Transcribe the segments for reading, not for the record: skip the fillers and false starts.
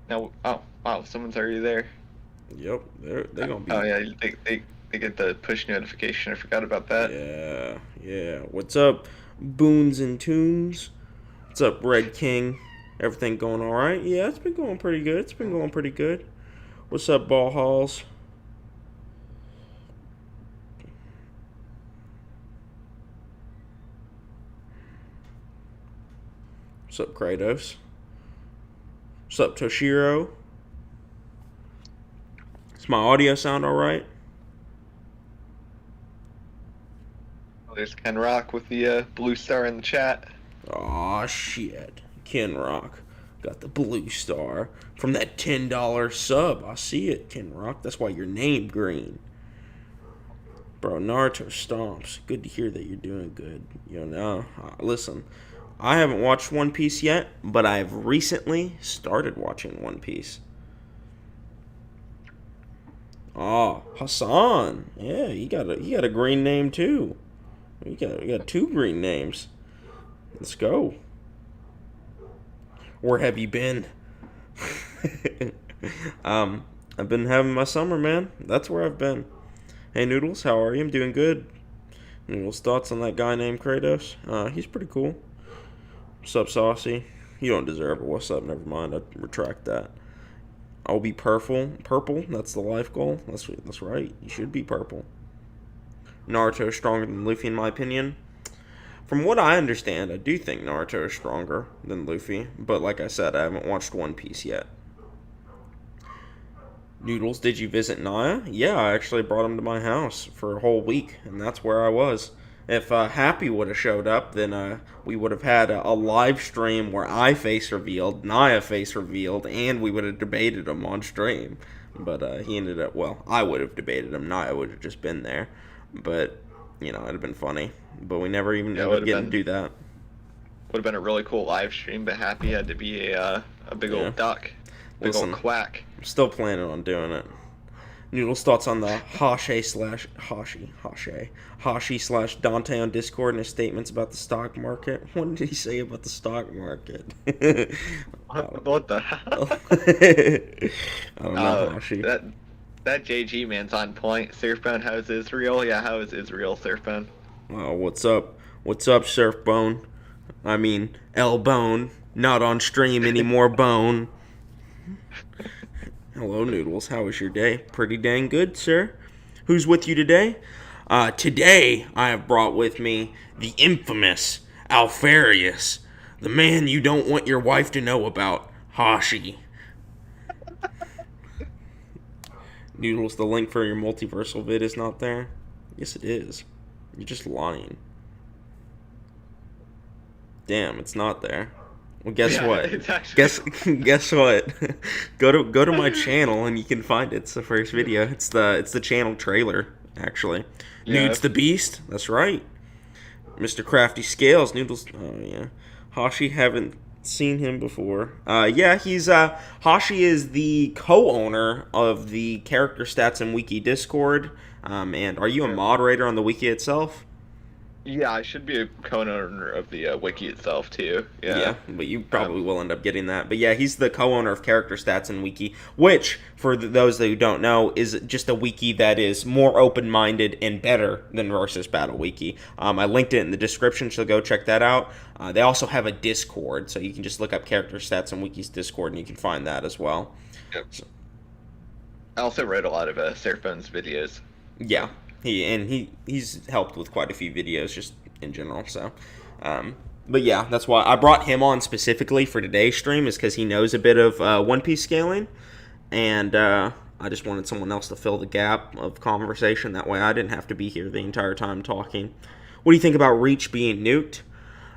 No, oh wow, someone's already there. Yep, they're gonna Oh be. yeah, they get the push notification. I forgot about that. Yeah, yeah. What's up, Boons and Tunes? What's up, Red King? Everything going all right? Yeah, it's been going pretty good. It's been going pretty good. What's up, Ball Halls? What's up, Kratos? What's up, Toshiro? Does my audio sound all right? There's Ken Rock with the blue star in the chat. Aw, shit. Ken Rock got the blue star from that $10 sub. I see it, Ken Rock. That's why your name green. Bro, Naruto stomps. Good to hear that you're doing good. You know, listen, I haven't watched One Piece yet, but I've recently started watching One Piece. Oh, Hassan. Yeah, you got a green name too. You got two green names. Let's go. Where have you been? I've been having my summer, man. That's where I've been. Hey, Noodles, how are you? I'm doing good. Noodles, thoughts on that guy named Kratos? He's pretty cool. What's up, Saucy? You don't deserve it. What's up? Never mind. I retract that. I'll be purple. Purple. That's the life goal. That's right. You should be purple. Naruto is stronger than Luffy, in my opinion. From what I understand, I do think Naruto is stronger than Luffy. But like I said, I haven't watched One Piece yet. Noodles, did you visit Naya? Yeah, I actually brought him to my house for a whole week, and that's where I was. If Happy would have showed up, then we would have had a live stream where I face revealed, Naya face revealed, and we would have debated him on stream. But he ended up, well, I would have debated him. Naya would have just been there. But, you know, it'd have been funny. But we never even ended up getting to do that. Would have been a really cool live stream, but Happy had to be a big old duck. Big old quack. I'm still planning on doing it. Noodles, thoughts on the Hashi slash Dante on Discord and his statements about the stock market. What did he say about the stock market? What the hell? I don't know, Hashi. That JG man's on point. Surfbone, how's Israel? Yeah, how is Israel, Surfbone? Oh, what's up? What's up, Surfbone? I mean, L-Bone. Not on stream anymore, Bone. Hello, Noodles. How was your day? Pretty dang good, sir. Who's with you today? Today, I have brought with me the infamous Alfarius, the man you don't want your wife to know about, Hashi. Noodles, the link for your multiversal vid is not there? Yes, it is. You're just lying. Damn, it's not there. Well, guess what? Guess what? Go to my channel and you can find it. It's the first video. It's the channel trailer, actually. Yeah. Nudes the Beast. That's right. Mr. Crafty Scales. Noodles. Oh yeah. Hashi, haven't seen him before. Yeah, he's Hashi is the co-owner of the Character Stats and Wiki Discord. And are you a moderator on the wiki itself? Yeah, I should be a co-owner of the wiki itself, too. Yeah, but you probably will end up getting that. But yeah, he's the co-owner of Character Stats and Wiki, which, for those who don't know, is just a wiki that is more open-minded and better than Versus Battle Wiki. I linked it in the description, so go check that out. They also have a Discord, so you can just look up Character Stats and Wiki's Discord, and you can find that as well. Yep. So, I also wrote a lot of Surfbone's videos. Yeah. He's helped with quite a few videos just in general. So, but yeah, that's why I brought him on specifically for today's stream, is because he knows a bit of One Piece scaling, and I just wanted someone else to fill the gap of conversation. That way, I didn't have to be here the entire time talking. What do you think about Reach being nuked?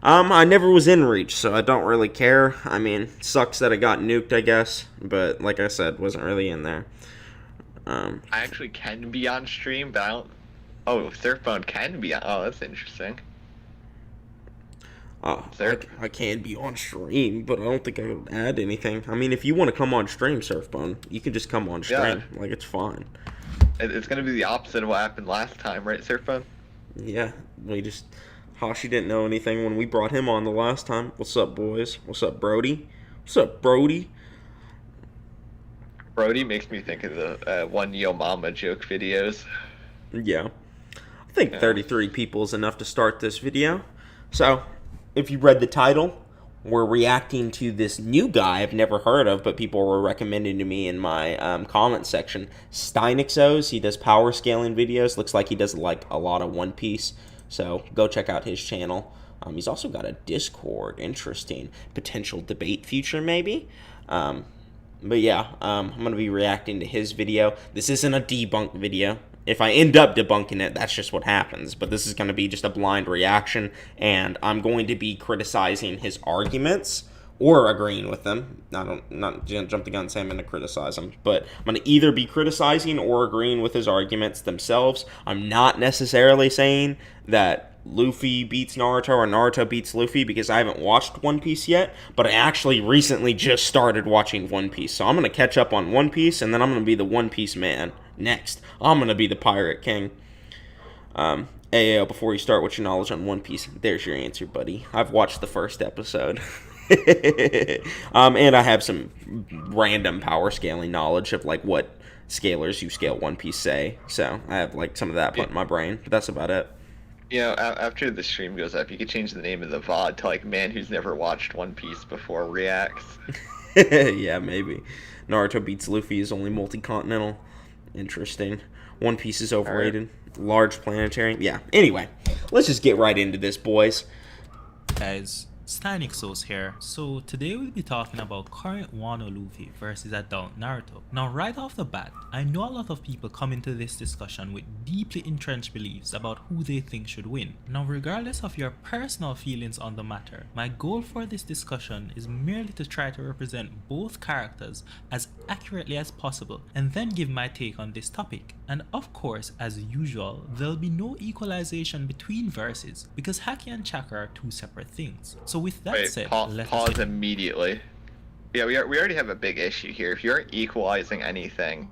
I never was in Reach, so I don't really care. I mean, sucks that it got nuked, I guess, but like I said, wasn't really in there. I actually can be on stream, but I don't. Oh, Surfbone can be on. Oh, that's interesting. I can be on stream, but I don't think I would add anything. I mean, if you want to come on stream, Surfbone, you can just come on stream. Yeah. Like, it's fine. It's going to be the opposite of what happened last time, right, Surfbone? Yeah, Hashi didn't know anything when we brought him on the last time. What's up, boys? What's up, Brody? What's up, Brody? Brody makes me think of the one Yo Mama joke videos. Yeah. I think 33 people is enough to start this video. So, if you read the title, we're reacting to this new guy I've never heard of, but people were recommending to me in my comment section. Steinixos. He does power scaling videos. Looks like he does like a lot of One Piece. So go check out his channel. He's also got a Discord. Interesting. Potential debate future maybe. But yeah, I'm going to be reacting to his video. This isn't a debunk video. If I end up debunking it, that's just what happens. But this is going to be just a blind reaction, and I'm going to be criticizing his arguments or agreeing with them. Not jump the gun and say I'm going to criticize him, but I'm going to either be criticizing or agreeing with his arguments themselves. I'm not necessarily saying that Luffy beats Naruto or Naruto beats Luffy because I haven't watched One Piece yet, but I actually recently just started watching One Piece. So I'm going to catch up on One Piece, and then I'm going to be the One Piece man next. I'm going to be the Pirate King. AO, before you start, what's your knowledge on One Piece? There's your answer, buddy. I've watched the first episode. And I have some random power scaling knowledge of like what scalers who scale One Piece say. So I have like some of that put in my brain, but that's about it. You know, after the stream goes up, you could change the name of the VOD to like "Man Who's Never Watched One Piece Before Reacts." Yeah, maybe. Naruto beats Luffy is only multi-continental. Interesting. One Piece is overrated. Right. Large planetary. Yeah. Anyway, let's just get right into this, boys. Guys, Steinixos here. So today we'll be talking about current Wano Luffy versus adult Naruto. Now right off the bat, I know a lot of people come into this discussion with deeply entrenched beliefs about who they think should win. Now regardless of your personal feelings on the matter, my goal for this discussion is merely to try to represent both characters as accurately as possible and then give my take on this topic. And of course, as usual, there'll be no equalization between verses because Haki and Chakra are two separate things. So with that said, let's pause immediately. Yeah, we already have a big issue here. If you aren't equalizing anything,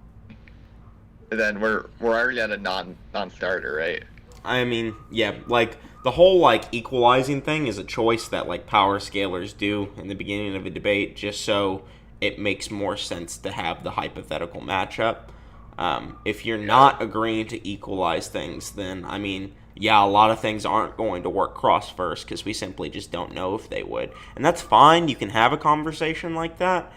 then we're already at a non-starter, right? I mean, yeah, like the whole like equalizing thing is a choice that like power scalers do in the beginning of a debate just so it makes more sense to have the hypothetical matchup. If you're not agreeing to equalize things, then, I mean, yeah, a lot of things aren't going to work cross-verse because we simply just don't know if they would. And that's fine. You can have a conversation like that.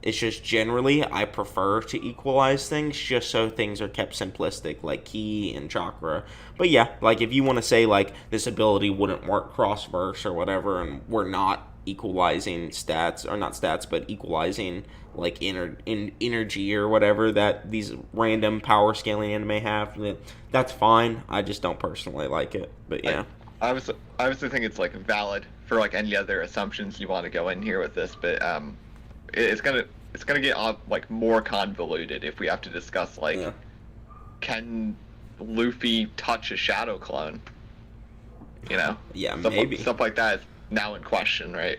It's just generally I prefer to equalize things just so things are kept simplistic, like Ki and Chakra. But yeah, like if you want to say like this ability wouldn't work cross-verse or whatever and we're not equalizing stats, or not stats, but equalizing like energy or whatever that these random power scaling anime have, that's fine. I just don't personally like it, but yeah. I obviously think it's like valid for like any other assumptions you want to go in here with this, but it's gonna get like more convoluted if we have to discuss like can Luffy touch a shadow clone? You know? Yeah, maybe stuff like that is now in question, right?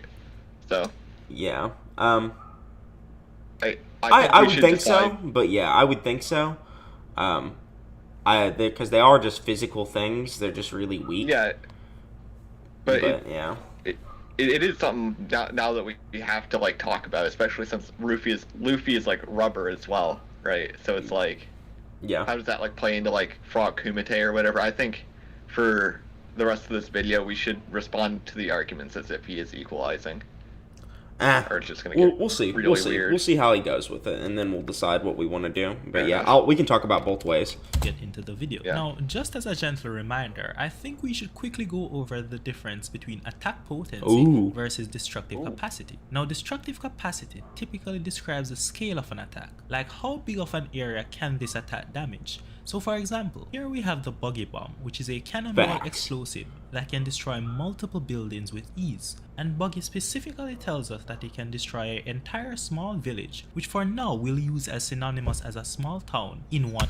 So yeah. I would think so, but yeah, I would think so. Because they are just physical things. They're just really weak. Yeah. But yeah. It is something now that we have to like talk about, especially since Luffy is like rubber as well, right? So it's like, yeah, how does that like play into like Frog Kumite or whatever? I think for the rest of this video we should respond to the arguments as if he is equalizing. Or it's just gonna get we'll see. Really weird. We'll see how he goes with it, and then we'll decide what we want to do. But yeah, we can talk about both ways. Get into the video. Yeah. Now, just as a gentle reminder, I think we should quickly go over the difference between attack potency versus destructive capacity. Now, destructive capacity typically describes the scale of an attack, like how big of an area can this attack damage. So for example, here we have the buggy bomb, which is a cannonball explosive that can destroy multiple buildings with ease. And Buggy specifically tells us that it can destroy an entire small village, which for now we'll use as synonymous as a small town in one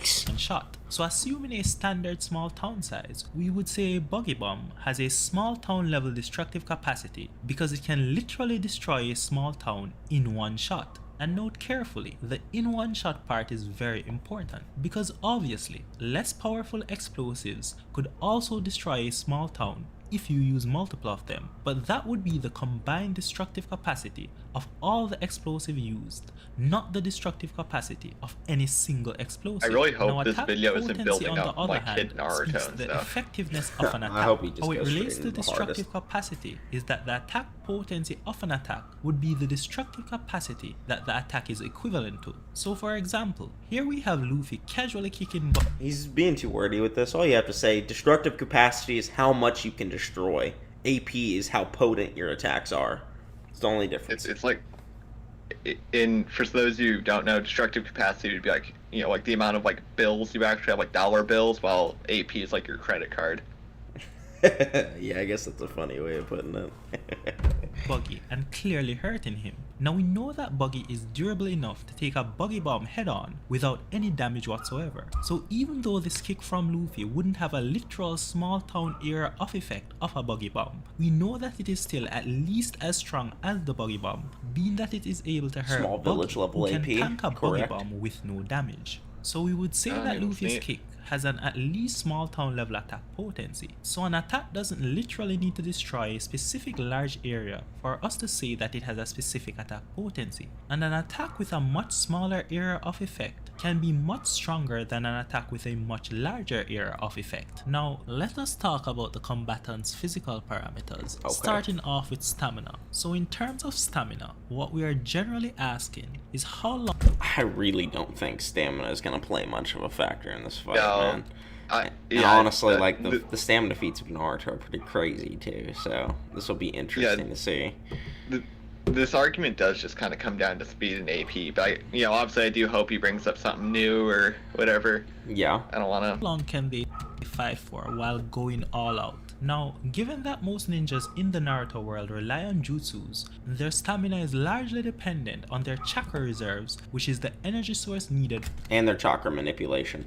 shot. So assuming a standard small town size, we would say a buggy bomb has a small town level destructive capacity because it can literally destroy a small town in one shot. And note carefully, the in one shot part is very important, because obviously, less powerful explosives could also destroy a small town if you use multiple of them, but that would be the combined destructive capacity of all the explosive used, not the destructive capacity of any single explosive. I really hope now, this video isn't building on up the other like hand, Kid Naruto speaks and the stuff. effectiveness of an attack. I hope he just How it goes relates straight to into the destructive hardest. capacity is that the attack potency of an attack would be the destructive capacity that the attack is equivalent to. So for example, here we have Luffy casually kicking butt. He's being too wordy with this. All you have to say, destructive capacity is how much you can destroy. AP is how potent your attacks are. It's the only difference. It's like, for those who don't know, destructive capacity would be like, like the amount of like bills you actually have, like dollar bills, while AP is like your credit card. Yeah, I guess that's a funny way of putting it. Buggy and clearly hurting him. Now we know that Buggy is durable enough to take a Buggy Bomb head on without any damage whatsoever. So even though this kick from Luffy wouldn't have a literal small town area of effect of a Buggy Bomb, we know that it is still at least as strong as the Buggy Bomb, being that it is able to hurt Small village Buggy, level who can AP, tank a Buggy correct. Bomb with no damage. So we would say that Luffy's kick has an at least small town level attack potency. So an attack doesn't literally need to destroy a specific large area for us to say that it has a specific attack potency. And an attack with a much smaller area of effect can be much stronger than an attack with a much larger area of effect. Now let us talk about the combatant's physical parameters, starting off with stamina. So in terms of stamina, what we are generally asking is how long... I really don't think stamina is going to play much of a factor in this fight, man. And honestly, like the stamina feats of Naruto are pretty crazy too, so this will be interesting to see. This argument does just kind of come down to speed and AP, but obviously I do hope he brings up something new or whatever. Yeah. I don't want to. How long can they fight for while going all out? Now, given that most ninjas in the Naruto world rely on jutsus, their stamina is largely dependent on their chakra reserves, which is the energy source needed. And their chakra manipulation.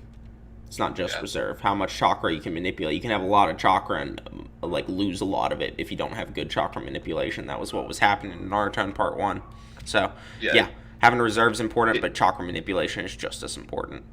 It's not just reserve. How much chakra you can manipulate. You can have a lot of chakra and like lose a lot of it if you don't have good chakra manipulation. That was what was happening in Naruto in Part 1. So, yeah having reserves important, but chakra manipulation is just as important.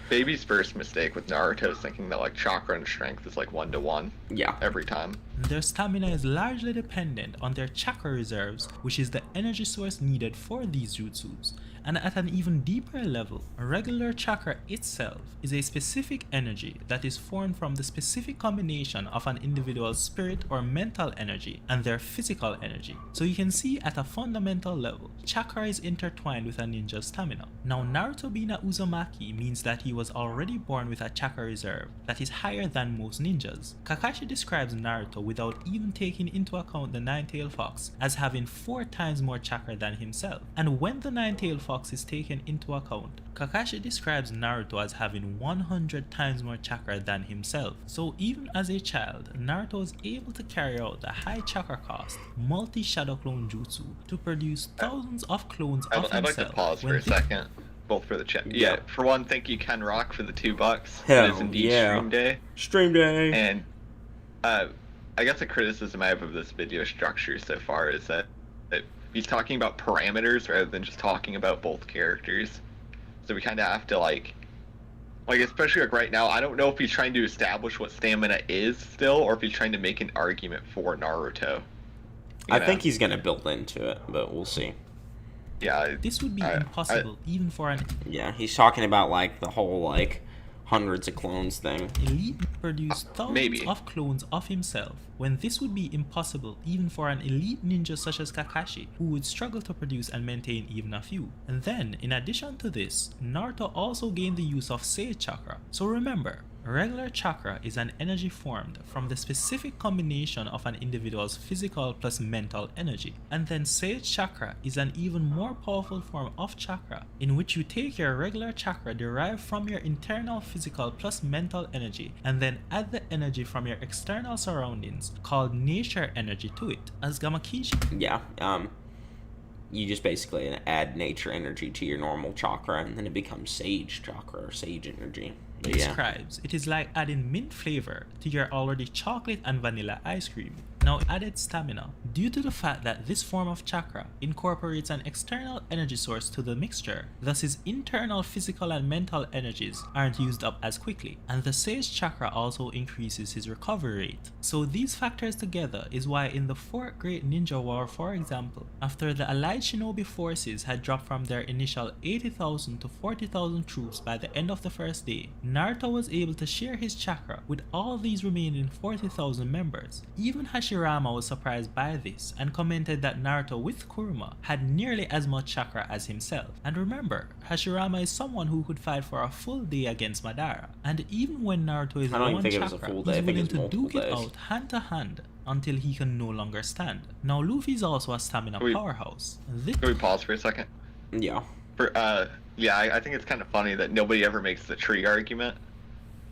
Baby's first mistake with Naruto is thinking that like chakra and strength is like 1-to-1. Yeah. Every time. Their stamina is largely dependent on their chakra reserves, which is the energy source needed for these jutsus. And at an even deeper level, regular chakra itself is a specific energy that is formed from the specific combination of an individual's spirit or mental energy and their physical energy. So you can see at a fundamental level, chakra is intertwined with a ninja's stamina. Now Naruto being a Uzumaki means that he was already born with a chakra reserve that is higher than most ninjas. Kakashi describes Naruto without even taking into account the nine-tailed fox as having 4 times more chakra than himself. And when the nine-tailed fox is taken into account, Kakashi describes Naruto as having 100 times more chakra than himself. So even as a child, Naruto was able to carry out the high chakra cost multi-shadow clone jutsu to produce thousands of clones of himself. I'd like to pause for a second, both for the chat. Yeah, for one, thank you Ken Rock for the $2. Hell, it is indeed stream day. Stream day. And I guess the criticism I have of this video structure so far is that he's talking about parameters rather than just talking about both characters. So we kind of have to like especially like right now, I don't know if he's trying to establish what stamina is still, or if he's trying to make an argument for Naruto. I think he's gonna build into it, but we'll see. Yeah. This would be impossible even for an... Yeah, he's talking about like the whole like hundreds of clones thing. Elite produce thousands of clones of himself, when this would be impossible even for an elite ninja such as Kakashi, who would struggle to produce and maintain even a few. And then, in addition to this, Naruto also gained the use of Sage Chakra. So remember, regular chakra is an energy formed from the specific combination of an individual's physical plus mental energy. And then Sage Chakra is an even more powerful form of chakra, in which you take your regular chakra derived from your internal physical plus mental energy and then add the energy from your external surroundings, called nature energy, to it. As Gamakishi... Yeah, you just basically add nature energy to your normal chakra and then it becomes Sage Chakra or Sage energy. describes, it is like adding mint flavor to your already chocolate and vanilla ice cream. Now added stamina. Due to the fact that this form of chakra incorporates an external energy source to the mixture, thus his internal physical and mental energies aren't used up as quickly, and the Sage chakra also increases his recovery rate. So these factors together is why in the Fourth Great Ninja War, for example, after the Allied Shinobi forces had dropped from their initial 80,000 to 40,000 troops by the end of the first day, Naruto was able to share his chakra with all these remaining 40,000 members. Even Hashirama was surprised by this and commented that Naruto with Kuruma had nearly as much chakra as himself. And remember, Hashirama is someone who could fight for a full day against Madara, and even when Naruto is low on chakra, he's willing to duke it out hand to hand until he can no longer stand. Now Luffy is also a stamina powerhouse. Can we pause for a second? Yeah. Yeah, I think it's kind of funny that nobody ever makes the tree argument.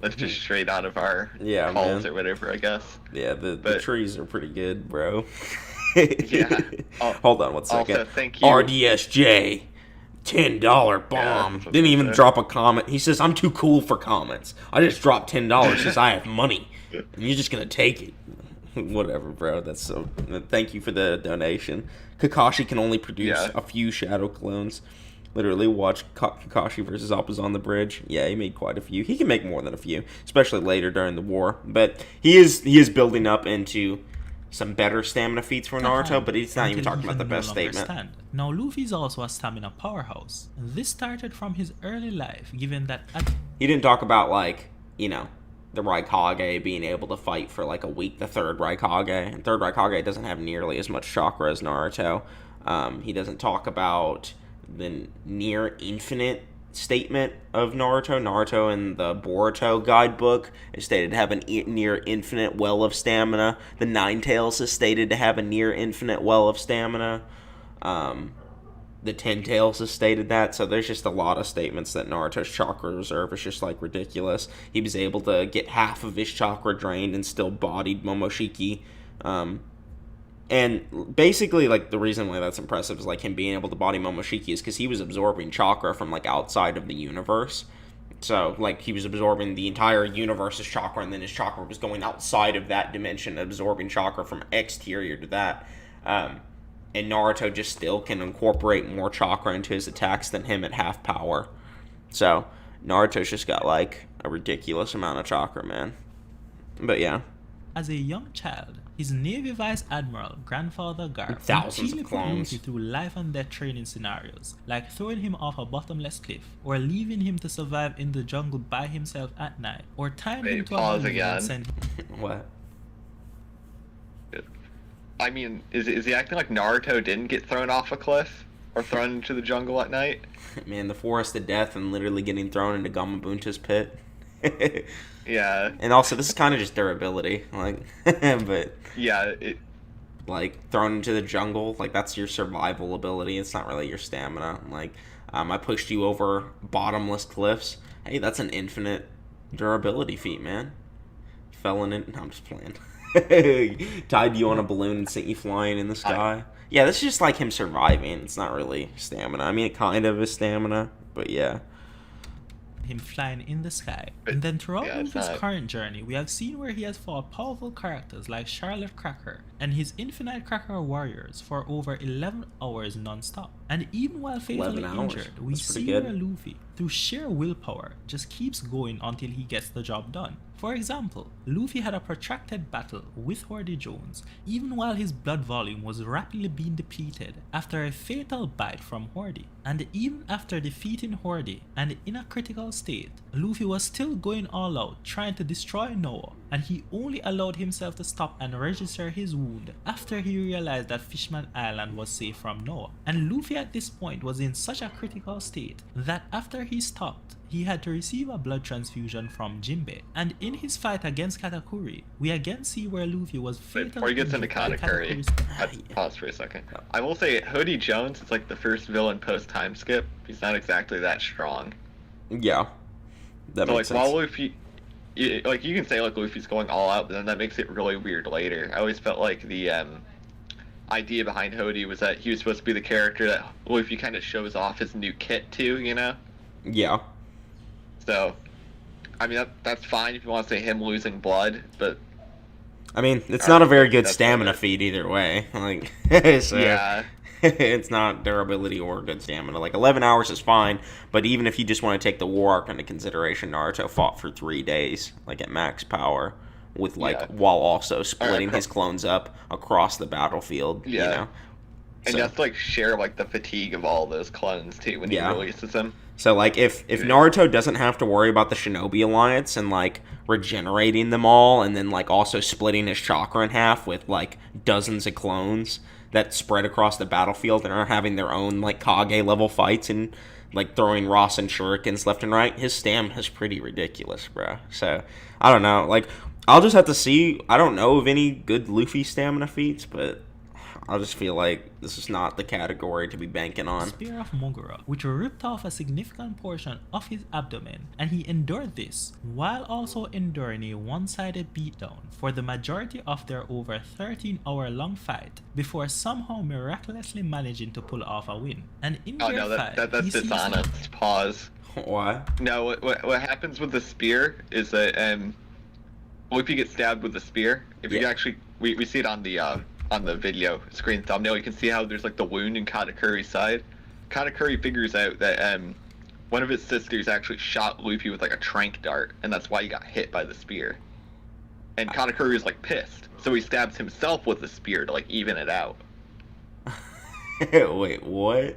That's just straight out of our calls or whatever, I guess. Yeah, the trees are pretty good, bro. Yeah. Hold on one second. Also, thank you. RDSJ, $10 bomb. Didn't even drop a comment. He says, I'm too cool for comments. I just dropped $10 since I have money. And you're just going to take it. Whatever, bro. That's so... Thank you for the donation. Kakashi can only produce a few shadow clones. Literally watch Kakashi versus Appa's on the bridge. Yeah, he made quite a few. He can make more than a few, especially later during the war. But he is building up into some better stamina feats for Naruto, but he's not even talking about the best statement. Now Luffy's also a stamina powerhouse. This started from his early life, given that... He didn't talk about, like, you know, the Raikage being able to fight for like a week, the third Raikage. And third Raikage doesn't have nearly as much chakra as Naruto. He doesn't talk about the near infinite statement of Naruto. Naruto in the Boruto guidebook is stated to have a near infinite well of stamina. The Nine Tails is stated to have a near infinite well of stamina. The Ten Tails has stated that, so there's just a lot of statements that Naruto's chakra reserve is just like ridiculous. He was able to get half of his chakra drained and still bodied Momoshiki. And basically, like, the reason why that's impressive is, like, him being able to body Momoshiki is because he was absorbing chakra from, like, outside of the universe. So, like, he was absorbing the entire universe's chakra, and then his chakra was going outside of that dimension, absorbing chakra from exterior to that. And Naruto just still can incorporate more chakra into his attacks than him at half power. So, Naruto's just got, like, a ridiculous amount of chakra, man. But, yeah. As a young child, his Navy Vice Admiral, Grandfather Garp, thousands of clones through life and death training scenarios, like throwing him off a bottomless cliff, or leaving him to survive in the jungle by himself at night, or tying him to a balloon and send What? I mean, is he acting like Naruto didn't get thrown off a cliff or thrown into the jungle at night? Man, the forest of death and literally getting thrown into Gamabunta's pit. Yeah. And also, this is kind of just durability, like, but yeah, like thrown into the jungle, like that's your survival ability. It's not really your stamina. Like, I pushed you over bottomless cliffs. Hey, that's an infinite durability feat, man. Fell in it. No, I'm just playing. Tied you on a balloon and sent you flying in the sky. Yeah, this is just like him surviving. It's not really stamina. I mean, it kind of is stamina, but yeah. Him flying in the sky. And then throughout Luffy's current journey, we have seen where he has fought powerful characters like Charlotte Cracker and his Infinite Cracker warriors for over 11 hours non-stop. And even while fatally injured, we see where Luffy, through sheer willpower, just keeps going until he gets the job done. For example, Luffy had a protracted battle with Hordy Jones, even while his blood volume was rapidly being depleted after a fatal bite from Hordy. And even after defeating Hordy and in a critical state, Luffy was still going all out trying to destroy Noah, and he only allowed himself to stop and register his wound after he realized that Fishman Island was safe from Noah. And Luffy at this point was in such a critical state that after he stopped, he had to receive a blood transfusion from Jinbe. And in his fight against Katakuri, we again see where Luffy was fatally before he gets into Katakuri, pause for a second. I will say, Hordy Jones is like the first villain post-time skip. He's not exactly that strong. Yeah. That makes sense. While Luffy, like, you can say, like, Luffy's going all out, but then that makes it really weird later. I always felt like the, idea behind Hordy was that he was supposed to be the character that Luffy kind of shows off his new kit to, you know? Yeah. So, I mean, that's fine if you want to say him losing blood, but I mean, it's not a very good stamina feat either way. Like, so yeah. it's not durability or good stamina. Like, 11 hours is fine, but even if you just want to take the war arc into consideration, Naruto fought for 3 days, like, at max power, with, like, while also splitting his clones up across the battlefield, you know? And you have to, like, share, like, the fatigue of all those clones, too, when he releases them. So, like, if Naruto doesn't have to worry about the Shinobi Alliance and, like, regenerating them all and then, like, also splitting his chakra in half with, like, dozens of clones that spread across the battlefield and are having their own, like, Kage-level fights and, like, throwing Rasen shurikens left and right, his stamina is pretty ridiculous, bro. So, I don't know. Like, I'll just have to see. I don't know of any good Luffy stamina feats, but I just feel like this is not the category to be banking on. Spear of Mogura, which ripped off a significant portion of his abdomen, and he endured this while also enduring a one-sided beatdown for the majority of their over 13-hour-long fight before somehow miraculously managing to pull off a win. And in that's dishonest. Pause. Why? No, what happens with the spear is that Luffy gets stabbed with the spear. If you actually, we see it on the video screen thumbnail, you can see how there's like the wound in Katakuri's side. Katakuri figures out that one of his sisters actually shot Luffy with like a trank dart, and that's why he got hit by the spear. And Katakuri is like pissed, so he stabs himself with the spear to like even it out. Wait, what?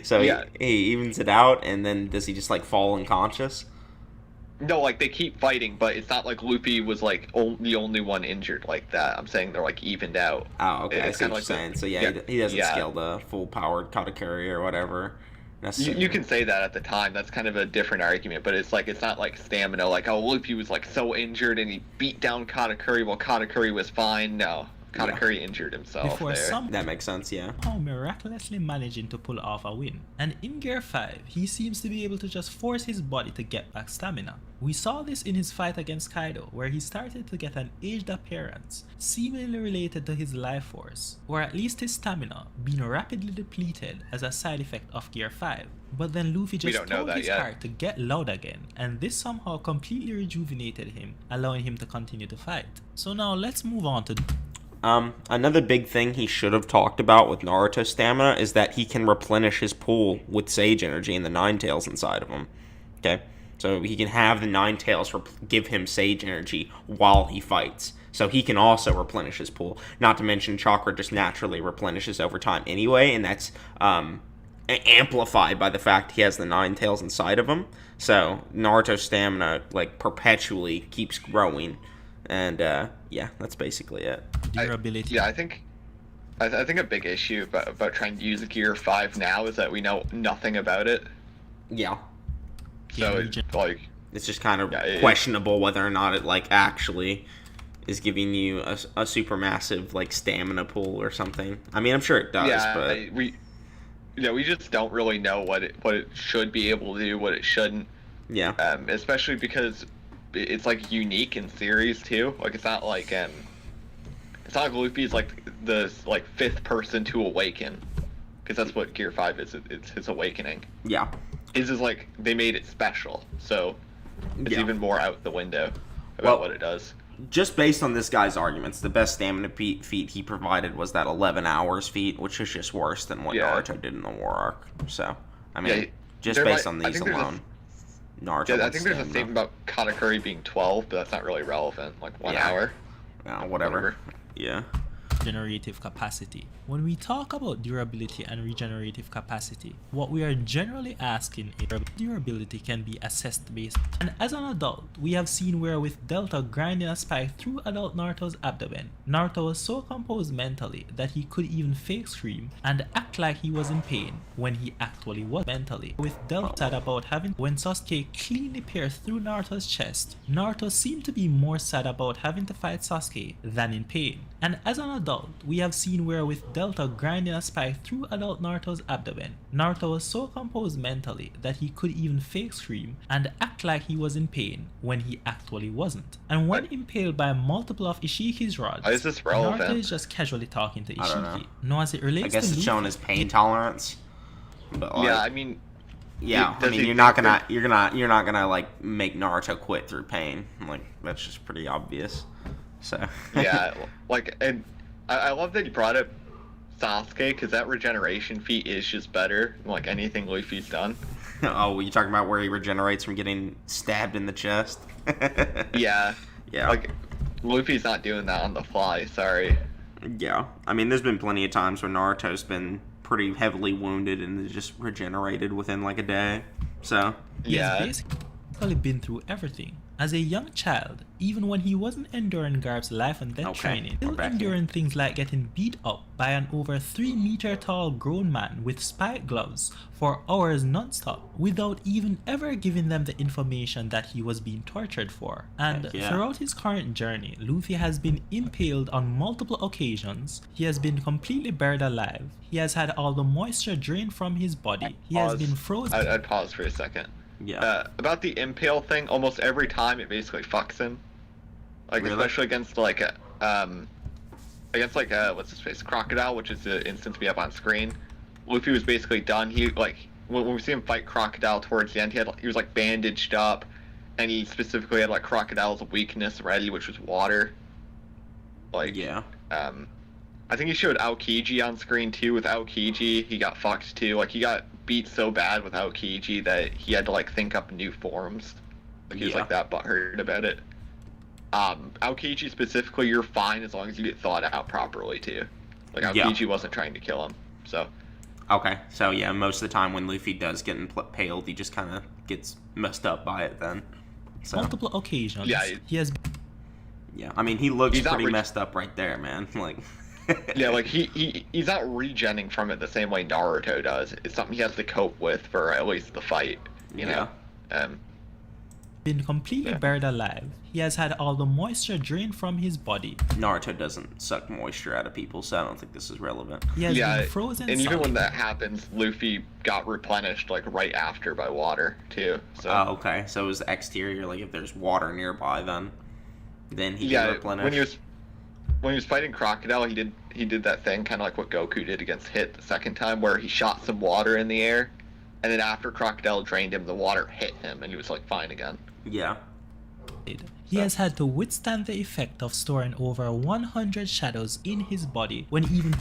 So he evens it out, and then does he just like fall unconscious? No, like, they keep fighting, but it's not like Luffy was, like, the only one injured like that. I'm saying they're, like, evened out. Oh, okay, I see what you're saying. So, he doesn't scale the full-powered Katakuri or whatever. You can say that at the time. That's kind of a different argument, but it's, like, it's not, like, stamina. Like, oh, Luffy was, like, so injured and he beat down Katakuri while Katakuri was fine. No. Katakuri injured himself That makes sense, somehow miraculously managing to pull off a win. And in Gear 5, he seems to be able to just force his body to get back stamina. We saw this in his fight against Kaido, where he started to get an aged appearance, seemingly related to his life force, or at least his stamina, being rapidly depleted as a side effect of Gear 5. But then Luffy just told his heart to get loud again, and this somehow completely rejuvenated him, allowing him to continue to fight. So now let's move on to... Another big thing he should have talked about with Naruto stamina is that he can replenish his pool with Sage Energy and the Nine Tails inside of him. Okay? So he can have the Nine Tails give him Sage Energy while he fights. So he can also replenish his pool. Not to mention Chakra just naturally replenishes over time anyway, and that's amplified by the fact he has the Nine Tails inside of him. So Naruto's stamina, like, perpetually keeps growing. And, that's basically it. Durability. I think a big issue about trying to use Gear 5 now is that we know nothing about it. Yeah. So, it's just kind of questionable whether or not it, like, actually is giving you a supermassive, like, stamina pool or something. I mean, I'm sure it does, but... we just don't really know what it should be able to do, what it shouldn't. Yeah. Especially because... it's like unique in series too. Like it's not like Luffy's like the fifth person to awaken, because that's what Gear 5 is. It's his awakening. Yeah. His is like they made it special, so it's even more out the window about what it does. Just based on this guy's arguments, the best stamina feat he provided was that 11 hours feat, which is just worse than what Naruto did in the war arc. So I mean, just based on these alone. Naruto I think there's a statement about Katakuri being 12, but that's not really relevant. Like 1 hour. Whatever. Yeah. Regenerative capacity. When we talk about durability and regenerative capacity, what we are generally asking is durability can be assessed based. And as an adult, we have seen where with Delta grinding a spike through adult Naruto's abdomen, Naruto was so composed mentally that he could even fake scream and act like he was in pain when he actually was mentally. With Delta sad about when Sasuke cleanly pierced through Naruto's chest, Naruto seemed to be more sad about having to fight Sasuke than in pain. And as an adult, we have seen where with Delta grinding a spike through adult Naruto's abdomen, Naruto was so composed mentally that he could even fake scream and act like he was in pain when he actually wasn't. And when impaled by multiple of Ishiki's rods, is this relevant? Naruto is just casually talking to Ishiki. No, as it relates I guess to it's showing his pain tolerance. But yeah, I mean... Yeah, I mean, you're not gonna like make Naruto quit through pain. Like, that's just pretty obvious. So yeah, like, and I love that you brought up Sasuke, because that regeneration feat is just better than like anything Luffy's done. Oh, you talking about where he regenerates from getting stabbed in the chest? Yeah. Yeah. Like, Luffy's not doing that on the fly, sorry. Yeah. I mean, there's been plenty of times where Naruto's been pretty heavily wounded and just regenerated within like a day. So, he has basically been through everything. As a young child, even when he wasn't enduring Garp's life and death training, still enduring things like getting beat up by an over 3-meter tall grown man with spike gloves for hours non-stop without even ever giving them the information that he was being tortured for. And throughout his current journey, Luffy has been impaled on multiple occasions, he has been completely buried alive, he has had all the moisture drained from his body, he has been frozen. I'd pause for a second. Yeah. About the impale thing, almost every time it basically fucks him. Like, especially against what's his face, Crocodile, which is the instance we have on screen. Luffy was basically done. He, like, when we see him fight Crocodile towards the end, he was like bandaged up, and he specifically had like Crocodile's weakness ready, which was water. Like, I think he showed Aokiji on screen too. With Aokiji, he got fucked too. Like, he got beat so bad with Aokiji that he had to like think up new forms. Like, he was like that butthurt about it. Aokiji specifically, you're fine as long as you get thought out properly too. Like, Aokiji wasn't trying to kill him, so. Okay, so yeah, most of the time when Luffy does get impaled, he just kind of gets messed up by it then. So. Multiple occasions. Yeah, he has. Yeah, I mean, he looks pretty messed up right there, man. Like. Yeah, like he's not regenning from it the same way Naruto does. It's something he has to cope with for at least the fight, you know. Been completely buried alive. He has had all the moisture drained from his body. Naruto doesn't suck moisture out of people, so I don't think this is relevant. He has been frozen and solid. Even when that happens, Luffy got replenished like right after by water too. So. Oh, okay. So it was the exterior, like if there's water nearby, then he can replenish. When he was fighting Crocodile, he did that thing kind of like what Goku did against Hit the second time, where he shot some water in the air, and then after Crocodile drained him, the water hit him, and he was like fine again. Yeah. He has had to withstand the effect of storing over 100 shadows in his body, when even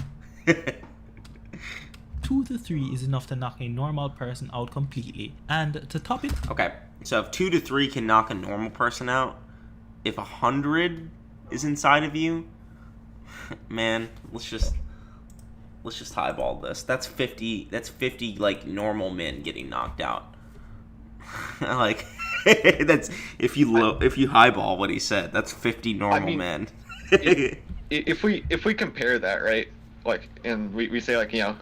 2 to 3 is enough to knock a normal person out completely. And to top it... Okay, so if 2 to 3 can knock a normal person out, if 100 is inside of you, man, let's just highball this. That's 50 like normal men getting knocked out. Like that's if you highball what he said, that's 50 normal men. if we compare that, right? Like, and we say, like, you know,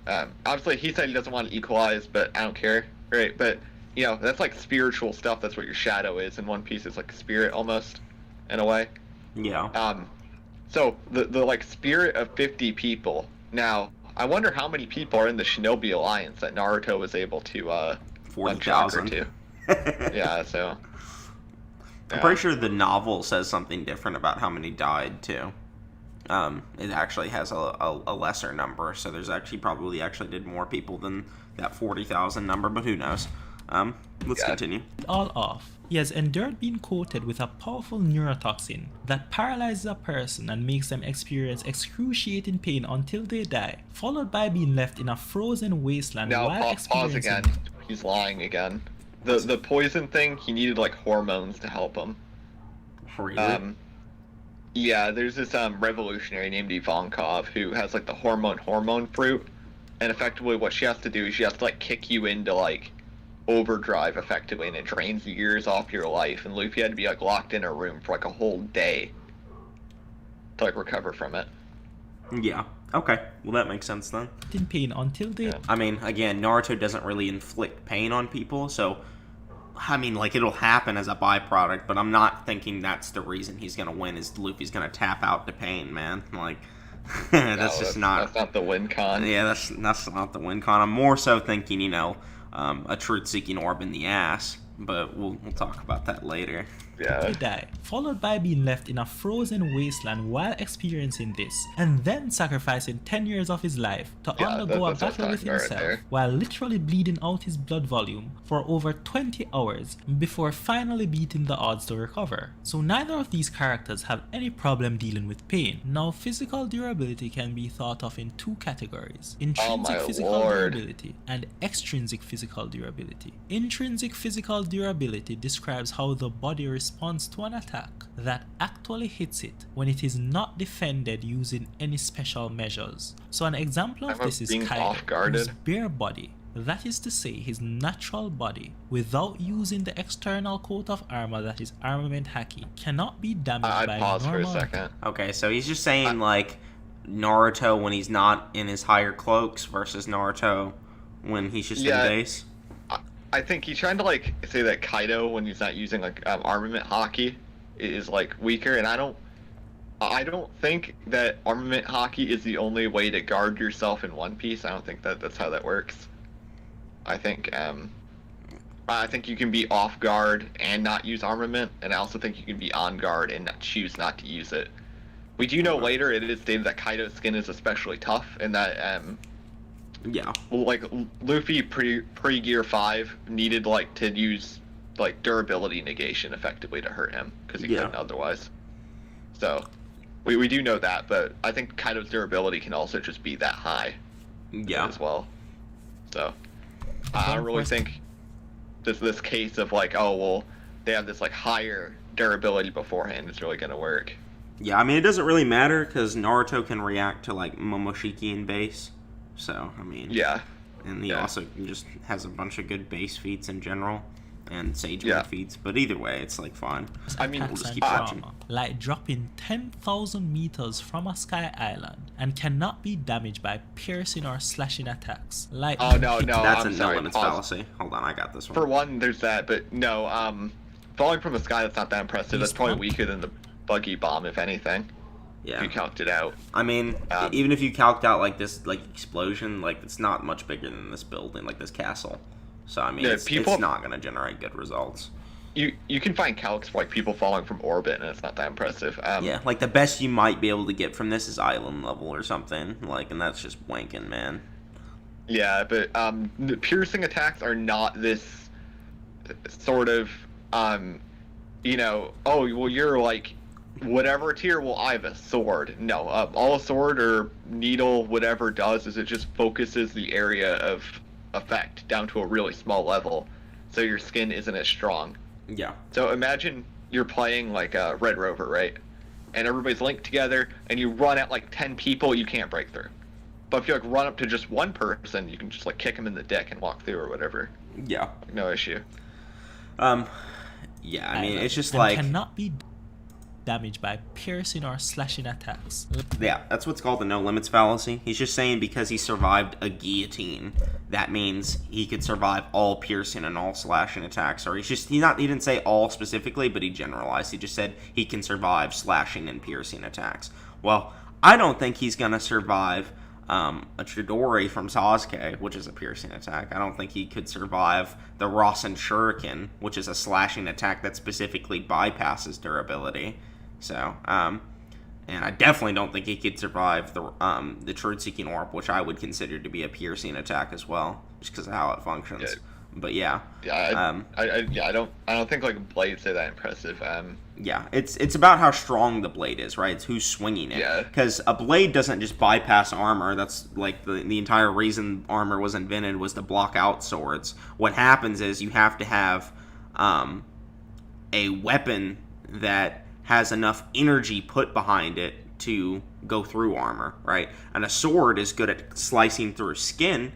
obviously he said he doesn't want to equalize, but I don't care, right? But, you know, that's like spiritual stuff. That's what your shadow is in One Piece. It's like spirit almost, in a way. Yeah. So the like spirit of 50 people. Now, I wonder how many people are in the Shinobi Alliance that Naruto was able to 40,000 to. Yeah, so. I'm pretty sure the novel says something different about how many died too. It actually has a lesser number, so there's probably did more people than that 40,000 number, but who knows? Let's continue. All off. He has endured being coated with a powerful neurotoxin that paralyzes a person and makes them experience excruciating pain until they die, followed by being left in a frozen wasteland while pause again. He's lying again. The poison thing, he needed like hormones to help him. Really? Yeah, there's this revolutionary named Ivankov who has like the hormone fruit, and effectively what she has to do is she has to like kick you into like overdrive effectively, and it drains years off your life, and Luffy had to be like locked in a room for like a whole day to like recover from it. Yeah. Okay. Well, that makes sense then. In pain until they... I mean, again, Naruto doesn't really inflict pain on people, so I mean, like, it'll happen as a byproduct, but I'm not thinking that's the reason he's gonna win, is Luffy's gonna tap out to pain, man. Like, that's not the win con. Yeah, that's not the win con. I'm more so thinking, you know, a truth-seeking orb in the ass, but we'll talk about that later. to die, followed by being left in a frozen wasteland while experiencing this, and then sacrificing 10 years of his life to undergo a battle with himself while literally bleeding out his blood volume for over 20 hours before finally beating the odds to recover. So neither of these characters have any problem dealing with pain. Now, physical durability can be thought of in two categories: intrinsic physical durability and extrinsic physical durability. Intrinsic physical durability describes how the body responds to an attack that actually hits it when it is not defended using any special measures. So an example of this is Kaido, whose bare body, that is to say his natural body, without using the external coat of armor that is armament Haki, cannot be damaged by pause normal. For a second. Okay, so he's just saying like Naruto when he's not in his higher cloaks versus Naruto when he's just in base. I think he's trying to like say that Kaido, when he's not using like armament Haki, is like weaker, and I don't think that armament Haki is the only way to guard yourself in One Piece. I don't think that's how that works. I think you can be off guard and not use armament, and I also think you can be on guard and choose not to use it. We do know later it is stated that Kaido's skin is especially tough, and that like Luffy pre Gear 5 needed like to use like durability negation effectively to hurt him because he couldn't otherwise. So we do know that, but I think Kaido's durability can also just be that high as well. So I don't really think this case of like, oh well, they have this like higher durability beforehand is really gonna work. Yeah, I mean it doesn't really matter because Naruto can react to like Momoshiki in base. So, I mean... Yeah. And he also just has a bunch of good base feats in general. And Sage feats. But either way, it's like fine. I mean, we'll just keep watching. Like dropping 10,000 meters from a sky island and cannot be damaged by piercing or slashing attacks. Like... Oh, no. That's a no limits fallacy. Hold on, I got this one. For one, there's that. But no, falling from the sky, that's not that impressive. That's probably weaker than the buggy bomb, if anything. Yeah. If you calced it out. I mean, even if you calced out like this, like explosion, like it's not much bigger than this building, like this castle. So I mean, it's not going to generate good results. You can find calcs for like people falling from orbit, and it's not that impressive. Like the best you might be able to get from this is island level or something, like, and that's just wanking, man. Yeah, but the piercing attacks are not this sort of, you know, oh well, you're like. Whatever tier will I have a sword. No, all a sword or needle, whatever does is it just focuses the area of effect down to a really small level, so your skin isn't as strong. Yeah. So imagine you're playing like a Red Rover, right? And everybody's linked together, and you run at like 10 people, you can't break through. But if you like run up to just one person, you can just like kick him in the dick and walk through or whatever. Yeah. No issue. Yeah, I mean it's just like cannot be damaged by piercing or slashing attacks. Yeah, that's what's called the no limits fallacy. He's just saying because he survived a guillotine, that means he could survive all piercing and all slashing attacks. Or he didn't say all specifically, but he generalized. He just said he can survive slashing and piercing attacks. Well, I don't think he's gonna survive a Chidori from Sasuke, which is a piercing attack. I don't think he could survive the Rasen Shuriken, which is a slashing attack that specifically bypasses durability. So, and I definitely don't think he could survive the Truth-Seeking Orb, which I would consider to be a piercing attack as well, just because of how it functions. Yeah. But yeah. I don't think like blades are that impressive. Yeah, it's about how strong the blade is, right? It's who's swinging it. Yeah. Because a blade doesn't just bypass armor. That's like the entire reason armor was invented was to block out swords. What happens is you have to have a weapon that has enough energy put behind it to go through armor, right? And a sword is good at slicing through skin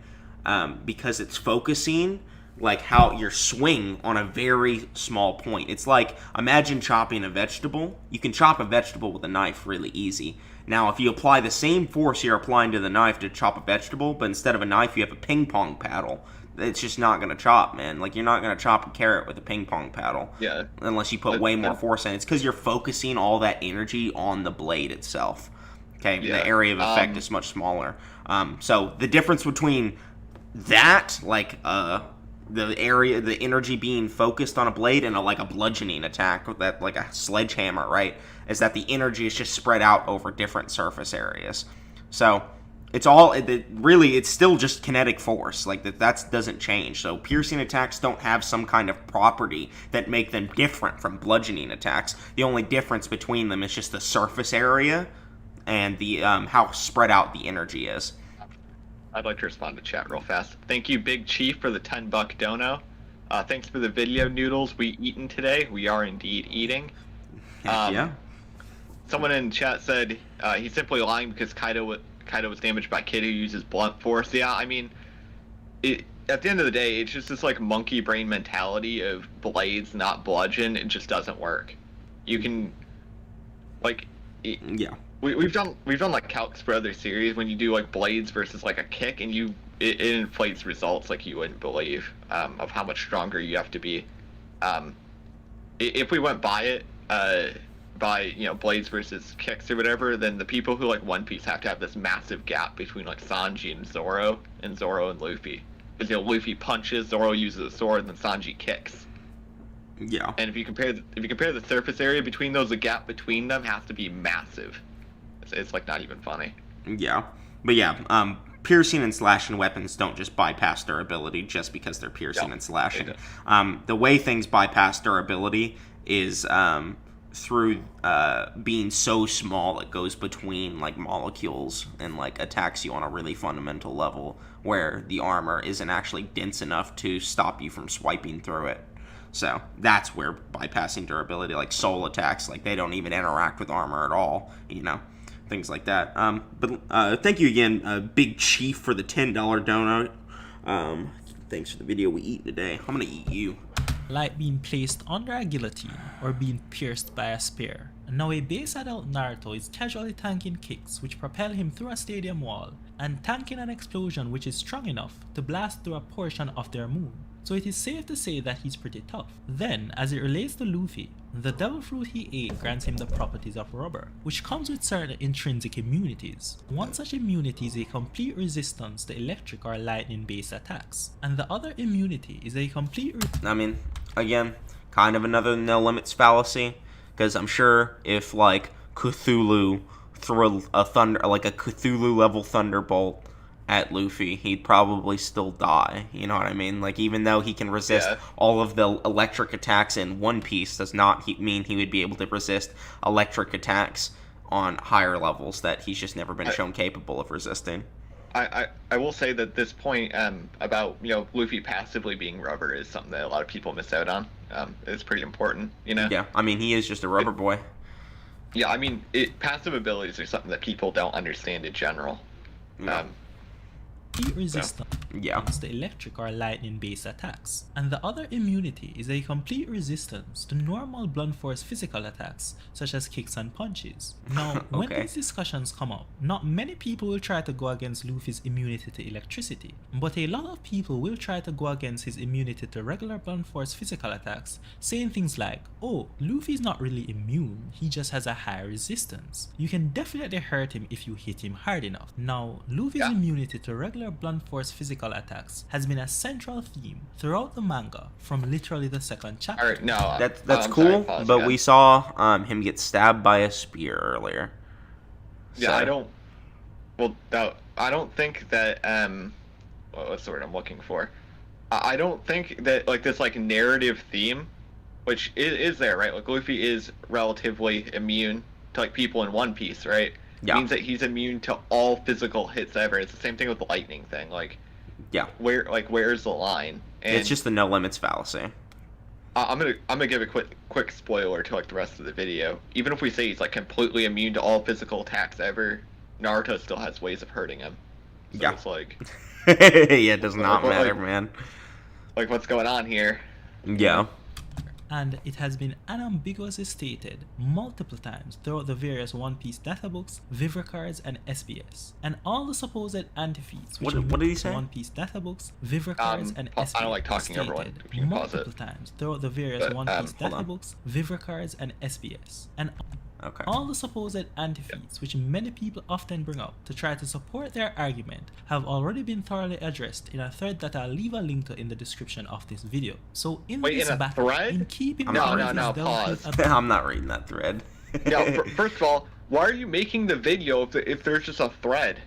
because it's focusing like how your swing on a very small point. It's like, imagine chopping a vegetable. You can chop a vegetable with a knife really easy. Now, if you apply the same force you're applying to the knife to chop a vegetable, but instead of a knife, you have a ping pong paddle, it's just not going to chop, man. Like, you're not going to chop a carrot with a ping pong paddle. Yeah. Unless you put way more force in it. It's because you're focusing all that energy on the blade itself. Okay? Yeah. The area of effect is much smaller. So, the difference between that, like, the area, the energy being focused on a blade, and like a bludgeoning attack, that like a sledgehammer, right? Is that the energy is just spread out over different surface areas. So it's all really, it's still just kinetic force. Like that doesn't change. So piercing attacks don't have some kind of property that make them different from bludgeoning attacks. The only difference between them is just the surface area and the how spread out the energy is. I'd like to respond to chat real fast. Thank you, Big Chief, for the $10 dono. Thanks for the video, Noodles. We eaten today. We are indeed eating. Yeah. Someone in chat said he's simply lying because Kaido was damaged by Kid who uses blunt force. Yeah, I mean, at the end of the day, it's just this like monkey brain mentality of blades, not bludgeon. It just doesn't work. You can, like, yeah. We've done like calcs for other series when you do like blades versus like a kick, and it inflates results like you wouldn't believe of how much stronger you have to be. If we went by it by blades versus kicks or whatever, then the people who like One Piece have to have this massive gap between like Sanji and Zoro and Luffy, because Luffy punches, Zoro uses a sword, and then Sanji kicks. Yeah. And if you compare the surface area between those, the gap between them has to be massive. It's like not even funny. Yeah, but yeah, piercing and slashing weapons don't just bypass durability just because they're piercing and slashing. The way things bypass durability is through being so small it goes between like molecules and like attacks you on a really fundamental level where the armor isn't actually dense enough to stop you from swiping through it. So that's where bypassing durability, like soul attacks, like they don't even interact with armor at all, things like that. But thank you again, Big Chief, for the $10 donut. Thanks for the video we eat today. I'm gonna eat you. Like being placed under a guillotine or being pierced by a spear. Now a base adult Naruto is casually tanking kicks which propel him through a stadium wall, and tanking an explosion which is strong enough to blast through a portion of their moon. So it is safe to say that he's pretty tough. Then, as it relates to Luffy, the devil fruit he ate grants him the properties of rubber, which comes with certain intrinsic immunities. One such immunity is a complete resistance to electric or lightning-based attacks, and the other immunity is a complete again, kind of another no limits fallacy, because I'm sure if like Cthulhu threw a Cthulhu level thunderbolt at Luffy, he'd probably still die. You know what I mean? Like, even though he can resist all of the electric attacks in One Piece, does not mean he would be able to resist electric attacks on higher levels that he's just never been shown capable of resisting. I will say that this point about Luffy passively being rubber is something that a lot of people miss out on. It's pretty important, Yeah, I mean, he is just a rubber boy. Yeah, I mean, passive abilities are something that people don't understand in general. Yeah. Heat resistance to electric or lightning based attacks, and the other immunity is a complete resistance to normal blunt force physical attacks such as kicks and punches. Now when these discussions come up, not many people will try to go against Luffy's immunity to electricity, but a lot of people will try to go against his immunity to regular blunt force physical attacks, saying things like, oh, Luffy's not really immune, he just has a high resistance. You can definitely hurt him if you hit him hard enough. Now Luffy's immunity to regular blunt force physical attacks has been a central theme throughout the manga from literally the second chapter. Alright, no, that's cool, sorry, but we saw him get stabbed by a spear earlier. Yeah, so. I don't think that what's the word I'm looking for? I don't think that like this like narrative theme, which is there, right? Like Luffy is relatively immune to like people in One Piece, right? Yeah. Means that he's immune to all physical hits ever. It's the same thing with the lightning thing. Like, where's the line? And it's just the no limits fallacy. I'm gonna give a quick spoiler to like the rest of the video. Even if we say he's like completely immune to all physical attacks ever, Naruto still has ways of hurting him. So it's like it does not matter, man. Like, what's going on here? Yeah. And it has been unambiguously stated multiple times throughout the various One Piece databooks, Vivre cards, and SBS, and all the supposed anti-feats which what did he say? One Piece databooks, Vivre cards, and SBS I don't like talking over one. If you can pause multiple times throughout the various One Piece databooks, Vivre cards, and SBS, and Okay. All the supposed anti-feats, which many people often bring up to try to support their argument, have already been thoroughly addressed in a thread that I'll leave a link to in the description of this video. So in this battle, in keeping with pause. I'm not reading that thread. Yeah, first of all, why are you making the video if there's just a thread?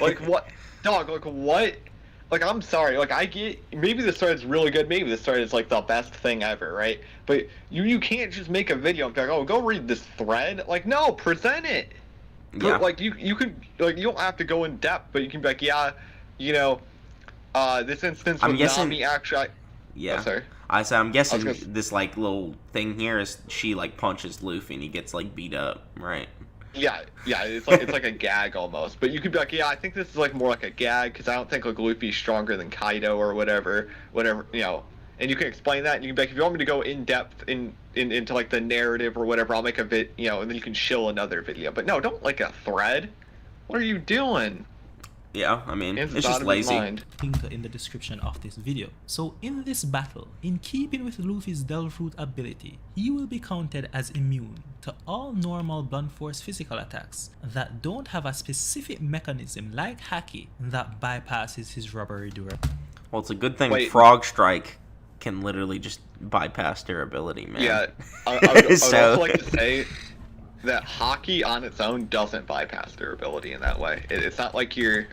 Like what? Dog, like what? Like, I'm sorry, like, I get, maybe this thread is really good, maybe this thread is, like, the best thing ever, right? But you can't just make a video and be like, oh, go read this thread. Like, no, present it. Yeah. Like, you could, like, you don't have to go in depth, but you can be like, yeah, you know, this instance was not me actually. Yeah. Oh, sorry. I'm guessing this, like, little thing here is she, like, punches Luffy and he gets, like, beat up, right? Yeah, it's like a gag almost. But you could be like, yeah, I think this is like more like a gag because I don't think like Luffy's stronger than Kaido or whatever, you know. And you can explain that, and you can be like, if you want me to go in depth into like the narrative or whatever, I'll make a bit, you know, and then you can shill another video. But no, don't like a thread. What are you doing? Yeah, I mean, it's just lazy. Link in the description of this video. So in this battle, in keeping with Luffy's Delve Root ability, he will be counted as immune to all normal blunt force physical attacks that don't have a specific mechanism like Haki that bypasses his rubbery durability. Well, it's a good thing Frog Strike can literally just bypass durability, man. Yeah, I would also like to say that Haki on its own doesn't bypass durability in that way. It's not like you're,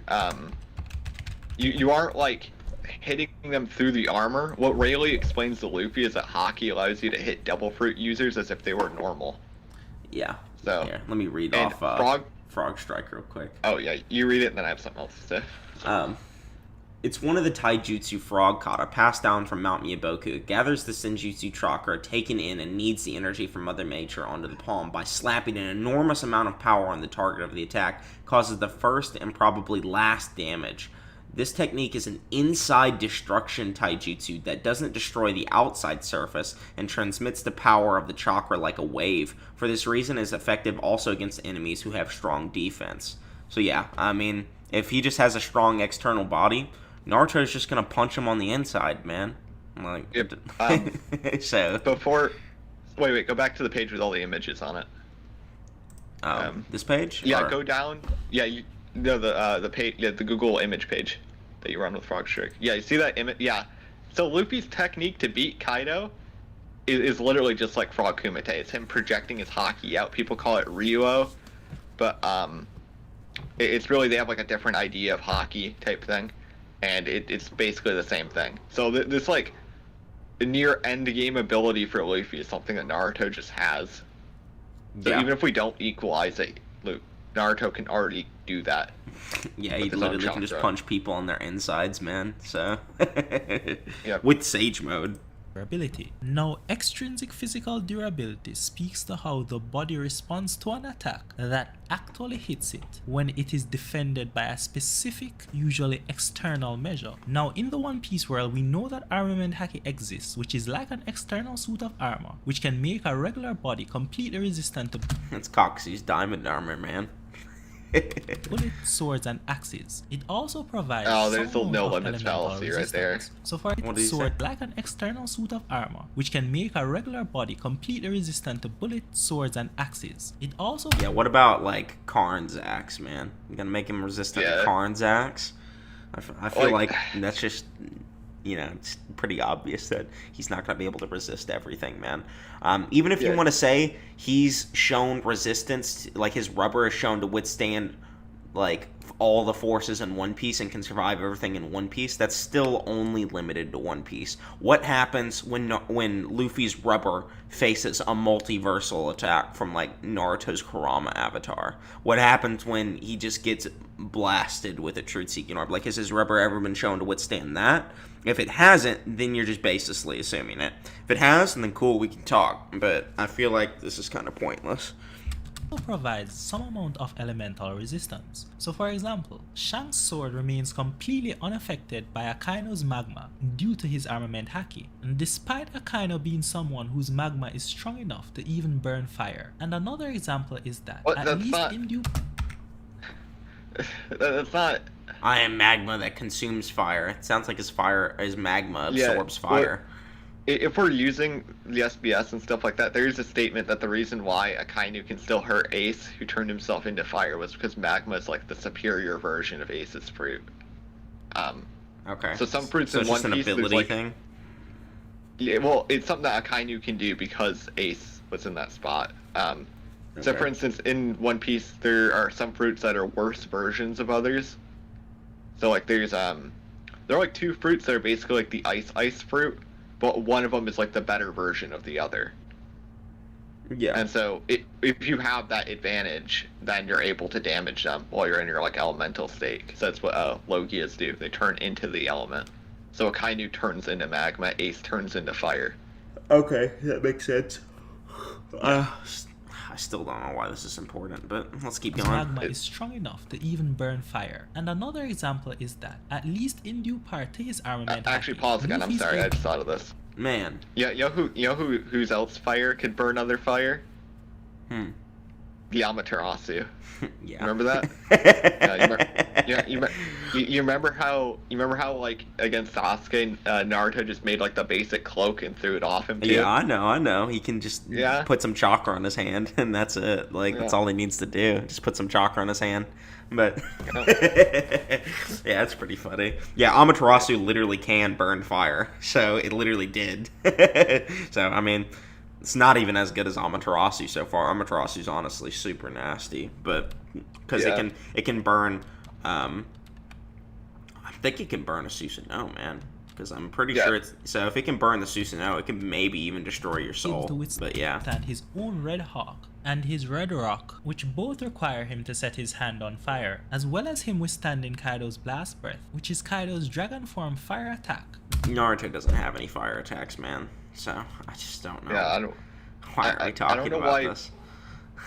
you aren't like hitting them through the armor. What Rayleigh explains to Luffy is that Haki allows you to hit Devil Fruit users as if they were normal. Yeah. So here, let me read off Frog Strike real quick. Oh yeah, you read it and then I have something else to say. It's one of the taijutsu frog kata passed down from Mount Myaboku. It gathers the senjutsu chakra taken in and needs the energy from Mother Nature onto the palm. By slapping an enormous amount of power on the target of the attack, causes the first and probably last damage. This technique is an inside destruction taijutsu that doesn't destroy the outside surface and transmits the power of the chakra like a wave. For this reason, it is effective also against enemies who have strong defense. So yeah, I mean, if he just has a strong external body, Naruto's just gonna punch him on the inside, man. Like, yep. So before, wait, go back to the page with all the images on it. This page? Yeah, go down. Yeah, the page, the Google image page that you run with Frog Strike. Yeah, you see that image? Yeah. So Luffy's technique to beat Kaido is literally just like Frog Kumite. It's him projecting his Haki out. People call it Ryuo, but it's really, they have like a different idea of Haki type thing. And it's basically the same thing. So this like near end game ability for Luffy is something that Naruto just has. So even if we don't equalize it, Naruto can already do that. Yeah, he literally can just punch people on their insides, man. So yeah. With Sage Mode. Durability. Now, extrinsic physical durability speaks to how the body responds to an attack that actually hits it when it is defended by a specific, usually external measure. Now, in the One Piece world, we know that armament Haki exists, which is like an external suit of armor, which can make a regular body completely resistant to It's Coxie's diamond armor, man. bullets, swords, and axes. It also provides there's a no limits fallacy right there. So for its sword, like an external suit of armor, which can make a regular body completely resistant to bullets, swords, and axes. It also what about like Karn's axe, man? You gonna make him resistant to Karn's axe? I feel like that's just, you know, it's pretty obvious that he's not going to be able to resist everything, man. Even if you want to say he's shown resistance, like his rubber is shown to withstand like all the forces in One Piece and can survive everything in One Piece, that's still only limited to One Piece. What happens when Luffy's rubber faces a multiversal attack from like Naruto's Kurama avatar? What happens when he just gets blasted with a truth-seeking orb? Like, has his rubber ever been shown to withstand that? If it hasn't, then you're just basically assuming it. If it has, then cool, we can talk. But I feel like this is kind of pointless. Provides some amount of elemental resistance. So for example, Shanks' sword remains completely unaffected by Akaino's magma due to his armament Haki, and despite Akaino being someone whose magma is strong enough to even burn fire. And another example is that that's not. I am magma that consumes fire. It sounds like his magma absorbs fire. if we're using the SBS and stuff like that, there is a statement that the reason why Akainu can still hurt Ace, who turned himself into fire, was because magma is like the superior version of Ace's fruit. Okay. So some fruits in One Piece, there's like, thing? Yeah, well, it's something that Akainu can do because Ace was in that spot. So for instance, in One Piece, there are some fruits that are worse versions of others. So like there are like two fruits that are basically like the ice fruit, but one of them is like the better version of the other. Yeah. And so if you have that advantage, then you're able to damage them while you're in your like elemental state. Because that's what Logias do. They turn into the element. So Akainu turns into magma, Ace turns into fire. Okay, that makes sense. Yeah. I still don't know why this is important, but let's keep going. Magma is strong enough to even burn fire. And another example is that, at least in due part to his armament... Actually, pause again. I'm sorry. I just thought of this. Man. Yeah, you know whose else fire could burn other fire? The Amaterasu. Yeah. Remember that? You remember how like against Sasuke, Naruto just made like the basic cloak and threw it off him too? Yeah, I know. He can just put some chakra on his hand and that's it. Like that's all he needs to do. Just put some chakra on his hand. But yeah, it's pretty funny. Yeah, Amaterasu literally can burn fire, so it literally did. So I mean, it's not even as good as Amaterasu so far. Amaterasu's honestly super nasty, but because it can burn. I think it can burn a Susanoo, man. Because I'm pretty sure it's so. If it can burn the Susanoo, it can maybe even destroy your soul. But yeah, that his own Red Hawk and his Red Rock, which both require him to set his hand on fire, as well as him withstanding Kaido's Blast Breath, which is Kaido's dragon form fire attack. Naruto doesn't have any fire attacks, man. So I just don't know. Yeah, I don't. Why are we talking about this?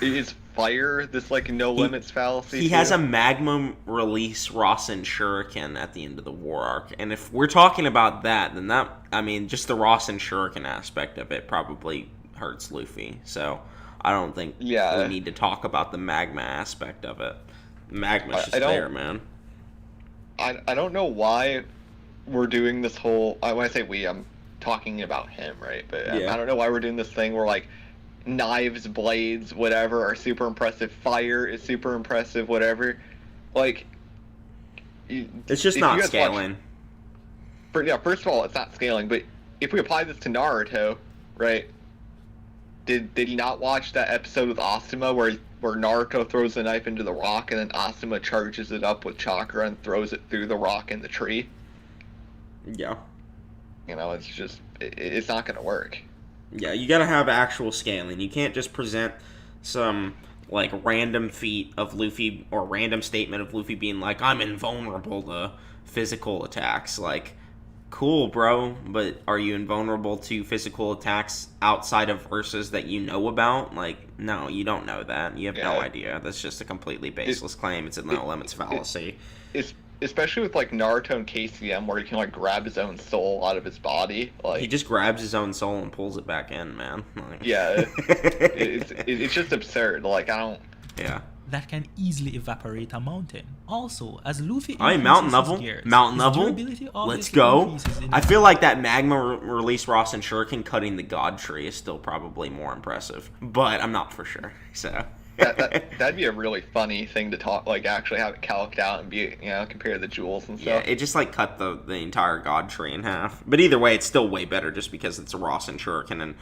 Is fire this like no limits fallacy? He has a magma release Rasen Shuriken at the end of the war arc, and if we're talking about that, then just the Rasen Shuriken aspect of it probably hurts Luffy. So I don't think we need to talk about the magma aspect of it. Magma's just there, man. I don't know why we're doing this whole. When I say we, I'm talking about him, right? But I don't know why we're doing this thing where like knives, blades, whatever are super impressive. Fire is super impressive, whatever. Like, it's just not scaling. First of all, it's not scaling. But if we apply this to Naruto, right? Did he not watch that episode with Asuma where Naruto throws the knife into the rock and then Asuma charges it up with chakra and throws it through the rock in the tree? Yeah. You know, it's just it's not going to work. Yeah, you gotta have actual scaling. You can't just present some, like, random feat of Luffy, or random statement of Luffy being like, I'm invulnerable to physical attacks. Like, cool, bro, but are you invulnerable to physical attacks outside of verses that you know about? Like, no, you don't know that. You have no idea. That's just a completely baseless claim. It's a no limits fallacy. Especially with like Naruto and KCM, where he can like grab his own soul out of his body. Like he just grabs his own soul and pulls it back in, man. Like... Yeah, it's just absurd. Like I don't. Yeah. That can easily evaporate a mountain. Also, as Luffy mountain level. Let's go. I feel like that magma release Rasen Shuriken cutting the God Tree is still probably more impressive, but I'm not for sure. So. That'd be a really funny thing to talk, like actually have it calced out and be, compare the jewels and stuff. Yeah, it just like cut the entire God Tree in half. But either way, it's still way better just because it's a Rasen Shuriken and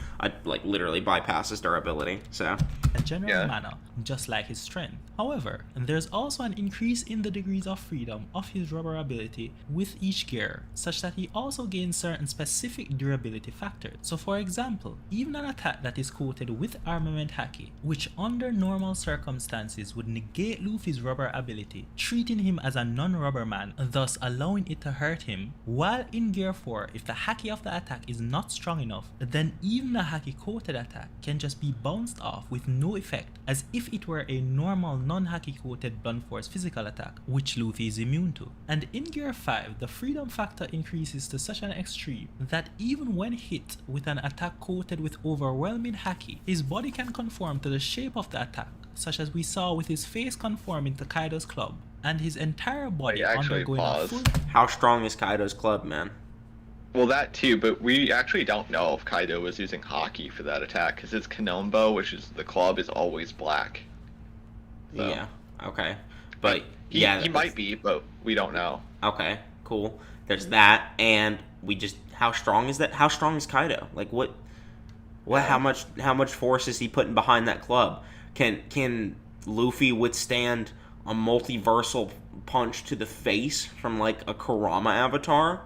like literally bypasses durability. So a general manner, just like his strength. However, there's also an increase in the degrees of freedom of his rubber ability with each gear, such that he also gains certain specific durability factors. So for example, even an attack that is coated with armament Haki, which under normal circumstances would negate Luffy's rubber ability, treating him as a non-rubber man, thus allowing it to hurt him, while in gear 4, if the Haki of the attack is not strong enough, then even a Haki coated attack can just be bounced off with no effect, as if it were a normal non-Haki coated blunt force physical attack, which Luffy is immune to. And in gear 5, the freedom factor increases to such an extreme that even when hit with an attack coated with overwhelming Haki, his body can conform to the shape of the attack, such as we saw with his face conforming to Kaido's club, and his entire body undergoing a full... How strong is Kaido's club, man? Well, that too, but we actually don't know if Kaido was using Haki for that attack, because his Kanombo, which is the club, is always black. So. Yeah, okay. But, he might be, but we don't know. Okay, cool. There's that, and how strong is that? How strong is Kaido? Like, how much force is he putting behind that club? Can Luffy withstand a multiversal punch to the face from, like, a Kurama avatar?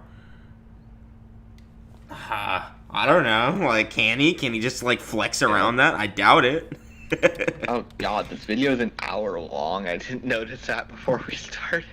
I don't know. Like, can he? Can he just, like, flex around that? I doubt it. Oh, God, this video is an hour long. I didn't notice that before we started.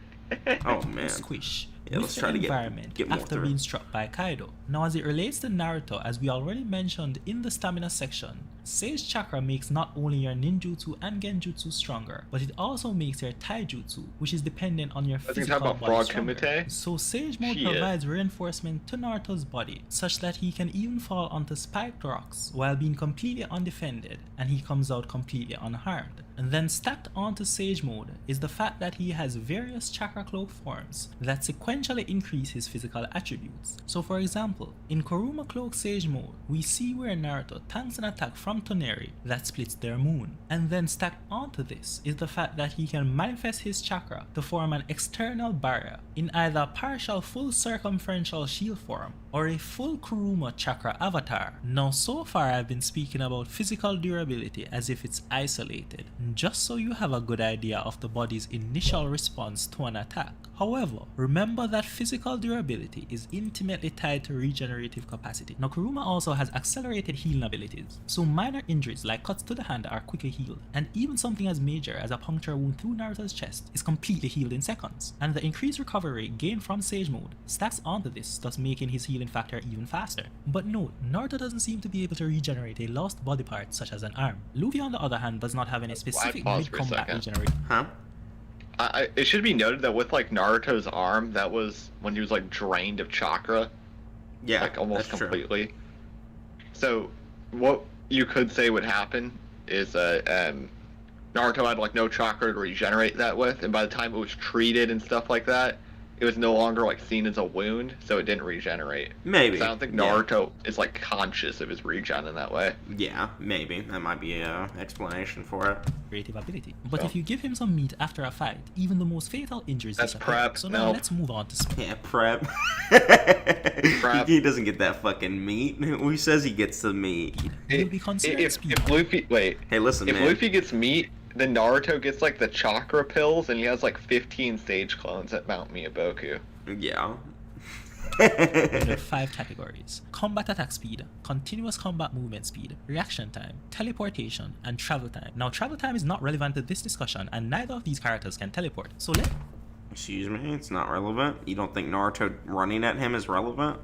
Oh, man. Squish. Yeah, let's try to get more after being struck by Kaido. Now, as it relates to Naruto, as we already mentioned in the stamina section, Sage Chakra makes not only your ninjutsu and genjutsu stronger, but it also makes your taijutsu, which is dependent on your physical body, stronger. So Sage Mode provides reinforcement to Naruto's body, such that he can even fall onto spiked rocks while being completely undefended, and he comes out completely unharmed. And then stacked onto Sage Mode is the fact that he has various Chakra Cloak forms that sequentially increase his physical attributes. So for example, in Kuruma Cloak Sage Mode, we see where Naruto tanks an attack from Toneri that splits their moon. And then stacked onto this is the fact that he can manifest his chakra to form an external barrier in either a partial full circumferential shield form or a full Kuruma chakra avatar. Now so far I've been speaking about physical durability as if it's isolated, just so you have a good idea of the body's initial response to an attack. However, remember that physical durability is intimately tied to regenerative capacity. Now Kuruma also has accelerated healing abilities, so minor injuries like cuts to the hand are quickly healed, and even something as major as a puncture wound through Naruto's chest is completely healed in seconds. And the increased recovery rate gained from Sage Mode stacks onto this, thus making his healing factor even faster. But note, Naruto doesn't seem to be able to regenerate a lost body part such as an arm. Luffy on the other hand does not have any specific mid-combat regeneration. Huh? It should be noted that with like Naruto's arm, that was when he was like drained of chakra. Yeah, like almost that's completely. True. So what you could say would happen is Naruto had like no chakra to regenerate that with, and by the time it was treated and stuff like that, it was no longer like seen as a wound, so it didn't regenerate. Maybe. So I don't think Naruto is like conscious of his regen in that way. Yeah, maybe. That might be an explanation for it. Creative ability. But if you give him some meat after a fight, even the most fatal injuries disappear. Prep. So now let's move on to Yeah, prep. He doesn't get that fucking meat. Who says he gets the meat? He'll be considered if Luffy Hey, listen, man. If Luffy gets meat, then Naruto gets like the chakra pills, and he has like 15 stage clones at Mount Miyaboku. Yeah. There are 5 categories: combat attack speed, continuous combat movement speed, reaction time, teleportation, and travel time. Now travel time is not relevant to this discussion, and neither of these characters can teleport. So Excuse me, it's not relevant? You don't think Naruto running at him is relevant?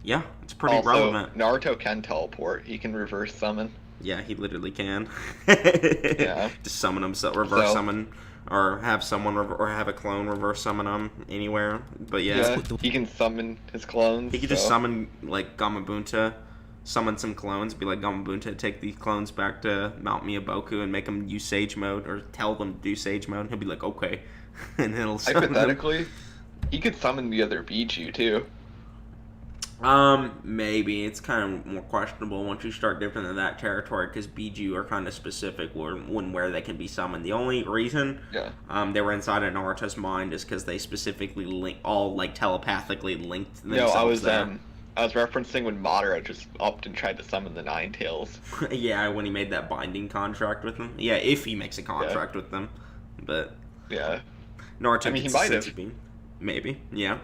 Yeah, it's pretty relevant. Naruto can teleport. He can reverse summon. Yeah, he literally can. Yeah. Just summon himself, reverse summon, or have someone or have a clone reverse summon him anywhere. But yeah, he can summon his clones. He could just summon like Gamabunta, summon some clones, be like Gamabunta, take these clones back to Mount Miyaboku and make them use Sage Mode, or tell them to do Sage Mode. And he'll be like, okay, and he'll summon hypothetically, them. He could summon the other Biju too. Maybe. It's kind of more questionable once you start dipping into that territory, because Biju are kind of specific where they can be summoned. The only reason they were inside of Naruto's mind is because they specifically telepathically linked themselves I was referencing when Madara just upped and tried to summon the Nine Tails. Yeah, when he made that binding contract with them. Yeah, if he makes a contract with them. But yeah, Naruto he might have. Maybe, yeah.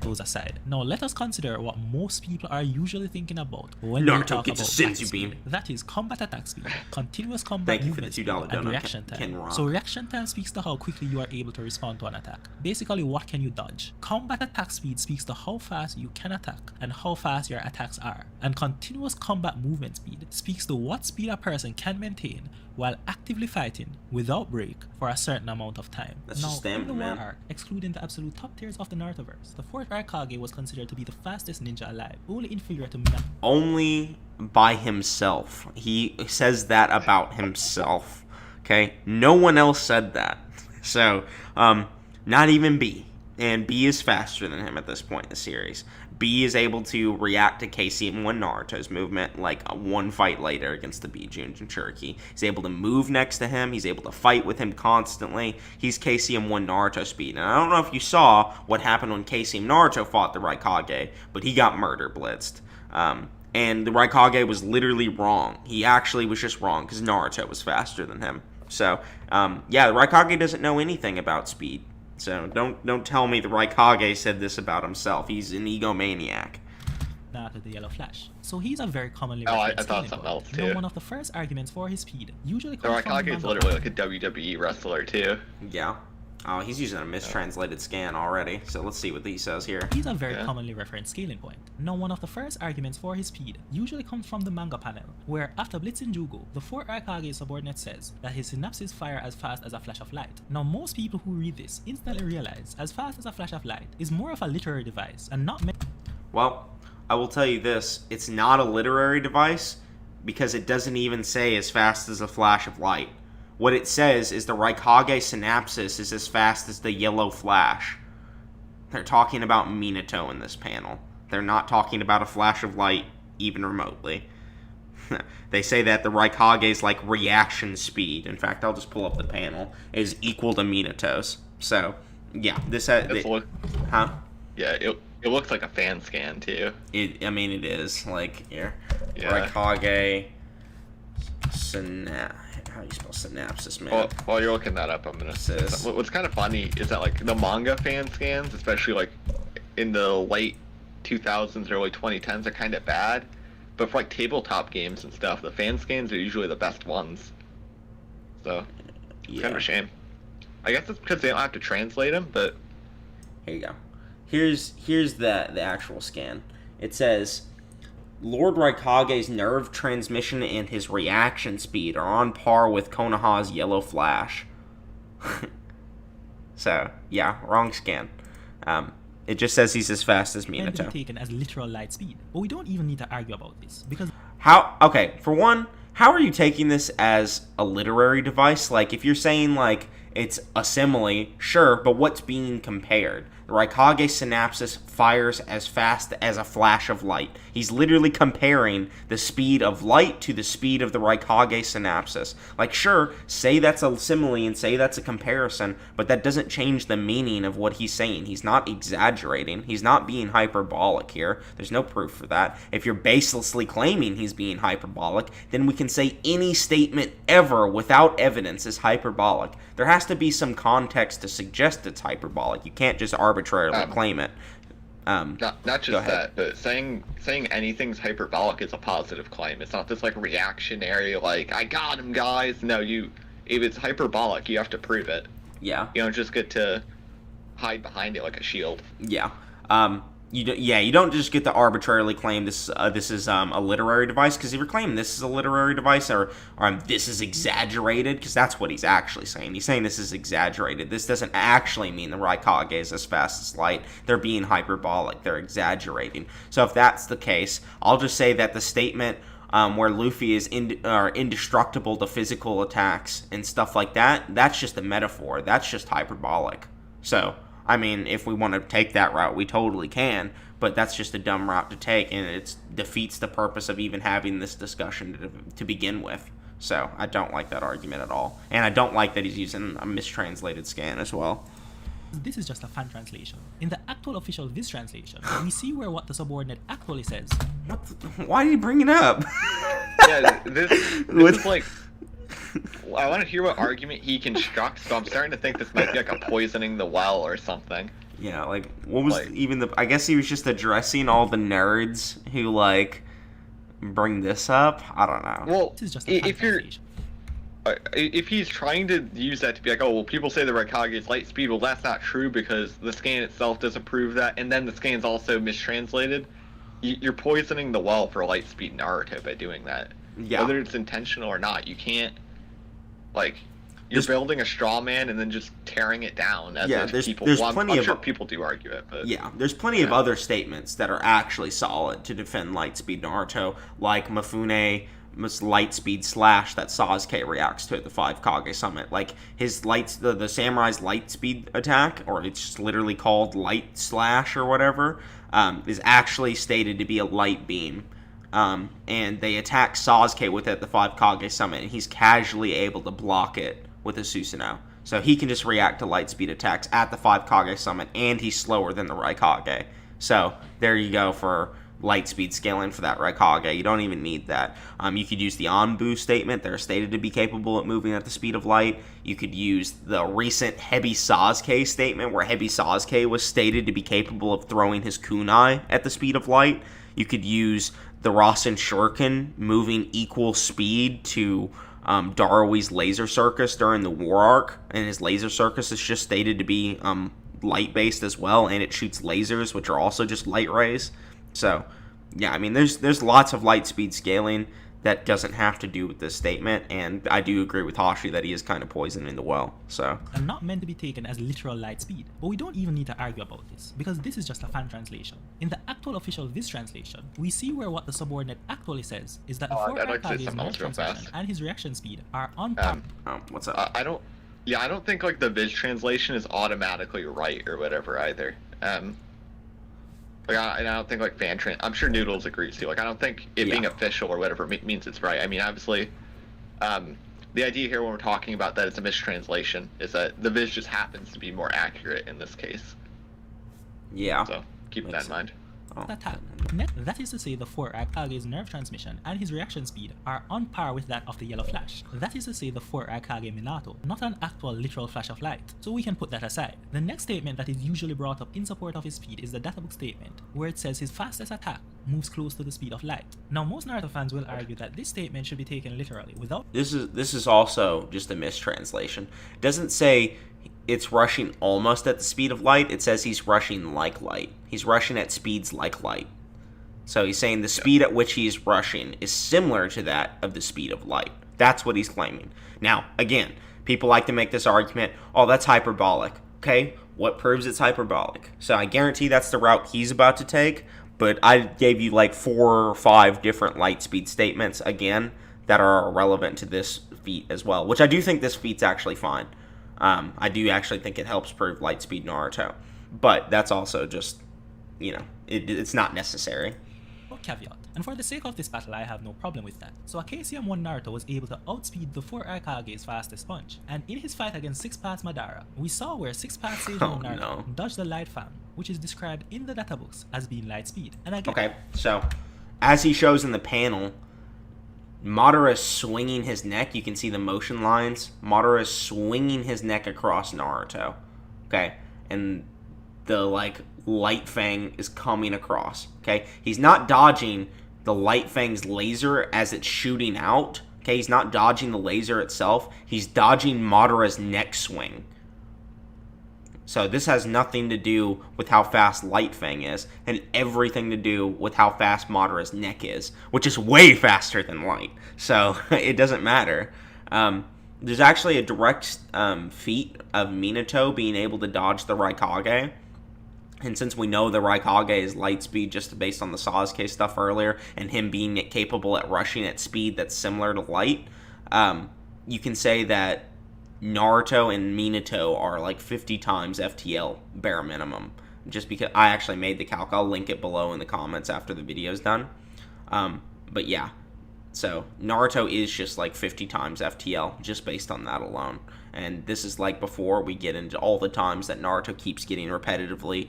Those aside, now let us consider what most people are usually thinking about when they talk about senzu bean. That is combat attack speed, continuous combat movement speed, and reaction time. So reaction time speaks to how quickly you are able to respond to an attack. Basically, what can you dodge? Combat attack speed speaks to how fast you can attack and how fast your attacks are. And continuous combat movement speed speaks to what speed a person can maintain while actively fighting without break for a certain amount of time. That's just stamina, in the man. War arc, excluding the absolute top tiers of the Narutoverse, the 4th Raikage was considered to be the fastest ninja alive, only inferior to Minato. Only by himself. He says that about himself. Okay? No one else said that. So, not even B. And B is faster than him at this point in the series. B is able to react to KCM1 Naruto's movement like one fight later against the B Jinchuriki. He's able to move next to him. He's able to fight with him constantly. He's KCM1 Naruto speed. And I don't know if you saw what happened when KCM Naruto fought the Raikage, but he got murder blitzed. And the Raikage was literally wrong. He actually was just wrong because Naruto was faster than him. So, yeah, the Raikage doesn't know anything about speed. So don't tell me the Raikage said this about himself. He's an egomaniac. After the yellow flash. So he's a very commonly I thought something else too. One of the first arguments for his speed usually comes the Raikage is literally like a WWE wrestler too. Yeah. Oh, he's using a mistranslated scan already. So let's see what he says here. He's a very commonly referenced scaling point. Now, one of the first arguments for his speed usually comes from the manga panel, where after blitzing Jugo, the 4 Raikage subordinate says that his synapses fire as fast as a flash of light. Now, most people who read this instantly realize as fast as a flash of light is more of a literary device and not meant. Well, I will tell you this, it's not a literary device because it doesn't even say as fast as a flash of light. What it says is the Raikage synapses is as fast as the yellow flash. They're talking about Minato in this panel. They're not talking about a flash of light even remotely. They say that the Raikage's like reaction speed, in fact I'll just pull up the panel, is equal to Minato's. So, yeah, this has... Huh? Yeah, it looks like a fan scan too. I mean it is, like, here. Yeah. Raikage... How do you spell synapses, man? Well, while you're looking that up, I'm gonna say what's kind of funny is that like the manga fan scans, especially like in the late 2000s, early 2010s, are kind of bad. But for like tabletop games and stuff, the fan scans are usually the best ones. So it's kind of a shame. I guess it's because they don't have to translate them. But here you go. Here's the actual scan. It says, Lord Raikage's nerve transmission and his reaction speed are on par with Konoha's yellow flash. So, yeah, wrong scan. It just says he's as fast as Minato. Can be taken as literal light speed, but we don't even need to argue about this because okay, for one, how are you taking this as a literary device? Like, if you're saying like it's a simile, sure, but what's being compared? The Raikage synapses fires as fast as a flash of light. He's literally comparing the speed of light to the speed of the Raikage synapses. Like, sure, say that's a simile and say that's a comparison, but that doesn't change the meaning of what he's saying. He's not exaggerating. He's not being hyperbolic here. There's no proof for that. If you're baselessly claiming he's being hyperbolic, then we can say any statement ever without evidence is hyperbolic. There has to be some context to suggest it's hyperbolic. You can't just arbitrarily claim it. Not just that, but saying anything's hyperbolic is a positive claim. It's not this like reactionary, like I got him, guys. No, if it's hyperbolic, you have to prove it. Yeah. You don't just get to hide behind it like a shield. Yeah. You don't just get to arbitrarily claim this is a literary device, because if you're claiming this is a literary device or this is exaggerated, because that's what he's actually saying. He's saying this is exaggerated. This doesn't actually mean the Raikage is as fast as light. They're being hyperbolic. They're exaggerating. So if that's the case, I'll just say that the statement where Luffy is indestructible to physical attacks and stuff like that, that's just a metaphor. That's just hyperbolic. So, I mean, if we want to take that route, we totally can, but that's just a dumb route to take, and it defeats the purpose of even having this discussion to begin with. So, I don't like that argument at all. And I don't like that he's using a mistranslated scan as well. This is just a fan translation. In the actual official Viz translation, we see what the subordinate actually says. Why did he bring it up? Yeah, this is like... I want to hear what argument he constructs, so I'm starting to think this might be like a poisoning the well or something. Yeah, like, what was I guess he was just addressing all the nerds who, like, bring this up? I don't know. Well, this is just a if he's trying to use that to be like, oh, well, people say the Raikage is light speed, well, that's not true because the scan itself doesn't prove that, and then the scan's also mistranslated, you're poisoning the well for light speed Naruto by doing that. Yeah. Whether it's intentional or not, you can't, like, you're building a straw man and then just tearing it down. There's plenty of... people do argue it, but... Yeah, there's plenty of other statements that are actually solid to defend Lightspeed Naruto, like Mifune light speed slash that Sasuke reacts to at the 5 Kage Summit. Like, his the samurai's light speed attack, or it's just literally called light slash or whatever, is actually stated to be a light beam. And they attack Sasuke with it at the 5 Kage Summit, and he's casually able to block it with a Susanoo. So he can just react to light speed attacks at the 5 Kage Summit, and he's slower than the Raikage. So there you go for light speed scaling for that Raikage. You don't even need that. You could use the Anbu statement. They're stated to be capable at moving at the speed of light. You could use the recent Hebi Sasuke statement, where Hebi Sasuke was stated to be capable of throwing his kunai at the speed of light. You could use the Rasen Shuriken moving equal speed to Darui's Laser Circus during the War Arc, and his Laser Circus is just stated to be light-based as well, and it shoots lasers, which are also just light rays. So, yeah, I mean, there's lots of light speed scaling that doesn't have to do with this statement, and I do agree with Hashi that he is kind of poisoning the well, so. And not meant to be taken as literal light speed, but we don't even need to argue about this, because this is just a fan translation. In the actual official Viz translation, we see where what the subordinate actually says is that the 4 Arkage's nerve transmission and his reaction speed are on par. What's up? I don't think like the Viz translation is automatically right or whatever either. Like, I don't think like I'm sure Noodles agrees too. Like, I don't think it being official or whatever means it's right. I mean, obviously, the idea here when we're talking about that it's a mistranslation is that the Viz just happens to be more accurate in this case. Yeah. So keep that in mind. That is to say, the 4 Arkage's nerve transmission and his reaction speed are on par with that of the Yellow Flash. That is to say, the 4 Arcage Minato, not an actual literal flash of light. So we can put that aside. The next statement that is usually brought up in support of his speed is the databook statement, where it says his fastest attack moves close to the speed of light. Now, most Naruto fans will argue that this statement should be taken literally without... This is also just a mistranslation. It doesn't say it's rushing almost at the speed of light. It says he's rushing like light. He's rushing at speeds like light. So he's saying the speed at which he's rushing is similar to that of the speed of light. That's what he's claiming. Now, again, people like to make this argument, oh, that's hyperbolic. Okay, what proves it's hyperbolic? So I guarantee that's the route he's about to take, but I gave you like 4 or 5 different light speed statements, again, that are relevant to this feat as well, which I do think this feat's actually fine. I do actually think it helps prove light speed Naruto, but that's also just, you know, it's not necessary. Caveat. And for the sake of this battle, I have no problem with that. So Akacium 1 Naruto was able to outspeed the 4 Arkage's fastest punch, and in his fight against 6 Paths Madara, we saw where 6 Paths Sage Mode Naruto dodged the light fan, which is described in the databooks as being light speed. And again, okay, so as he shows in the panel, Madara is swinging his neck. You can see the motion lines. Madara is swinging his neck across Naruto. Okay, and the Light Fang is coming across. Okay, he's not dodging the Light Fang's laser as it's shooting out. Okay, he's not dodging the laser itself. He's dodging Madara's neck swing. So this has nothing to do with how fast Light Fang is, and everything to do with how fast Madara's neck is, which is way faster than Light. So it doesn't matter. There's actually a direct feat of Minato being able to dodge the Raikage. And since we know the Raikage is light speed just based on the Sasuke stuff earlier, and him being capable at rushing at speed that's similar to light, you can say that Naruto and Minato are like 50 times FTL bare minimum. Just because I actually made the calc. I'll link it below in the comments after the video's done. But yeah, so Naruto is just like 50 times FTL just based on that alone. And this is like before we get into all the times that Naruto keeps getting repetitively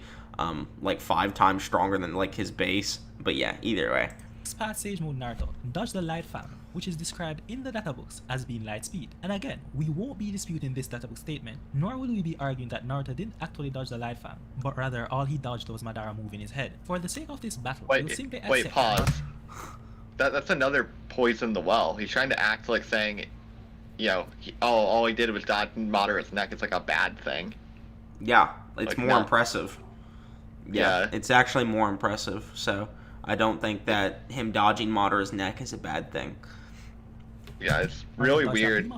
like 5 times stronger than like his base. But yeah, either way. Path Sage Mode Naruto dodged the light fan, which is described in the databooks as being light speed. And again, we won't be disputing this databook statement, nor will we be arguing that Naruto didn't actually dodge the light fan, but rather all he dodged was Madara moving his head. For the sake of this battle, we'll simply accept... Wait, pause. That's another poison the well. He's trying to act like saying, you know, all he did was dodge Madara's neck. It's like a bad thing. Yeah, it's like, more impressive. Yeah, it's actually more impressive, so I don't think that him dodging Madara's neck is a bad thing. Yeah, it's really weird.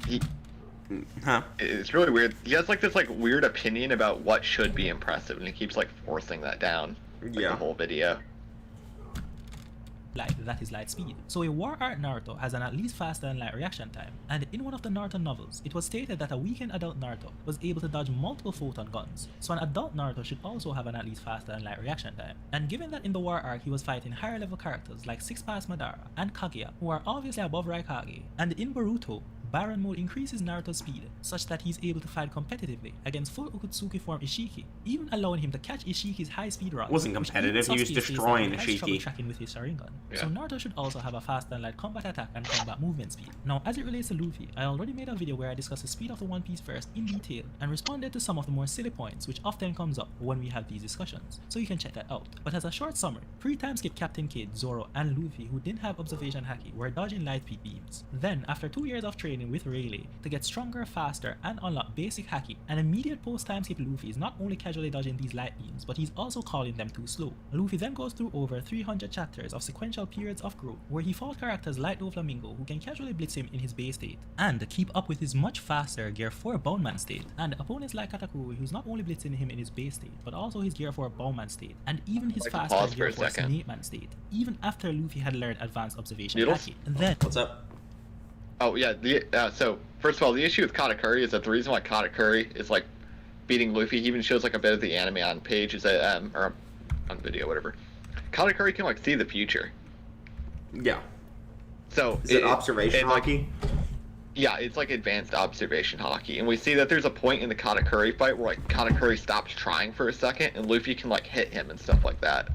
It's really weird. He has like this like weird opinion about what should be impressive, and he keeps like forcing that down the whole video. light, that is light speed. So a War Art Naruto has an at least faster than light reaction time, and in one of the Naruto novels, it was stated that a weakened adult Naruto was able to dodge multiple photon guns, so an adult Naruto should also have an at least faster than light reaction time. And given that in the War Arc he was fighting higher level characters like Six Pass Madara and Kaguya, who are obviously above Raikage, and in Boruto, Baron mode increases Naruto's speed such that he's able to fight competitively against full Okutsuki form Ishiki, even allowing him to catch Ishiki's high speed run. Wasn't competitive, he was destroying Ishiki. Tracking with his Sharingan. Yeah. So Naruto should also have a faster than light combat attack and combat movement speed. Now as it relates to Luffy, I already made a video where I discussed the speed of the One Piece verse in detail and responded to some of the more silly points which often comes up when we have these discussions, so you can check that out. But as a short summary, pre-time skip Captain Kid, Zoro and Luffy who didn't have observation Haki were dodging light speed beams. Then after 2 years of training with Rayleigh to get stronger, faster, and unlock basic Haki, an immediate post-time skip Luffy is not only casually dodging these light beams, but he's also calling them too slow. Luffy then goes through over 300 chapters of sequential periods of growth, where he fought characters like Doflamingo who can casually blitz him in his base state, and keep up with his much faster Gear 4 Boundman state, and opponents like Katakuri who's not only blitzing him in his base state, but also his Gear 4 Boundman state, and even his faster Gear 4 Snakeman state, even after Luffy had learned advanced observation Haki. Then what's up? Oh yeah, so first of all, the issue with Katakuri is that the reason why Katakuri is like beating Luffy, he even shows like a bit of the anime on page, is that or on video, whatever. Katakuri can like see the future. Yeah. So is it observation Haki? Yeah, it's like advanced observation Haki, and we see that there's a point in the Katakuri fight where like Katakuri stops trying for a second, and Luffy can like hit him and stuff like that.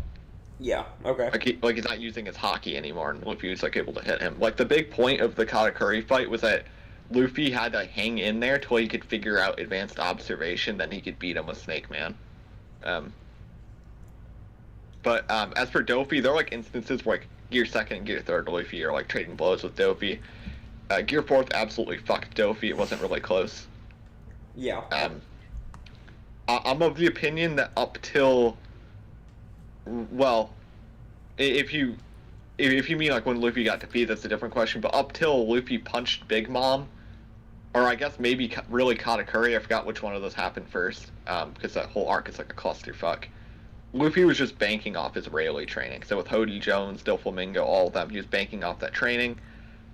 Yeah, okay. Like he's not using his Haki anymore, and Luffy was like able to hit him. Like the big point of the Katakuri fight was that Luffy had to hang in there till he could figure out advanced observation, then he could beat him with Snake Man. But as for Dofi, there are like instances where like Gear 2nd and Gear 3rd Luffy are like trading blows with Dofi. Gear 4th absolutely fucked Dofi. It wasn't really close. Yeah. I'm of the opinion that up till, well, if you mean like when Luffy got defeated, that's a different question. But up till Luffy punched Big Mom, or I guess maybe really Katakuri, I forgot which one of those happened first, because that whole arc is like a clusterfuck. Luffy was just banking off his Rayleigh training. So with Hody Jones, Doflamingo, all of them, he was banking off that training,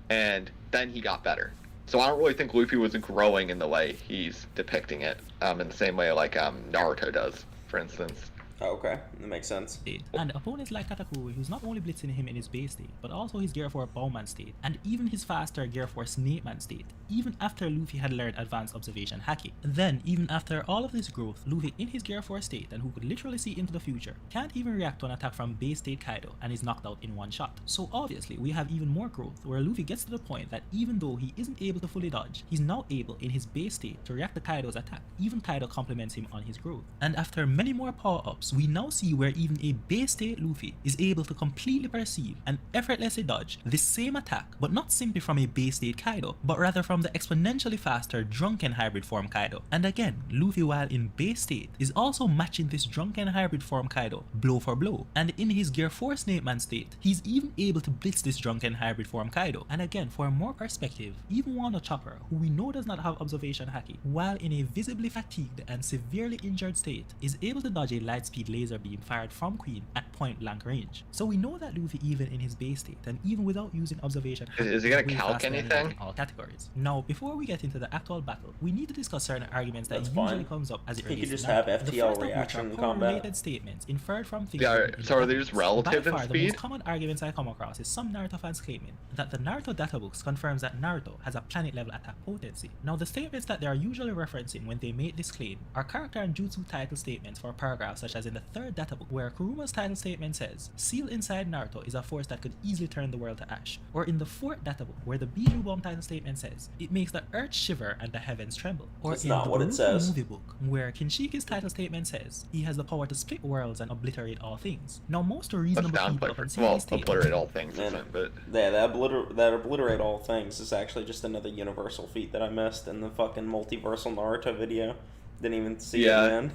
and then he got better. So I don't really think Luffy was growing in the way he's depicting it, in the same way like Naruto does, for instance. Oh, okay, that makes sense. And opponents like Katakuri, who's not only blitzing him in his base state, but also his Gear 4 Bowman state, and even his faster Gear 4 Snakeman state, even after Luffy had learned advanced observation Haki. Then, even after all of this growth, Luffy in his Gear 4 state, and who could literally see into the future, can't even react to an attack from base state Kaido, and is knocked out in one shot. So obviously, we have even more growth, where Luffy gets to the point that even though he isn't able to fully dodge, he's now able in his base state to react to Kaido's attack. Even Kaido compliments him on his growth. And after many more power-ups, we now see where even a base state Luffy is able to completely perceive and effortlessly dodge this same attack, but not simply from a base state Kaido, but rather from the exponentially faster drunken hybrid form Kaido. And again, Luffy, while in base state, is also matching this drunken hybrid form Kaido blow for blow, and in his Gear 4 Snakeman state, he's even able to blitz this drunken hybrid form Kaido. And again, for more perspective, even Wano Chakra, who we know does not have observation Haki, while in a visibly fatigued and severely injured state, is able to dodge a light speed laser beam fired from Queen at point blank range. So we know that Luffy, even in his base state, and even without using observation, is he gonna calc anything? In all categories. Now, before we get into the actual battle, we need to discuss certain arguments that usually comes up as it relates to just have FTL reaction in combat. Related statements inferred from things. Yeah, so are they just relative in speed? The most common arguments I come across is some Naruto fans claiming that the Naruto databooks confirms that Naruto has a planet level attack potency. Now, the statements that they are usually referencing when they make this claim are character and jutsu title statements for paragraphs, such as in the 3rd databook, where Kuruma's title statement says, "Sealed inside Naruto is a force that could easily turn the world to ash." Or in the 4th databook, where the Biju Bomb title statement says, "It makes the earth shiver and the heavens tremble." Or that's in not the what it says. Movie book, where Kinshiki's title statement says, "He has the power to split worlds and obliterate all things." Now, most reasonable people obliterate all things, but yeah, that obliterate all things is actually just another universal feat that I missed in the fucking Multiversal Naruto video. Didn't even see it, man.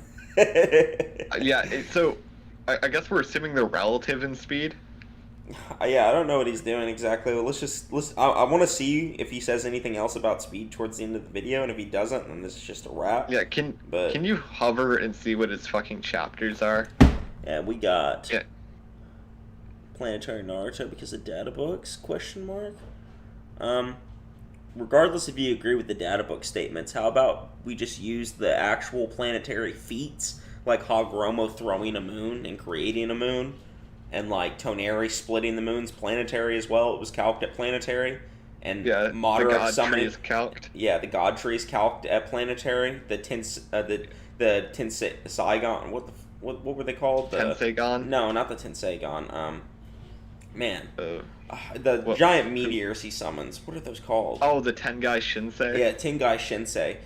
Yeah, so I guess we're assuming they're relative in speed. Yeah, I don't know what he's doing exactly. I want to see if he says anything else about speed towards the end of the video, and if he doesn't, then this is just a wrap. Yeah, can you hover and see what his fucking chapters are? Yeah, we got. Yeah. planetary Naruto because of data books? Question mark. Regardless if you agree with the data book statements, how about we just use the actual planetary feats, like Hagoromo throwing a moon and creating a moon, and like Toneri splitting the moon's planetary as well. It was calced at planetary, and Madara summoning is calced. Yeah, the God tree is calced at planetary. The Tenseigon. What were they called? Tenseigon? No, not the Tenseigon. The giant meteors he summons. What are those called? Oh, the Tengai Shinsei? Yeah, Tengai Shinsei.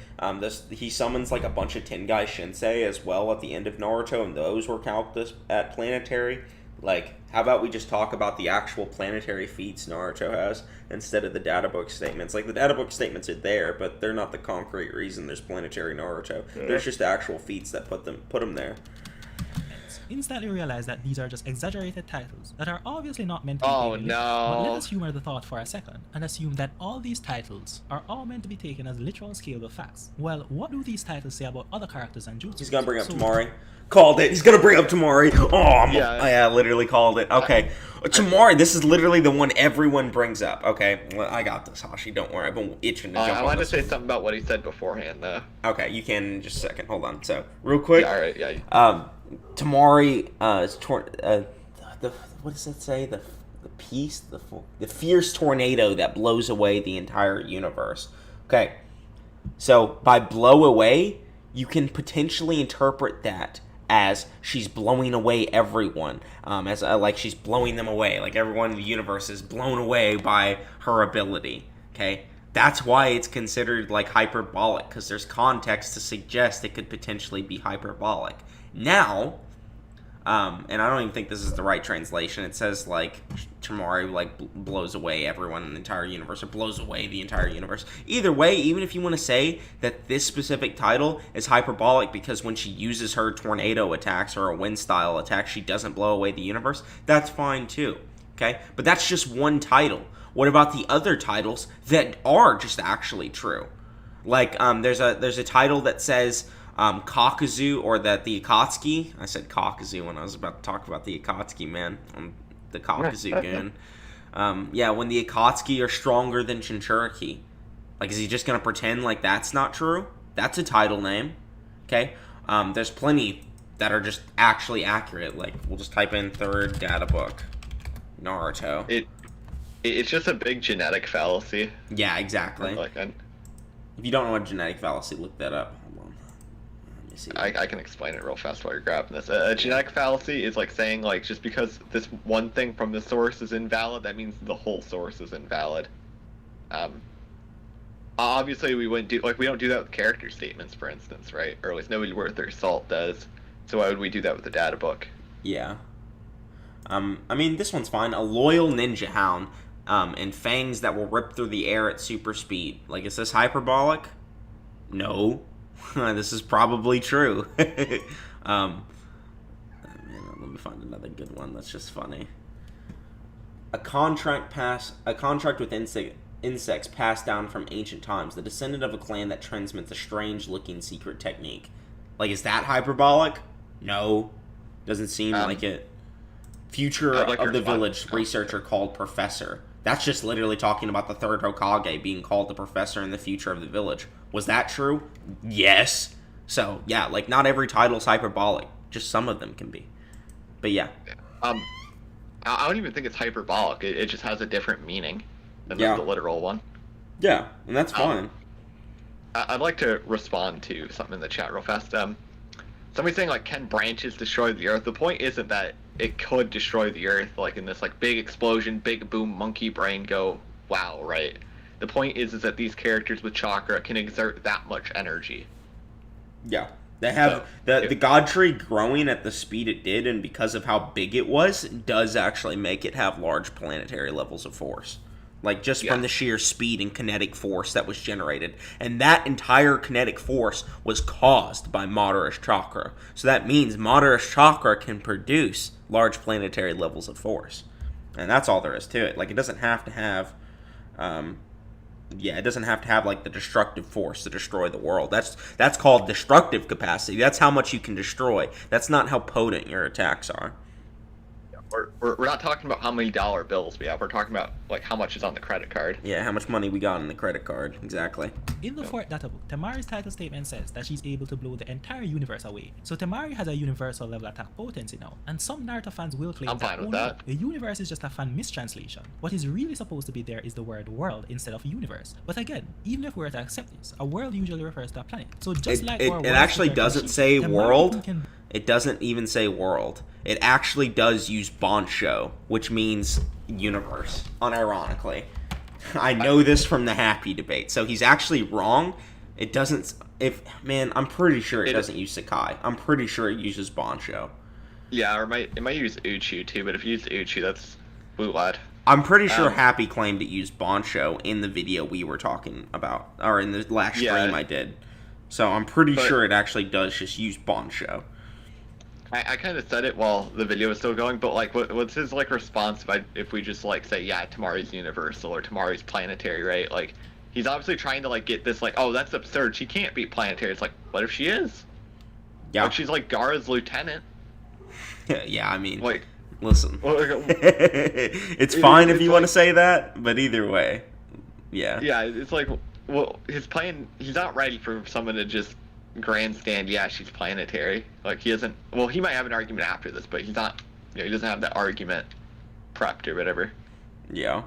He summons like a bunch of Tengai Shinsei as well at the end of Naruto, and those were calculated at planetary. Like, how about we just talk about the actual planetary feats Naruto has instead of the data book statements? Like, the data book statements are there, but they're not the concrete reason there's planetary Naruto. Yeah. There's just actual feats that put them there. Instantly realize that these are just exaggerated titles that are obviously not meant to be taken. No. But let us humor the thought for a second and assume that all these titles are all meant to be taken as literal scalable facts. Well, what do these titles say about other characters and jutsus? He's gonna bring up Tamari. Called it. He's gonna bring up Tamari. I literally called it. Okay, Tamari. This is literally the one everyone brings up. Okay, well, I got this, Hashi. Don't worry. I've been itching to jump on this. I wanted to say something about what he said beforehand, though. Okay, you can in just a second. Hold on. So, real quick. Yeah, all right. Yeah. Tamari is what does that say? The fierce tornado that blows away the entire universe. Okay, so by blow away, you can potentially interpret that as she's blowing away everyone, as like she's blowing them away, like everyone in the universe is blown away by her ability. Okay, that's why it's considered like hyperbolic, because there's context to suggest it could potentially be hyperbolic. Now, and I don't even think this is the right translation. It says like Tamari like blows away everyone in the entire universe, or blows away the entire universe. Either way, even if you want to say that this specific title is hyperbolic because when she uses her tornado attacks or a wind style attack, she doesn't blow away the universe, that's fine too. Okay, but that's just one title. What about the other titles that are just actually true? Like there's a title that says Kakuzu, or that the Akatsuki. I said Kakuzu when I was about to talk about the Akatsuki, man. The Kakuzu goon. When the Akatsuki are stronger than Jinchuriki. Like, is he just going to pretend like that's not true? That's a title name. Okay? There's plenty that are just actually accurate. Like, we'll just type in third data book. Naruto. It's just a big genetic fallacy. Yeah, exactly. If you don't know what genetic fallacy, look that up. I can explain it real fast while you're grabbing this. A genetic fallacy is like saying like just because this one thing from the source is invalid, that means the whole source is invalid. Obviously we wouldn't do we don't do that with character statements, for instance, right? Or at least nobody worth their salt does. So why would we do that with the data book? Yeah. I mean, this one's fine. A loyal ninja hound, and fangs that will rip through the air at super speed. Like, is this hyperbolic? No. This is probably true. Let me find another good one that's just funny. A contract with insects passed down from ancient times, the descendant of a clan that transmits a strange-looking secret technique. Like, is that hyperbolic? No. Doesn't seem like it. Future of the village researcher called Professor. That's just literally talking about the third Hokage being called the Professor in the future of the village. Was that true? Yes. So, yeah, like, not every title's hyperbolic. Just some of them can be. But, yeah. I don't even think it's hyperbolic. It just has a different meaning than the literal one. Yeah, and that's fine. I'd like to respond to something in the chat real fast. Somebody's saying, like, can branches destroy the earth? The point isn't that it could destroy the earth, like, in this, like, big explosion, big boom, monkey brain go, wow, right? The point is that these characters with chakra can exert that much energy. Yeah. They have the God Tree growing at the speed it did, and because of how big it was, does actually make it have large planetary levels of force. Like, just from the sheer speed and kinetic force that was generated. And that entire kinetic force was caused by Madara's chakra. So that means Madara's chakra can produce large planetary levels of force. And that's all there is to it. Like, it doesn't have to have... it doesn't have to have, like, the destructive force to destroy the world. That's called destructive capacity. That's how much you can destroy. That's not how potent your attacks are. we're not talking about how many dollar bills we have. We're talking about like how much is on the credit card. Yeah, how much money we got on the credit card. Exactly. In the fourth data book, Temari's title statement says that she's able to blow the entire universe away. So Temari has a universal level attack potency now, and some Naruto fans will claim that the universe is just a fan mistranslation. What is really supposed to be there is the word world instead of universe. But again, even if we were to accept this, a world usually refers to a planet. So just it actually doesn't say world. It doesn't even say world. It actually does use Bonsho, which means universe, unironically. I know this from the Happy debate, so he's actually wrong. It doesn't... Man, I'm pretty sure it doesn't use Sakai. I'm pretty sure it uses Bonsho. Yeah, or it might use Uchu too, but if you use Uchu, that's bootleg. I'm pretty sure Happy claimed it used Bonsho in the video we were talking about, or in the last stream I did. So I'm pretty sure it actually does just use Bonsho. I kind of said it while the video was still going, but like, what's his like response if we just like say, yeah, Temari's universal or Temari's planetary, right? Like, he's obviously trying to like get this like, oh, that's absurd. She can't be planetary. It's like, what if she is? Yeah, like, she's like Gaara's lieutenant. Yeah, I mean, like, listen, it's fine if you want to say that, but either way, yeah. Yeah, it's like, well, his plan. He's not ready for someone to just grandstand, yeah, she's planetary. Like, he doesn't... Well, he might have an argument after this, but he's not... You know, he doesn't have that argument prepped or whatever. Yeah.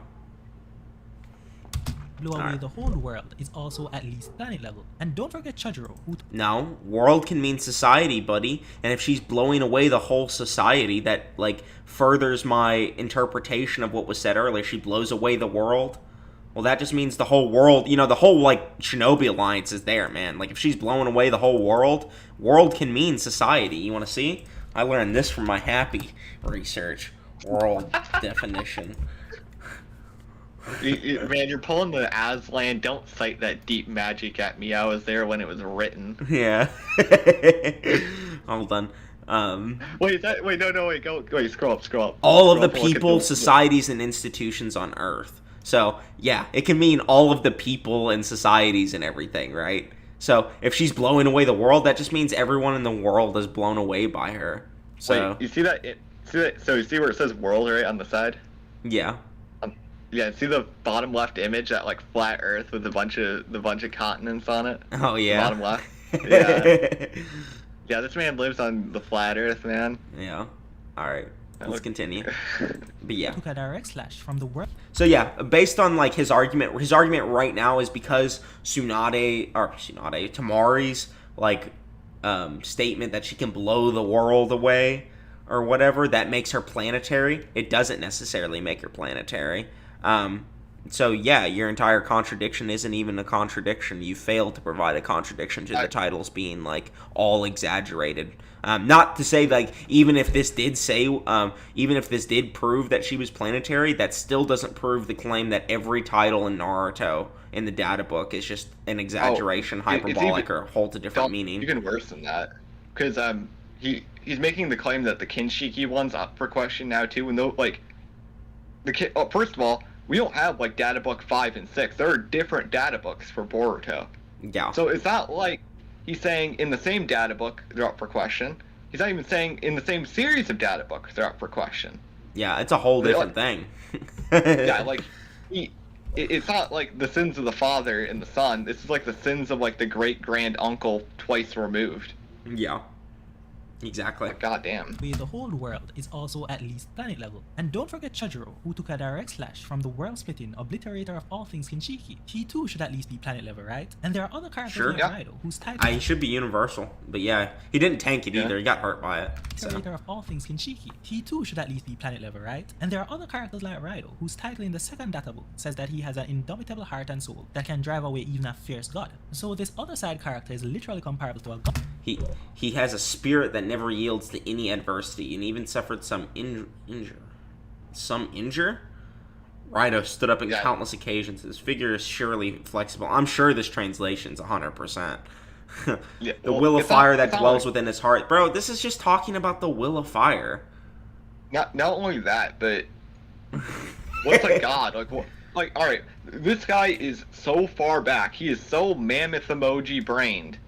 Blow away the whole world is also at least planet level. And don't forget Chajuro, who... No, world can mean society, buddy. And if she's blowing away the whole society, that, like, furthers my interpretation of what was said earlier. She blows away the world. Well, that just means the whole world, you know, the whole, like, Shinobi Alliance is there, man. Like, if she's blowing away the whole world, world can mean society. You want to see? I learned this from my Happy research. World definition. Man, you're pulling the Aslan, don't cite that deep magic at me. I was there when it was written. Yeah. Hold on. Wait, scroll up. All of the people, societies, and institutions on Earth. So, yeah, it can mean all of the people and societies and everything, right? So, if she's blowing away the world, that just means everyone in the world is blown away by her. So, wait, you see that? So you see where it says world, right, on the side? Yeah. Yeah, see the bottom left image, that, like, flat Earth with the bunch of continents on it? Oh, yeah. Bottom left? Yeah. Yeah, this man lives on the flat Earth, man. Yeah. Alright. Let's continue. But yeah. Took a direct slash from the world. So yeah, based on like his argument right now is because Temari's like statement that she can blow the world away or whatever, that makes her planetary. It doesn't necessarily make her planetary. So yeah, your entire contradiction isn't even a contradiction. You failed to provide a contradiction to the titles being like all exaggerated. Not to say like even if this did prove that she was planetary, that still doesn't prove the claim that every title in Naruto in the data book is just an exaggeration, hyperbolic, or holds a different meaning. Even worse than that, because he's making the claim that the Kinshiki one's up for question now too. And though like first of all, we don't have like data book 5 and 6. There are different data books for Boruto. Yeah. So it's not like he's saying in the same data book they're up for question. He's not even saying in the same series of data books they're up for question. Yeah, it's a whole different thing. Yeah, like it's not like the sins of the father and the son. This is like the sins of like the great grand uncle twice removed. Yeah. Exactly. Like, goddamn. The whole world is also at least planet level. And don't forget Chajuro, who took a direct slash from the world-splitting obliterator of all things Kinshiki. He too should at least be planet level, right? And there are other characters like Raido, whose title... He should be universal. But yeah, he didn't tank it either. He got hurt by it. Obliterator of all things Kinshiki. He too should at least be planet level, right? And there are other characters like Raido, whose title in the second data book says that he has an indomitable heart and soul that can drive away even a fierce god. So this other side character is literally comparable to a god. He has a spirit that never yields to any adversity, and even suffered some injure. Raido stood up in countless occasions. His figure is surely flexible. I'm sure this translation's 100%. The will of fire that dwells within his heart. Bro, this is just talking about the will of fire. Not only that, but what's a god? Like, all right, this guy is so far back. He is so mammoth emoji brained.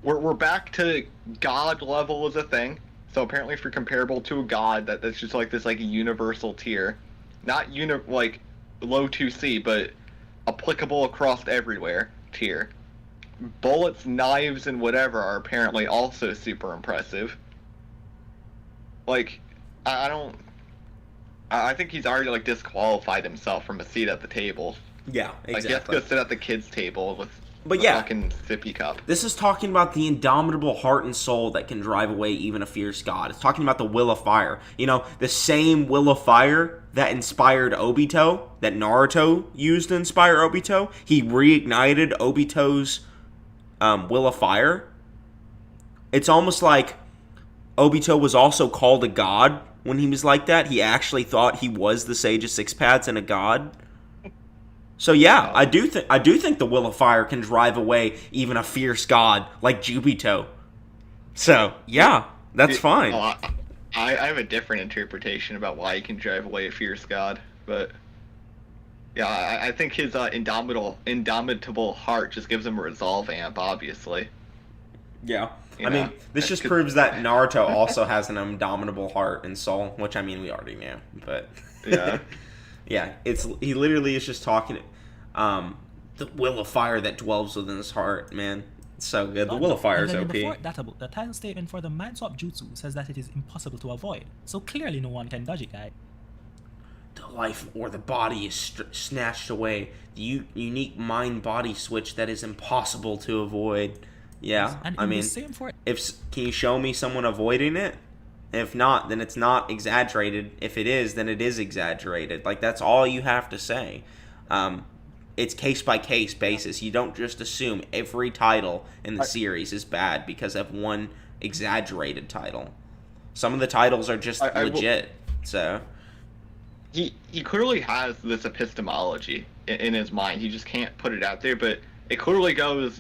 We're back to god level as a thing. So apparently, if you're comparable to a god, that's just like this like universal tier, not like low 2C, but applicable across everywhere tier. Bullets, knives, and whatever are apparently also super impressive. Like, I don't. I think he's already like disqualified himself from a seat at the table. Yeah, exactly. Like, he has to go sit at the kids' table with a fucking sippy cup. This is talking about the indomitable heart and soul that can drive away even a fierce god. It's talking about the will of fire. You know, the same will of fire that inspired Obito, that Naruto used to inspire Obito. He reignited Obito's will of fire. It's almost like Obito was also called a god when he was like that. He actually thought he was the Sage of Six Paths and a god. So yeah, I do think the will of fire can drive away even a fierce god like Jubito. So yeah, that's fine. I have a different interpretation about why he can drive away a fierce god, but yeah, I think his indomitable heart just gives him a resolve amp, obviously. Yeah. I mean, this just proves that Naruto also has an indomitable heart and soul, which I mean we already knew, but yeah. Yeah, he literally is just talking the will of fire that dwells within his heart, man. It's so good. The will of fire is OP. The title statement for the Mind Swap Jutsu says that it is impossible to avoid, so clearly no one can dodge it, guy. The life or the body is snatched away. The unique mind-body switch that is impossible to avoid. Yeah, and I mean, can you show me someone avoiding it? If not, then it's not exaggerated. If it is, then it is exaggerated. Like, that's all you have to say. It's case-by-case basis. You don't just assume every title in the series is bad because of one exaggerated title. Some of the titles are just legit, so... He clearly has this epistemology in his mind. He just can't put it out there, but it clearly goes...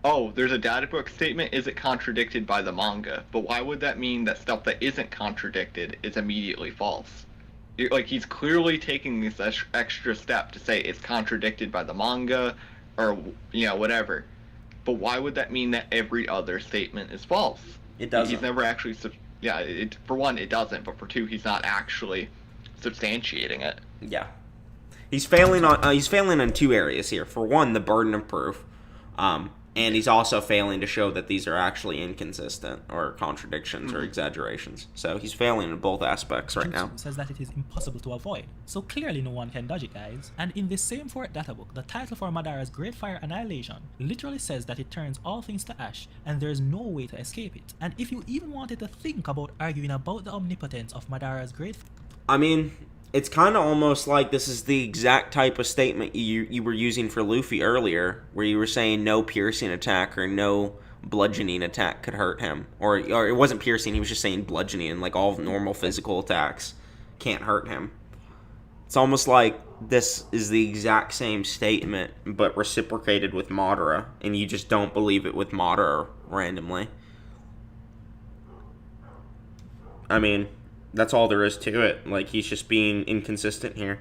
Oh, there's a data book statement. Is it contradicted by the manga? But why would that mean that stuff that isn't contradicted is immediately false? Like, he's clearly taking this extra step to say it's contradicted by the manga, or, you know, whatever. But why would that mean that every other statement is false? It doesn't. He's never actually... Yeah, for one, it doesn't. But for two, he's not actually substantiating it. Yeah. He's failing on two areas here. For one, the burden of proof. And he's also failing to show that these are actually inconsistent or contradictions or exaggerations. So he's failing in both aspects right now. Says that it is impossible to avoid. So clearly no one can dodge it, guys. And in this same fourth data book, the title for Madara's Great Fire Annihilation literally says that it turns all things to ash and there's no way to escape it. And if you even wanted to think about arguing about the omnipotence of Madara's Great... I mean... It's kind of almost like this is the exact type of statement you were using for Luffy earlier, where you were saying no piercing attack or no bludgeoning attack could hurt him. Or it wasn't piercing, he was just saying bludgeoning, and like all normal physical attacks can't hurt him. It's almost like this is the exact same statement, but reciprocated with Madara, and you just don't believe it with Madara randomly. I mean... That's all there is to it. Like, he's just being inconsistent here.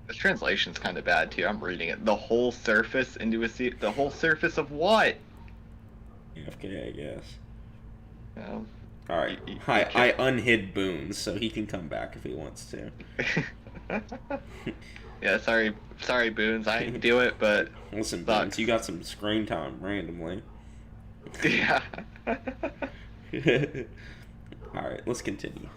This translation's kind of bad, too. I'm reading it. The whole surface into a sea... The whole surface of what? AFK, I guess. Well, alright. I unhid Boons, so he can come back if he wants to. Yeah, sorry, Boons. I didn't do it, but... Listen, Boons, you got some screen time randomly. Yeah. Alright, let's continue.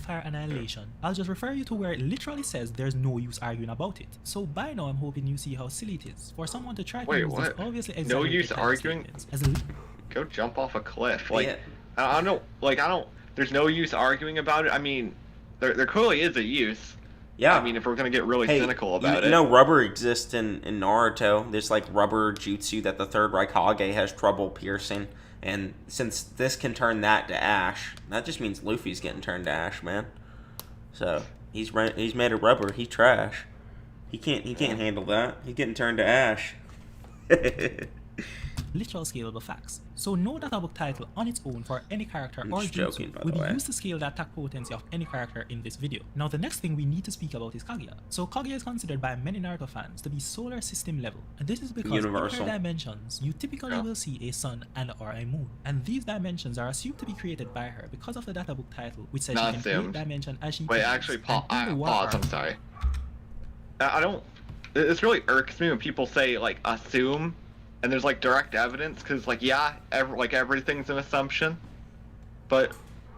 Fire Annihilation. I'll just refer you to where it literally says there's no use arguing about it. So by now I'm hoping you see how silly it is for someone to try to use this obviously no use arguing? Go jump off a cliff. Like, yeah. I don't... There's no use arguing about it. I mean, there clearly is a use. Yeah. I mean, if we're going to get really cynical about it. You know, rubber exists in Naruto. There's, like, rubber jutsu that the third Raikage has trouble piercing. And since this can turn that to ash, that just means Luffy's getting turned to ash, man. So, he's made of rubber. He's trash. He can't handle that. He's getting turned to ash. literal scalable facts. So no data book title on its own for any character I'm or just joking, by jutsu will the be way. used to scale the attack potency of any character in this video. Now the next thing we need to speak about is Kaguya. So Kaguya is considered by many Naruto fans to be solar system level, and this is because Universal. in her dimensions you typically will see a sun and or a moon, and these dimensions are assumed to be created by her because of the data book title, which says Not she can create dimension as she Wait, pleases. actually, And in the war pause. I'm arc- sorry. I don't. This really irks me when people say like assume, and there's like direct evidence, because like yeah, everything's an assumption, but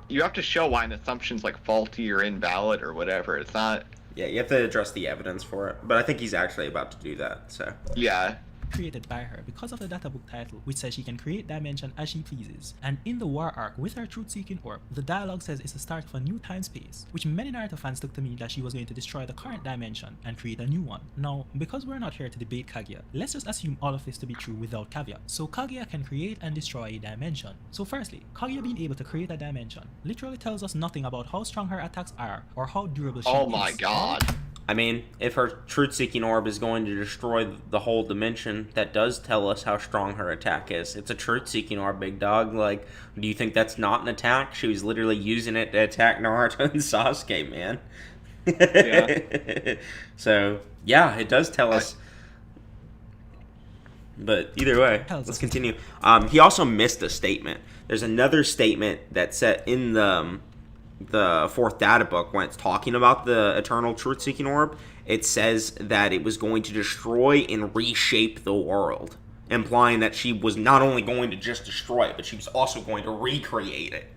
you have to show why an assumption's like faulty or invalid or whatever. It's not. Yeah, you have to address the evidence for it. But I think he's actually about to do that, so. Yeah. created by her because of the data book title, which says she can create dimension as she pleases. And in the war arc with her truth-seeking orb, the dialogue says it's the start of a new time space, which many Naruto fans took to mean that she was going to destroy the current dimension and create a new one. Now, because we're not here to debate Kaguya, let's just assume all of this to be true without caveat. So Kaguya can create and destroy a dimension. So firstly, Kaguya being able to create a dimension literally tells us nothing about how strong her attacks are or how durable she is. Oh my god. I mean, if her truth-seeking orb is going to destroy the whole dimension, that does tell us how strong her attack is. It's a truth-seeking orb, big dog. Like, do you think that's not an attack? She was literally using it to attack Naruto and Sasuke, man. Yeah. So, yeah, it does tell us. But either way, let's continue. He also missed a statement. There's another statement that's set in the fourth data book when it's talking about the eternal truth-seeking orb. It says that it was going to destroy and reshape the world, implying that she was not only going to just destroy it, but she was also going to recreate it.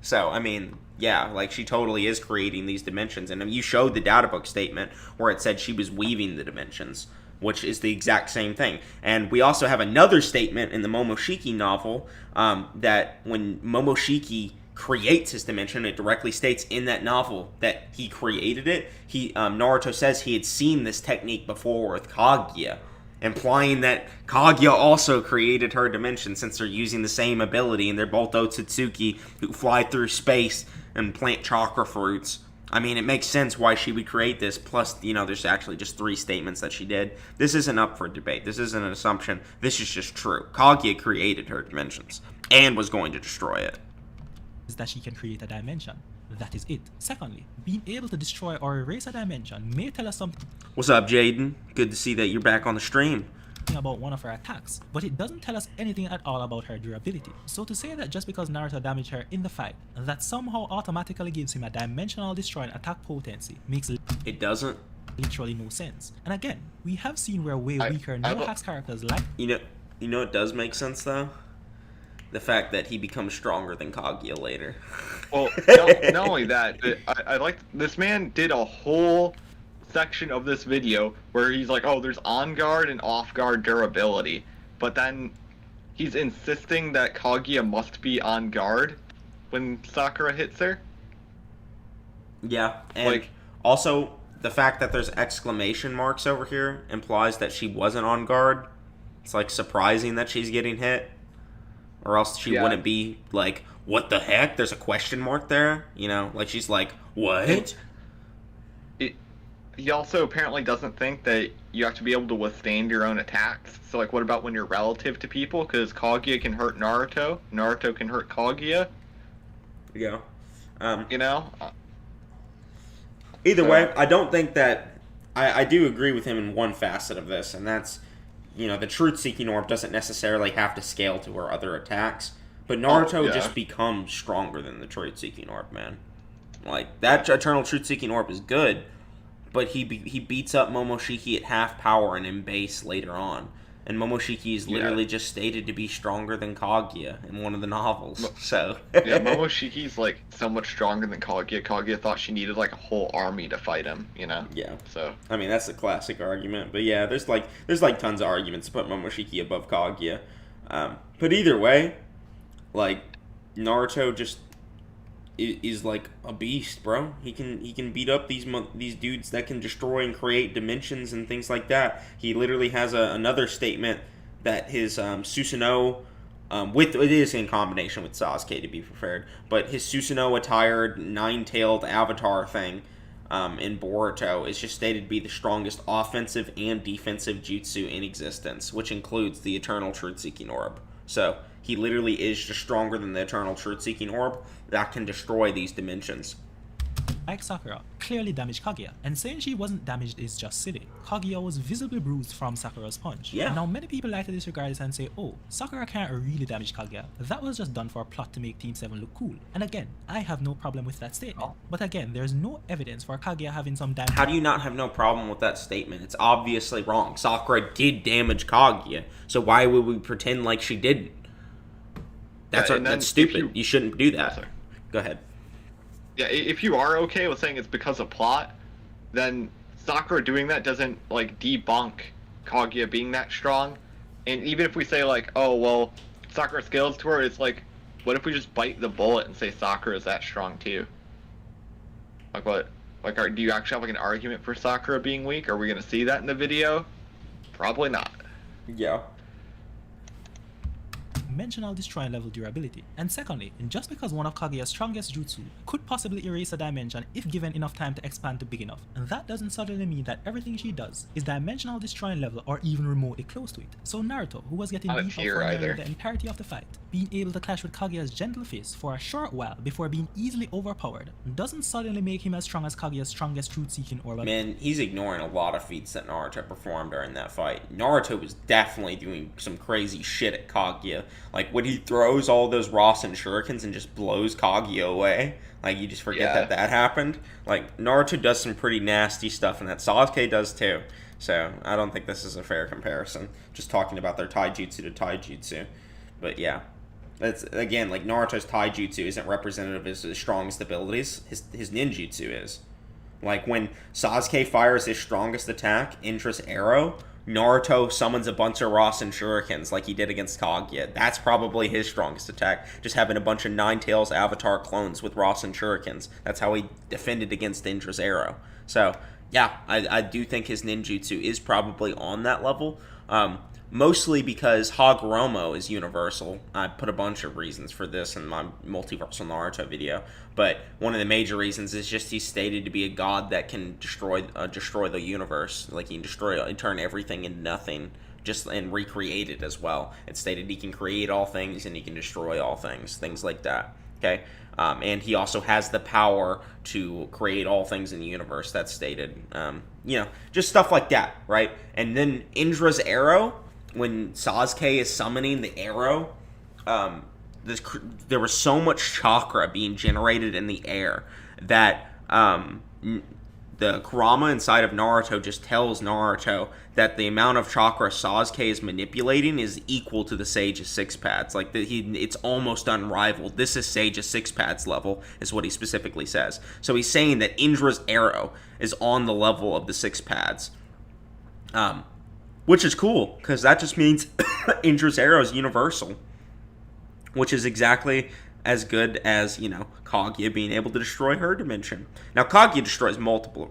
So, I mean, yeah, like, she totally is creating these dimensions. And you showed the data book statement where it said she was weaving the dimensions, which is the exact same thing. And we also have another statement in the Momoshiki novel that when Momoshiki creates his dimension, it directly states in that novel that he created it. Naruto says he had seen this technique before with Kaguya, implying that Kaguya also created her dimension since they're using the same ability and they're both Otsutsuki who fly through space and plant chakra fruits. I mean, it makes sense why she would create this, plus, there's actually just 3 statements that she did. This isn't up for debate. This isn't an assumption. This is just true. Kaguya created her dimensions and was going to destroy it. Is that she can create a dimension. That is it. Secondly, being able to destroy or erase a dimension may tell us something. What's up, Jaden? Good to see that you're back on the stream. About one of her attacks, but it doesn't tell us anything at all about her durability. So to say that just because Naruto damaged her in the fight, that somehow automatically gives him a dimensional destroying attack potency makes it doesn't literally no sense. And again, we have seen where way weaker no-hacks characters like it does make sense though. The fact that he becomes stronger than Kaguya later. Well, not only that, but I like this man did a whole section of this video where he's like, oh, there's on guard and off guard durability, but then he's insisting that Kaguya must be on guard when Sakura hits her. Yeah, and also the fact that there's exclamation marks over here implies that she wasn't on guard. It's like surprising that she's getting hit, or else she wouldn't be like, what the heck? There's a question mark there, like she's like, what? He also apparently doesn't think that you have to be able to withstand your own attacks. So, like, what about when you're relative to people? Because Kaguya can hurt Naruto. Naruto can hurt Kaguya. Yeah. Either way, I don't think that... I do agree with him in one facet of this, and that's, the truth-seeking orb doesn't necessarily have to scale to her other attacks. But Naruto just becomes stronger than the truth-seeking orb, man. Like, that eternal truth-seeking orb is good, but he beats up Momoshiki at half power and in base later on. And Momoshiki is literally just stated to be stronger than Kaguya in one of the novels. So yeah, Momoshiki's like so much stronger than Kaguya. Kaguya thought she needed like a whole army to fight him, Yeah. So I mean, that's a classic argument. But yeah, there's tons of arguments to put Momoshiki above Kaguya. But either way, like, Naruto just is like a beast, bro. He can beat up these dudes that can destroy and create dimensions and things like that. He literally has another statement that his Susanoo, it is in combination with Sasuke to be prepared, but his Susanoo attired 9-tailed avatar thing in Boruto is just stated to be the strongest offensive and defensive jutsu in existence, which includes the eternal truth-seeking orb. So he literally is just stronger than the Eternal Truth-Seeking Orb that can destroy these dimensions. Like Sakura, clearly damaged Kaguya, and saying she wasn't damaged is just silly. Kaguya was visibly bruised from Sakura's punch. Yeah. Now many people like to disregard this and say, oh, Sakura can't really damage Kaguya. That was just done for a plot to make Team 7 look cool. And again, I have no problem with that statement. But again, there's no evidence for Kaguya having some damage. How do you not have no problem with that statement? It's obviously wrong. Sakura did damage Kaguya, so why would we pretend like she didn't? That's stupid. You shouldn't do that. Go ahead. Yeah, if you are okay with saying it's because of plot, then Sakura doing that doesn't, like, debunk Kaguya being that strong. And even if we say, like, oh, well, Sakura scales to her, it's like, what if we just bite the bullet and say Sakura is that strong, too? Like, what? Like, do you actually have, like, an argument for Sakura being weak? Are we going to see that in the video? Probably not. Yeah. Dimensional destroying level durability. And secondly, just because one of Kaguya's strongest jutsu could possibly erase a dimension if given enough time to expand to big enough, and that doesn't suddenly mean that everything she does is dimensional destroying level or even remotely close to it. So Naruto, who was getting beat up for nearly the entirety of the fight, being able to clash with Kaguya's gentle fist for a short while before being easily overpowered, doesn't suddenly make him as strong as Kaguya's strongest truth-seeking orb. Man, he's ignoring a lot of feats that Naruto performed during that fight. Naruto was definitely doing some crazy shit at Kaguya. Like, when he throws all those Rasen shurikens and just blows Kaguya away, like, you just forget that happened. Like, Naruto does some pretty nasty stuff, and that Sasuke does too. So, I don't think this is a fair comparison. Just talking about their taijutsu to taijutsu. But, yeah. That's, again, like, Naruto's taijutsu isn't representative of his strongest abilities. His ninjutsu is. Like, when Sasuke fires his strongest attack, Indra's Arrow, Naruto summons a bunch of Rasen shurikens like he did against Kaguya. That's probably his strongest attack, just having a bunch of Ninetales Avatar clones with Rasen shurikens. That's how he defended against Indra's Arrow. So, yeah, I do think his ninjutsu is probably on that level. Mostly because Hagoromo is universal. I put a bunch of reasons for this in my Multiversal Naruto video, but one of the major reasons is just he's stated to be a god that can destroy the universe. Like, he can turn everything into nothing, and recreate it as well. It's stated he can create all things and he can destroy all things like that. Okay, and he also has the power to create all things in the universe. That's stated. Just stuff like that, right? And then Indra's Arrow. When Sasuke is summoning the arrow, there was so much chakra being generated in the air that the Kurama inside of Naruto just tells Naruto that the amount of chakra Sasuke is manipulating is equal to the Sage's six pads. Like, it's almost unrivaled. This is Sage's six pads level, is what he specifically says. So he's saying that Indra's arrow is on the level of the six pads. Which is cool, because that just means Indra's Arrow is universal. Which is exactly as good as, Kaguya being able to destroy her dimension. Now, Kaguya destroys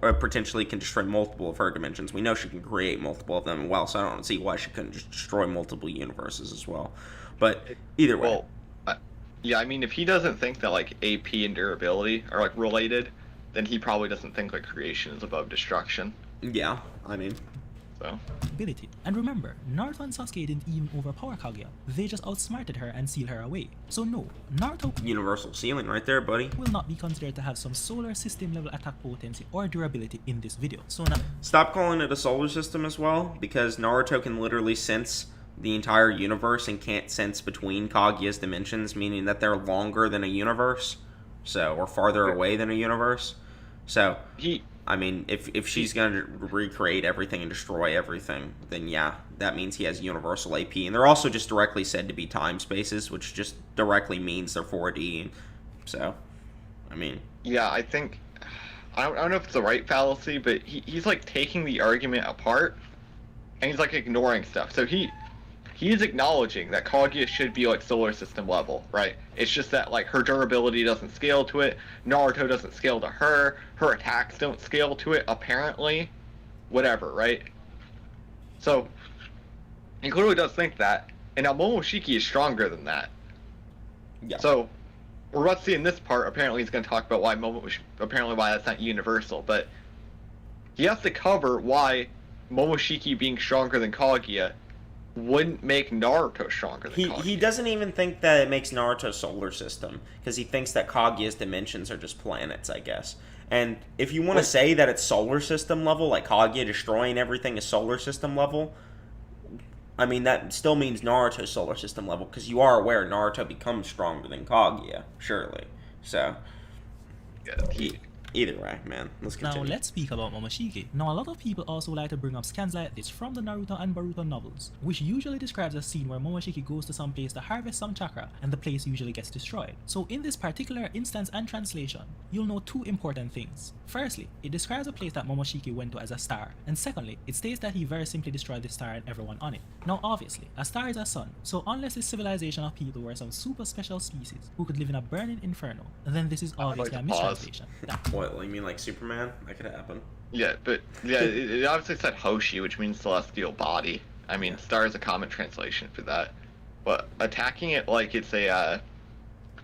potentially can destroy multiple of her dimensions. We know she can create multiple of them as well, so I don't see why she couldn't just destroy multiple universes as well. But either way. Well, if he doesn't think that, like, AP and durability are, like, related, then he probably doesn't think, like, creation is above destruction. Yeah, So. Ability. And remember, Naruto and Sasuke didn't even overpower Kaguya. They just outsmarted her and sealed her away. So no, Naruto universal sealing right there, buddy. Will not be considered to have some solar system level attack potency or durability in this video. So now stop calling it a solar system as well, because Naruto can literally sense the entire universe and can't sense between Kaguya's dimensions, meaning that they're longer than a universe, or farther away than a universe. So if she's going to recreate everything and destroy everything, then yeah, that means he has universal AP. And they're also just directly said to be time spaces, which just directly means they're 4D. So, Yeah, I think... I don't know if it's the right fallacy, but he's, like, taking the argument apart, and he's, like, ignoring stuff. So he's acknowledging that Kaguya should be, like, solar system level, right? It's just that, like, her durability doesn't scale to it, Naruto doesn't scale to her attacks don't scale to it, apparently. Whatever, right? So, he clearly does think that, and now Momoshiki is stronger than that. Yeah. So, we're about to see in this part, apparently he's going to talk about why that's not universal, but he has to cover why Momoshiki being stronger than Kaguya wouldn't make Naruto stronger than Kaguya. He doesn't even think that it makes Naruto solar system, because he thinks that Kaguya's dimensions are just planets, I guess. And if you want to say that it's solar system level, like Kaguya destroying everything is solar system level, I mean, that still means Naruto solar system level, because you are aware Naruto becomes stronger than Kaguya, surely. So, either way, man, let's continue. Now let's speak about Momoshiki. Now a lot of people also like to bring up scans like this from the Naruto and Boruto novels, which usually describes a scene where Momoshiki goes to some place to harvest some chakra and the place usually gets destroyed. So in this particular instance and translation, you'll know two important things. Firstly, it describes a place that Momoshiki went to as a star, and secondly, it states that he very simply destroyed the star and everyone on it. Now obviously, a star is a sun, so unless this civilization of people were some super special species who could live in a burning inferno, then this is obviously a mistranslation. What, you mean like Superman? That could happen. Yeah, but yeah, it obviously said Hoshi, which means celestial body. I mean, star is a common translation for that. But attacking it like it's a,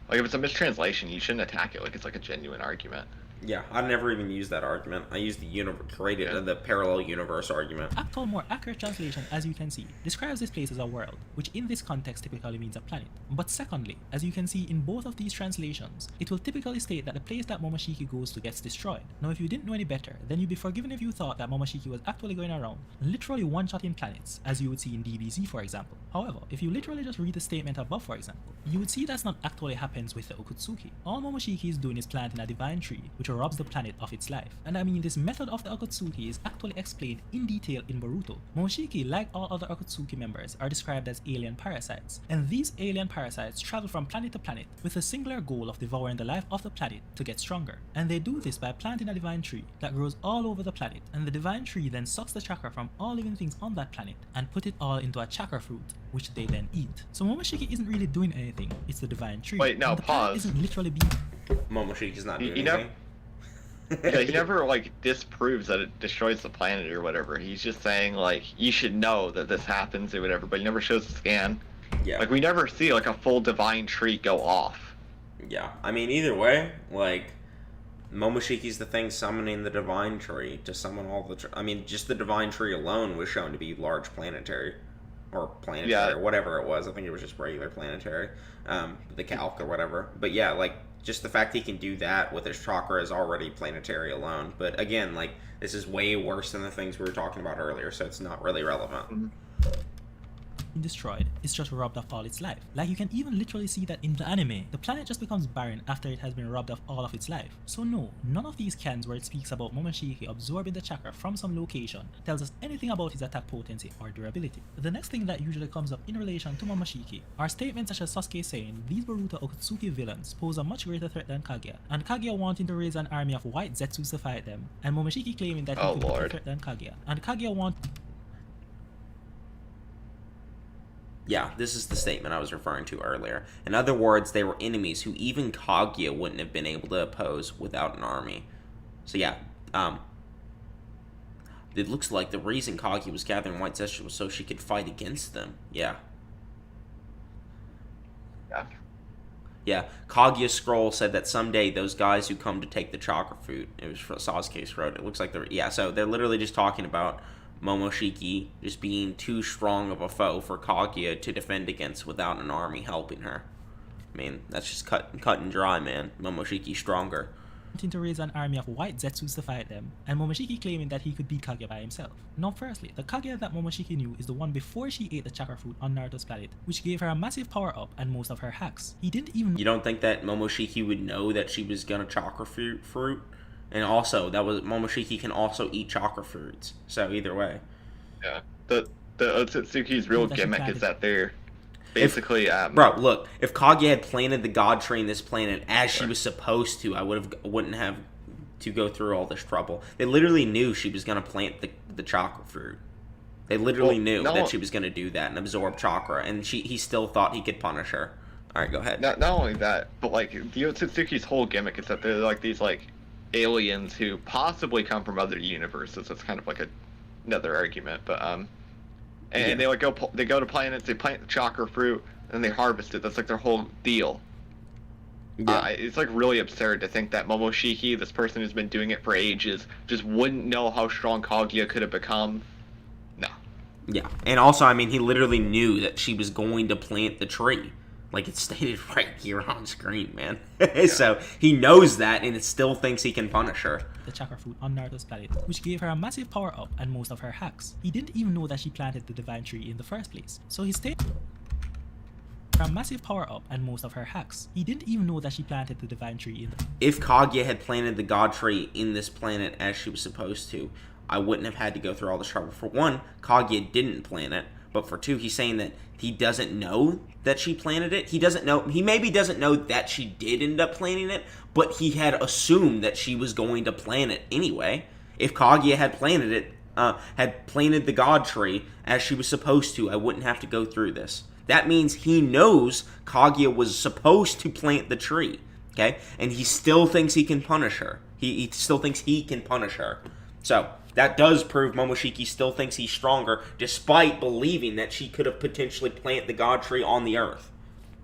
like if it's a mistranslation, you shouldn't attack it like it's like a genuine argument. Yeah, I've never even used that argument. I used the parallel universe argument. Actual, more accurate translation, as you can see, describes this place as a world, which in this context typically means a planet. But secondly, as you can see in both of these translations, it will typically state that the place that Momoshiki goes to gets destroyed. Now if you didn't know any better, then you'd be forgiven if you thought that Momoshiki was actually going around literally one-shotting planets, as you would see in DBZ for example. However, if you literally just read the statement above for example, you would see that's not actually happens with the Okutsuki. All Momoshiki is doing is planting a divine tree, which robs the planet of its life. And I mean, this method of the Okutsuki is actually explained in detail in Boruto. Momoshiki, like all other Okutsuki members, are described as alien parasites, and these alien parasites travel from planet to planet with the singular goal of devouring the life of the planet to get stronger. And they do this by planting a divine tree that grows all over the planet, and the divine tree then sucks the chakra from all living things on that planet and put it all into a chakra fruit, which they then eat. So Momoshiki isn't really doing anything, it's the divine tree. Wait, now the pause. Isn't literally being... Momoshiki's not doing anything. Yeah, he never like disproves that it destroys the planet or whatever. He's just saying like you should know that this happens or whatever, but he never shows the scan. Yeah. Like we never see like a full divine tree go off. Yeah, I mean either way, like Momoshiki's the thing summoning the divine tree to summon all the. I mean, just the divine tree alone was shown to be large planetary, or or whatever it was. I think it was just regular planetary, the calc or whatever. But yeah, like. Just the fact he can do that with his chakra is already planetary alone. But again, like, this is way worse than the things we were talking about earlier, so it's not really relevant. Mm-hmm. Destroyed, it's just robbed of all its life. Like you can even literally see that in the anime, the planet just becomes barren after it has been robbed of all of its life. So no, none of these cans where it speaks about Momoshiki absorbing the chakra from some location tells us anything about his attack potency or durability. The next thing that usually comes up in relation to Momoshiki are statements such as Sasuke saying these Boruto Okutsuki villains pose a much greater threat than Kaguya, and Kaguya wanting to raise an army of white Zetsus to fight them, and Momoshiki claiming that he could be a threat than Kaguya, and Kaguya Yeah, this is the statement I was referring to earlier. In other words, they were enemies who even Kaguya wouldn't have been able to oppose without an army. So yeah, it looks like the reason Kaguya was gathering white Zetsu was so she could fight against them. Yeah. Yeah, Kaguya's scroll said that someday those guys who come to take the chakra fruit, it was Sasuke's wrote, it looks like so they're literally just talking about Momoshiki just being too strong of a foe for Kaguya to defend against without an army helping her. I mean, that's just cut and dry, man. Momoshiki's stronger. To raise an army of white Zetsus to fight them, and Momoshiki claiming that he could beat Kaguya by himself. Now firstly, the Kaguya that Momoshiki knew is the one before she ate the chakra fruit on Naruto's planet, which gave her a massive power up and most of her hacks. He didn't even... You don't think that Momoshiki would know that she was gonna chakra fruit? And also, Momoshiki can also eat chakra fruits, so either way. Yeah, the Otsutsuki's real gimmick is that they're basically... Bro, look, if Kaguya had planted the god tree in this planet as she was supposed to, I wouldn't have to go through all this trouble. They literally knew she was going to plant the chakra fruit. They literally knew that she was going to do that and absorb chakra, and he still thought he could punish her. Alright, go ahead. Not only that, but like, the Otsutsuki's whole gimmick is that they're like these like aliens who possibly come from other universes. It's kind of like another argument, but and they like they go to planets, they plant the chakra fruit, and they harvest it. That's like their whole deal. Yeah. It's like really absurd to think that Momoshiki, this person who's been doing it for ages, just wouldn't know how strong Kaguya could have become. No. Yeah, and also, I mean, he literally knew that she was going to plant the tree. Like, it's stated right here on screen, man. So, he knows that, and it still thinks he can punish her. The chakra fruit on Naruto's planet, which gave her a massive power-up and most of her hacks. He didn't even know that she planted the divine tree in the first place. So he stayed her massive power-up and most of her hacks. He didn't even know that she planted the divine tree in the... If Kaguya had planted the god tree in this planet as she was supposed to, I wouldn't have had to go through all this trouble. For one, Kaguya didn't plant it. But for two, he's saying that he doesn't know that she planted it. He doesn't know. He maybe doesn't know that she did end up planting it, but he had assumed that she was going to plant it anyway. If Kaguya had planted it, had planted the god tree as she was supposed to, I wouldn't have to go through this. That means he knows Kaguya was supposed to plant the tree, okay? And he still thinks he can punish her. He still thinks he can punish her. So, that does prove Momoshiki still thinks he's stronger, despite believing that she could have potentially planted the god tree on the earth.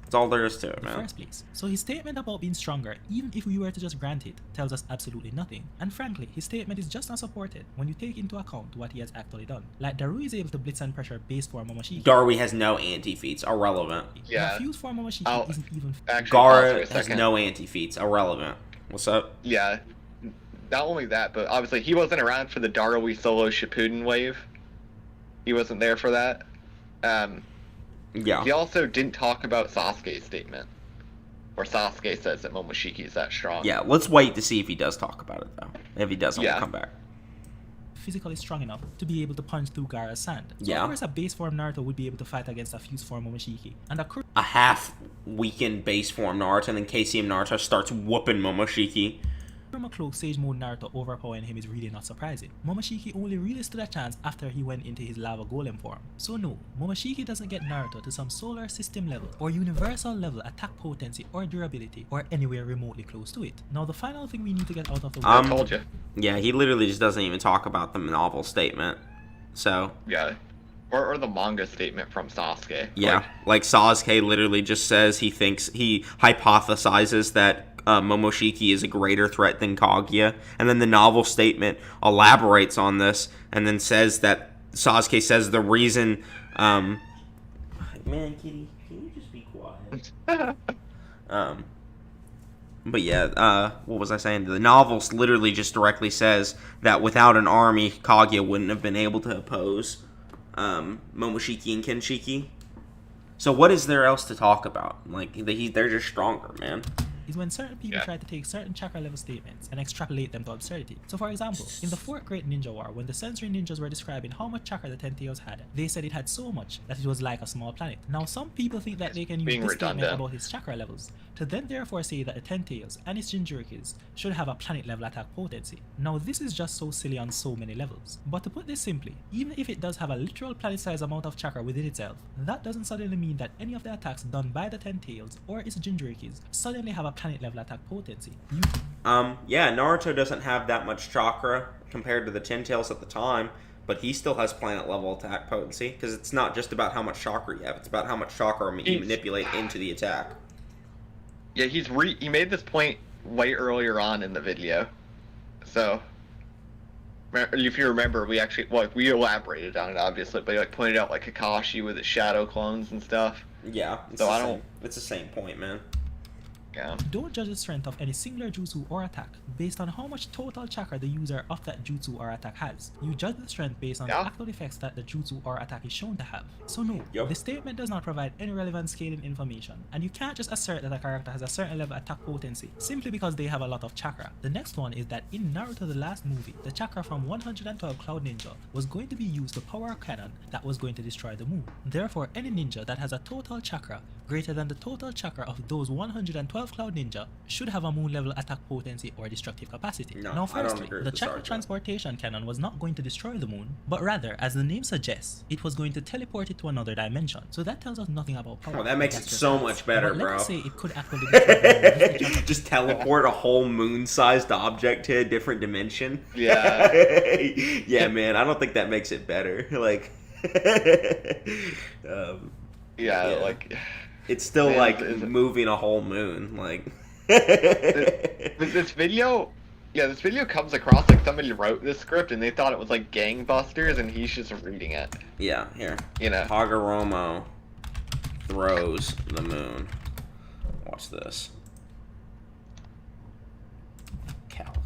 That's all there is to it, man. First place. So his statement about being stronger, even if we were to just grant it, tells us absolutely nothing. And frankly, his statement is just unsupported when you take into account what he has actually done. Like, Darui is able to blitz and pressure base form Momoshiki. Darui has no anti-feats, irrelevant. Yeah. Fuse form Momoshiki isn't even... Gaara has no anti-feats, irrelevant. What's up? Yeah. Not only that, but obviously he wasn't around for the Darui solo Shippuden wave. He wasn't there for that. Yeah. He also didn't talk about Sasuke's statement. Where Sasuke says that Momoshiki is that strong. Yeah, let's wait to see if he does talk about it, though. If he doesn't, we'll come back. Physically strong enough to be able to punch through Gaara's sand. So of course a base form Naruto would be able to fight against a fuse form Momoshiki. And a half weakened base form Naruto, and then KCM Naruto starts whooping Momoshiki. From a cloak Sage Mode Naruto overpowering him is really not surprising. Momoshiki only really stood a chance after he went into his lava golem form. So no, Momoshiki doesn't get Naruto to some solar system level or universal level attack potency or durability or anywhere remotely close to it. Now the final thing we need to get out of the way. I told you. Yeah, he literally just doesn't even talk about the novel statement. So yeah. Or the manga statement from Sasuke. Yeah, like Sasuke literally just says he hypothesizes that Momoshiki is a greater threat than Kaguya, and then the novel statement elaborates on this, and then says that Sasuke says the reason, man, Kitty, can you just be quiet? But yeah, what was I saying? The novel literally just directly says that without an army, Kaguya wouldn't have been able to oppose Momoshiki and Kenshiki. So what is there else to talk about? Like, they're just stronger, man. Is when certain people try to take certain chakra level statements and extrapolate them to absurdity. So for example, in the 4th Great Ninja War, when the sensory ninjas were describing how much chakra the Ten Tails had, they said it had so much that it was like a small planet. Now some people think that they can use this statement about his chakra levels to then therefore say that the Ten Tails and its Jinchurikis should have a planet level attack potency. Now this is just so silly on so many levels. But to put this simply, even if it does have a literal planet-sized amount of chakra within itself, that doesn't suddenly mean that any of the attacks done by the Ten Tails or its Jinchurikis suddenly have a planet level attack potency. Yeah, Naruto doesn't have that much chakra compared to the Ten Tails at the time, but he still has planet level attack potency, because it's not just about how much chakra you have, it's about how much chakra you manipulate into the attack. Yeah, he made this point way earlier on in the video. So, if you remember, we actually, we elaborated on it, obviously, but pointed out, Kakashi with his shadow clones and stuff. Yeah, it's the same point, man. Yeah. Don't judge the strength of any singular jutsu or attack based on how much total chakra the user of that jutsu or attack has. You judge the strength based on the actual effects that the jutsu or attack is shown to have. So no, the statement does not provide any relevant scaling information, and you can't just assert that a character has a certain level of attack potency simply because they have a lot of chakra. The next one is that in Naruto the last movie, the chakra from 112 Cloud Ninja was going to be used to power a cannon that was going to destroy the moon. Therefore, any ninja that has a total chakra greater than the total chakra of those 112 Cloud Ninja should have a moon level attack potency or destructive capacity. No, now firstly, the chakra transportation cannon was not going to destroy the moon, but rather, as the name suggests, it was going to teleport it to another dimension. So that tells us nothing about power. Oh, that makes it so much better, bro. Let's say it could actually destroy just teleport a whole moon-sized object to a different dimension. Yeah. Yeah, man, I don't think that makes it better. It's still moving a whole moon. This video Yeah, this video comes across like somebody wrote this script and they thought it was like gangbusters, and he's just reading it. Yeah, here. You know. Hagoromo throws the moon. Watch this. Calc.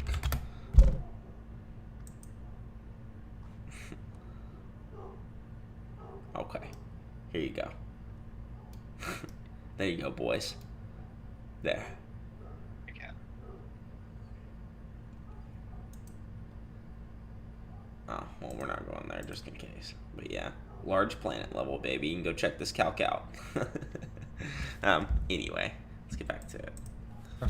Okay. Here you go. There you go, boys. There. Oh, well, we're not going there just in case. But yeah, large planet level, baby. You can go check this calc out. Anyway, let's get back to it.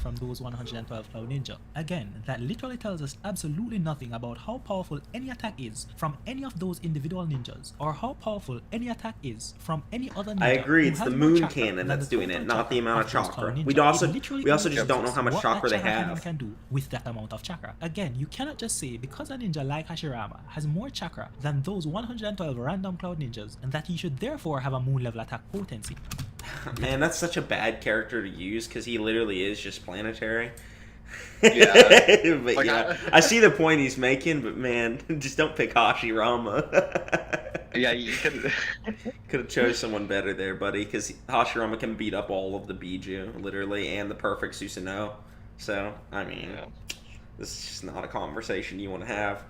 From those 112 Cloud Ninja. Again, that literally tells us absolutely nothing about how powerful any attack is from any of those individual ninjas, or how powerful any attack is from any other ninja. I agree, it's the moon cannon that's doing it, not the amount of chakra. We also just don't know how much chakra they have. Can do with that amount of chakra. Again, you cannot just say because a ninja like Hashirama has more chakra than those 112 random Cloud Ninjas, and that he should therefore have a moon level attack potency. Man, that's such a bad character to use because he literally is just planetary. Yeah. But like, yeah, I see the point he's making, but man, just don't pick Hashirama. Yeah, you could have chose someone better there, buddy, because Hashirama can beat up all of the Biju, literally, and the perfect Susanoo. So, I mean, this is just not a conversation you want to have.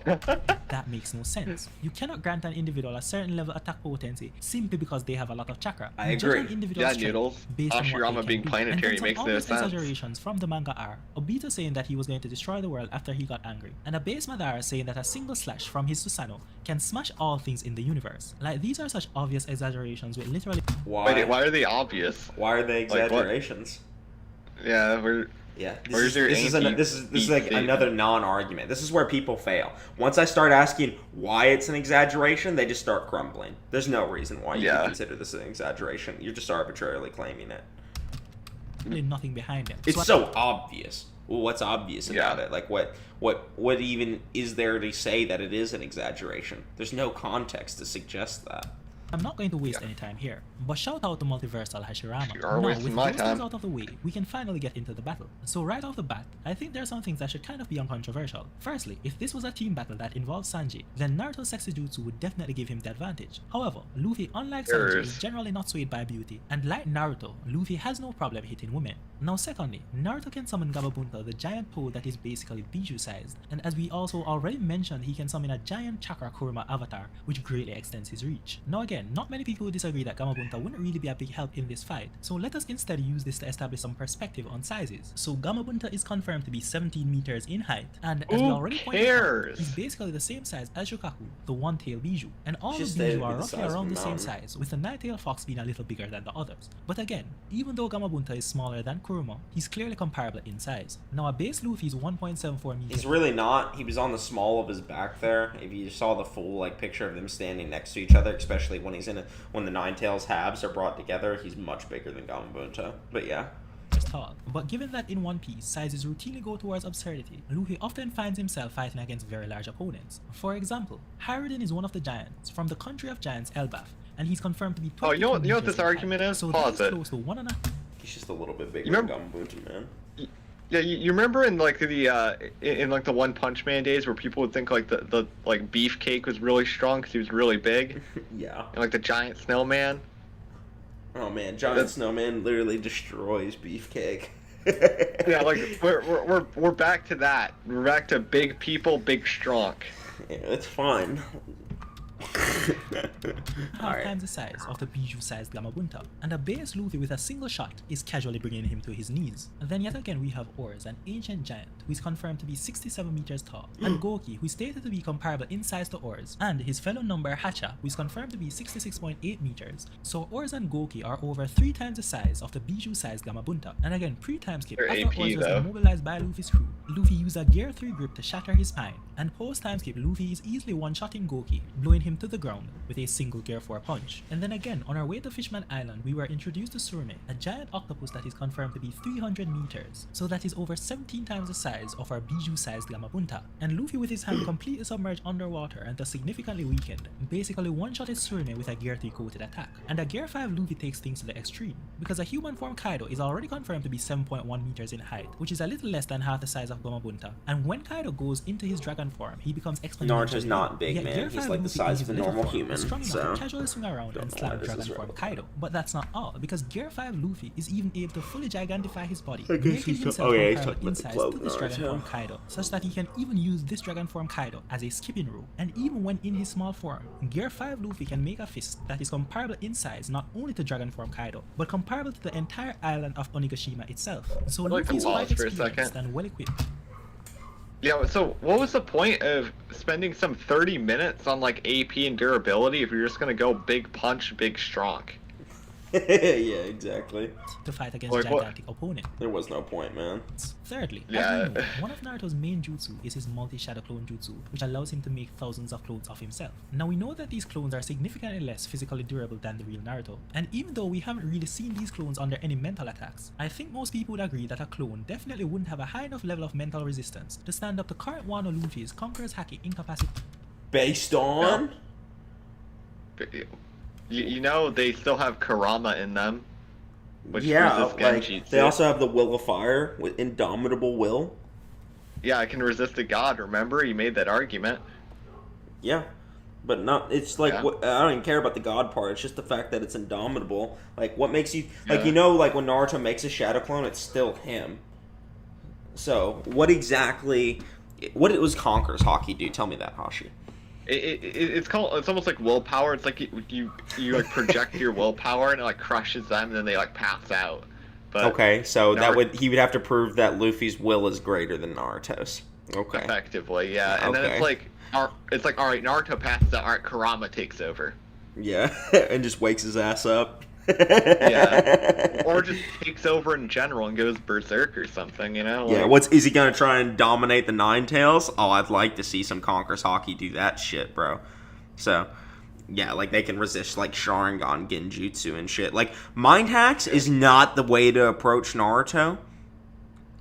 That makes no sense. You cannot grant an individual a certain level attack potency simply because they have a lot of chakra. I agree. Yeah, Noodles. Hashirama being planetary makes no sense. Exaggerations from the manga are Obito saying that he was going to destroy the world after he got angry, and a base Madara saying that a single slash from his Susanoo can smash all things in the universe. Like, these are such obvious exaggerations with literally... Why are they obvious? Why are they exaggerations? Like, yeah, Yeah, this is like another non-argument. This is where people fail. Once I start asking why it's an exaggeration, they just start crumbling. There's no reason why you can consider this an exaggeration. You're just arbitrarily claiming it. Nothing behind it. It's so obvious. Well, what's obvious about it? Like, what even is there to say that it is an exaggeration? There's no context to suggest that. I'm not going to waste any time here, but shout out to Multiversal Hashirama. Now, with those things out of the way, we can finally get into the battle. So right off the bat, I think there are some things that should kind of be uncontroversial. Firstly, if this was a team battle that involves Sanji, then Naruto's sexy jutsu would definitely give him the advantage. However, Luffy, unlike Sanji, is generally not swayed by beauty, and like Naruto, Luffy has no problem hitting women. Now secondly, Naruto can summon Gamabunta, the giant pole that is basically Biju sized, and as we also already mentioned, he can summon a giant Chakra Kurama avatar, which greatly extends his reach. Now again, not many people would disagree that Gamabunta wouldn't really be a big help in this fight, so let us instead use this to establish some perspective on sizes. So Gamabunta is confirmed to be 17 meters in height, and as we already pointed out, he's basically the same size as Shukaku, the one-tail Biju, and all of Biju are roughly around the same size, with the nine-tailed fox being a little bigger than the others. But again, even though Gamabunta is smaller than Kurama, he's clearly comparable in size. Now a base Luffy is 1.74 meters. He's really not. He was on the small of his back there. If you saw the full picture of them standing next to each other, especially when he's when the Ninetales halves are brought together, he's much bigger than Gamabunta. But yeah. Tall. But given that in One Piece, sizes routinely go towards absurdity, Luffy often finds himself fighting against very large opponents. For example, Haruden is one of the giants from the country of giants Elbaf, and he's confirmed to be 20 you know what this argument is? So Pause it. Close to 1.5. He's just a little bit bigger than Gamabunta, man. Yeah, you remember in the One Punch Man days where people would think the Beefcake was really strong because he was really big? Yeah. And the giant snowman? Oh man, giant snowman literally destroys Beefcake. Yeah, we're back to that. We're back to big people, big strong. Yeah, it's fine. Half times the size of the Biju-sized Gamabunta, and a base Luffy with a single shot is casually bringing him to his knees. And then yet again we have Orbs, an ancient giant who is confirmed to be 67 meters tall, and Goki, who is stated to be comparable in size to Orbs, and his fellow number Hacha, who is confirmed to be 66.8 meters. So Orbs and Goki are over 3 times the size of the Biju-sized Gamabunta. And again, pre-time skip, after AP, Orbs was immobilized by Luffy's crew, Luffy used a Gear 3 grip to shatter his spine, and post-time skip, Luffy is easily one-shotting Goki, blowing him him to the ground with a single Gear 4 punch. And then again, on our way to Fishman Island, we were introduced to Surme, a giant octopus that is confirmed to be 300 meters, so that is over 17 times the size of our Bijou-sized Gamabunta. And Luffy with his hand completely submerged underwater and thus significantly weakened, basically one-shotted Surme with a Gear 3 coated attack. And a Gear 5 Luffy takes things to the extreme, because a human form Kaido is already confirmed to be 7.1 meters in height, which is a little less than half the size of Gamabunta. And when Kaido goes into his dragon form, he becomes exponentially Naruto's not big, man. He's like the size of a normal human, so casually swing around and slam dragon form Kaido. But that's not all, because Gear 5 Luffy is even able to fully gigantify his body, making himself comparable in size to this dragon form Kaido, such that he can even use this dragon form Kaido as a skipping rope. And even when in his small form, Gear 5 Luffy can make a fist that is comparable in size not only to dragon form Kaido, but comparable to the entire island of Onigashima itself. So Luffy is quite experienced and well equipped. Yeah, so what was the point of spending some 30 minutes on like AP and durability if you're just gonna go big punch, big strong? Yeah, exactly. To fight against gigantic opponent. There was no point, man. Thirdly, yeah. as we know, one of Naruto's main jutsu is his multi-shadow clone jutsu, which allows him to make thousands of clones of himself. Now we know that these clones are significantly less physically durable than the real Naruto, and even though we haven't really seen these clones under any mental attacks, I think most people would agree that a clone definitely wouldn't have a high enough level of mental resistance to stand up to current Wano Luffy's Conqueror's Haki incapacity. Based on? You know, they still have Kurama in them. Which like, they also have the Will of Fire with indomitable will. Yeah, I can resist a god, remember? You made that argument. Yeah. But not, it's like, I don't even care about the god part, it's just the fact that it's indomitable. Like, what makes you, like, you know, like when Naruto makes a shadow clone, it's still him. So, what exactly, what was Conqueror's Haki do? Tell me that, Hashi. It's almost like willpower. It's like you like project your willpower and it like crushes them and then they like pass out. But okay, so he would have to prove that Luffy's will is greater than Naruto's. Okay. Effectively, yeah. And then it's like all right, Naruto passes out, all right, Kurama takes over. Yeah, and just wakes his ass up. Yeah, or just takes over in general and goes berserk or something, you know? Like, yeah, is he gonna try and dominate the Nine Tails? Oh, I'd like to see some Conqueror's Haki do that shit, bro. So, yeah, like they can resist like Sharingan Genjutsu and shit. Like, Mind Hacks is not the way to approach Naruto,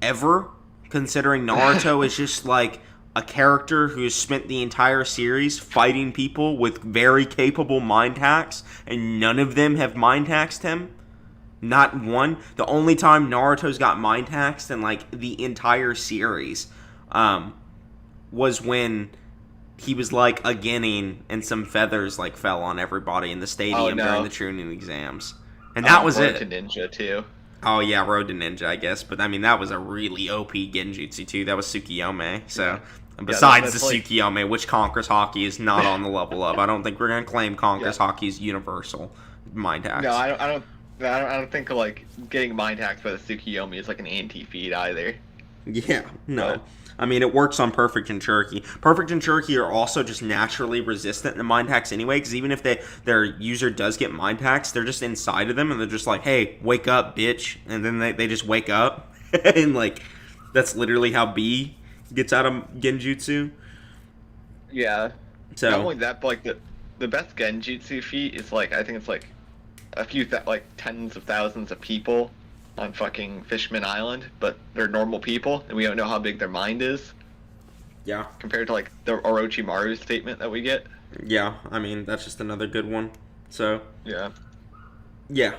ever, considering Naruto is just like a character who's spent the entire series fighting people with very capable mind hacks, and none of them have mind hacked him. Not one. The only time Naruto's got mind hacks in like the entire series was when he was like a guinea and some feathers like fell on everybody in the stadium during the Chunin exams. And that was it. Ninja too. Oh yeah, Road to Ninja, I guess. But I mean, that was a really OP Genjutsu too. That was Tsukiyome. So, besides the Tsukiyome, which Conqueror's Haki is not on the level of. I don't think we're gonna claim Conqueror's Haki is universal mind hacks. No, I don't think like getting mind hacked by the Tsukiyome is like an anti-feat either. Yeah, no. But I mean, it works on Perfect and Cherokee. Perfect and Cherokee are also just naturally resistant to mind hacks anyway, because even if their user does get mind hacks, they're just inside of them, and they're just like, hey, wake up, bitch. And then they just wake up. And, like, that's literally how B gets out of Genjutsu. Yeah. So, not only that, but, like, the best Genjutsu feat is, like, I think it's, like, a few, tens of thousands of people on fucking Fishman Island, but they're normal people, and we don't know how big their mind is. Yeah. Compared to, like, the Orochimaru statement that we get. Yeah, I mean, that's just another good one. So. Yeah. Yeah.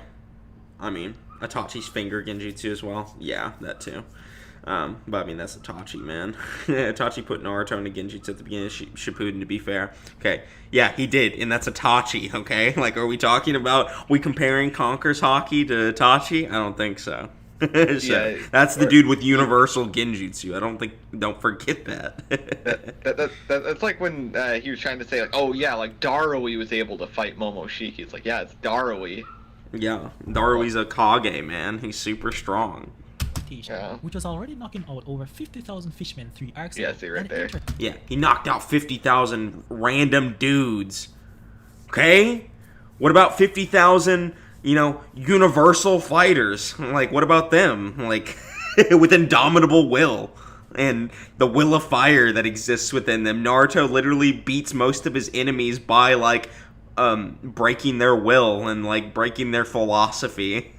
I mean, Itachi's finger Genjutsu as well. Yeah, that too. But I mean, that's Itachi, man. Itachi put Naruto into Genjutsu at the beginning of Shippuden, to be fair. Okay, yeah, he did, and that's Itachi, okay? Like, are we talking about, we comparing Conqueror's Haki to Itachi? I don't think so. So, that's the dude with universal Genjutsu. Don't forget that. That's like when he was trying to say, like, oh yeah, like Darui was able to fight Momoshiki. It's like, yeah, it's Darui. Yeah, Darui's a Kage, man. He's super strong. Which was already knocking out over 50,000 fishmen 3 arcs ago. Yeah, see right there. Yeah, he knocked out 50,000 random dudes. Okay? What about 50,000, universal fighters? Like, what about them? Like, with indomitable will. and the will of fire that exists within them. Naruto literally beats most of his enemies by like breaking their will and like breaking their philosophy.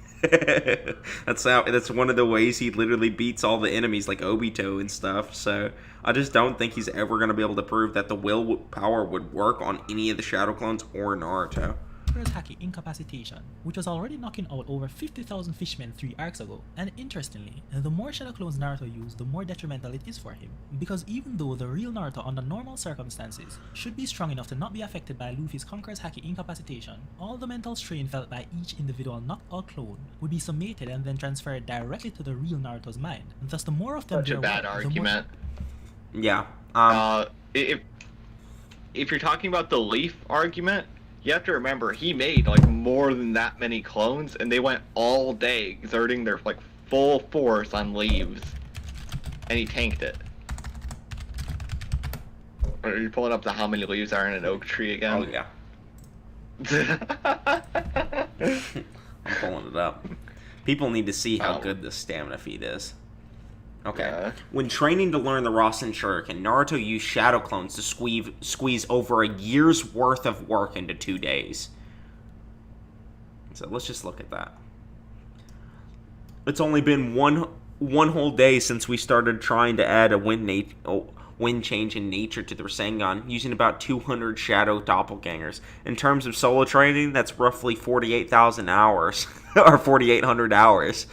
That's one of the ways he literally beats all the enemies like Obito and stuff. So I just don't think he's ever going to be able to prove that the will power would work on any of the Shadow Clones or Naruto. Haki incapacitation, which was already knocking out over 50,000 fishmen 3 arcs ago, and interestingly, the more Shadow Clones Naruto used, the more detrimental it is for him, because even though the real Naruto under normal circumstances should be strong enough to not be affected by Luffy's Conqueror's Haki incapacitation, all the mental strain felt by each individual knocked out clone would be summated and then transferred directly to the real Naruto's mind, and thus the more of them Such a bad argument. Yeah. If you're talking about the Leaf argument, you have to remember he made like more than that many clones, and they went all day exerting their like full force on leaves, and he tanked it. Are you pulling up the how many leaves are in an oak tree again? Oh yeah. I'm pulling it up. People need to see how good this stamina feat is. Okay. Yeah. When training to learn the Rasen Shuriken, Naruto used Shadow Clones to squeeze over a year's worth of work into 2 days. So let's just look at that. It's only been one whole day since we started trying to add a wind change in nature to the Rasengan, using about 200 Shadow Doppelgangers. In terms of solo training, that's roughly 48,000 hours, or 4,800 hours.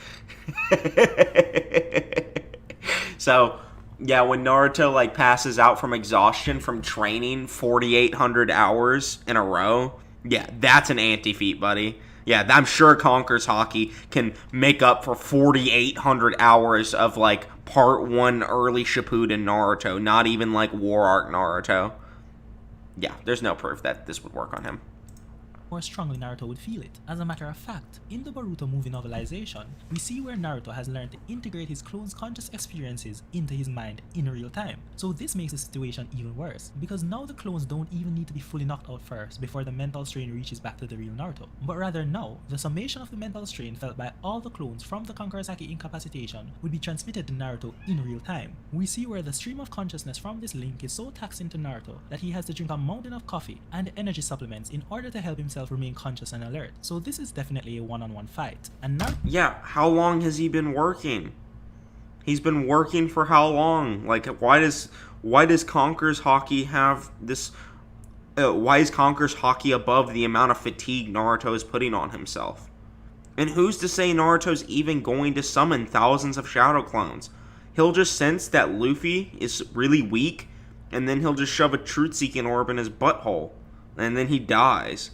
So, yeah, when Naruto, like, passes out from exhaustion from training 4,800 hours in a row, yeah, that's an anti-feat, buddy. Yeah, I'm sure Conqueror's Haki can make up for 4,800 hours of, like, Part 1 early Shippuden Naruto, not even, like, War Arc Naruto. Yeah, there's no proof that this would work on him. More strongly Naruto would feel it. As a matter of fact, in the Boruto movie novelization, we see where Naruto has learned to integrate his clone's conscious experiences into his mind in real time. So this makes the situation even worse, because now the clones don't even need to be fully knocked out first before the mental strain reaches back to the real Naruto, but rather now, the summation of the mental strain felt by all the clones from the Conqueror's Haki incapacitation would be transmitted to Naruto in real time. We see where the stream of consciousness from this link is so taxing to Naruto that he has to drink a mountain of coffee and energy supplements in order to help himself remain conscious and alert. So this is definitely a one-on-one fight. And now, yeah, how long has he been working? He's been working for how long? Like, why does Conqueror's Haki have this? Why is Conqueror's Haki above the amount of fatigue Naruto is putting on himself? And who's to say Naruto's even going to summon thousands of Shadow Clones? He'll just sense that Luffy is really weak, and then he'll just shove a truth-seeking orb in his butthole, and then he dies.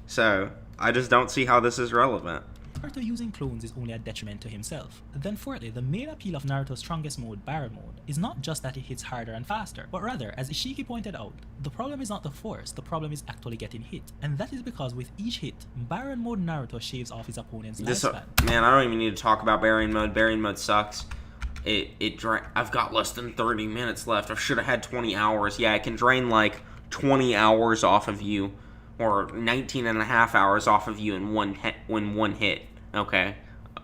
So, I just don't see how this is relevant. Naruto using clones is only a detriment to himself. Then fourthly, the main appeal of Naruto's strongest mode, Baron mode, is not just that it hits harder and faster, but rather, as Ishiki pointed out, the problem is not the force, the problem is actually getting hit. And that is because with each hit, Baron mode Naruto shaves off his opponent's lifespan. Man, I don't even need to talk about Baron mode. Baron mode sucks. I've got less than 30 minutes left. I should have had 20 hours. Yeah, it can drain like 20 hours off of you, or 19 and a half hours off of you in one hit. Okay,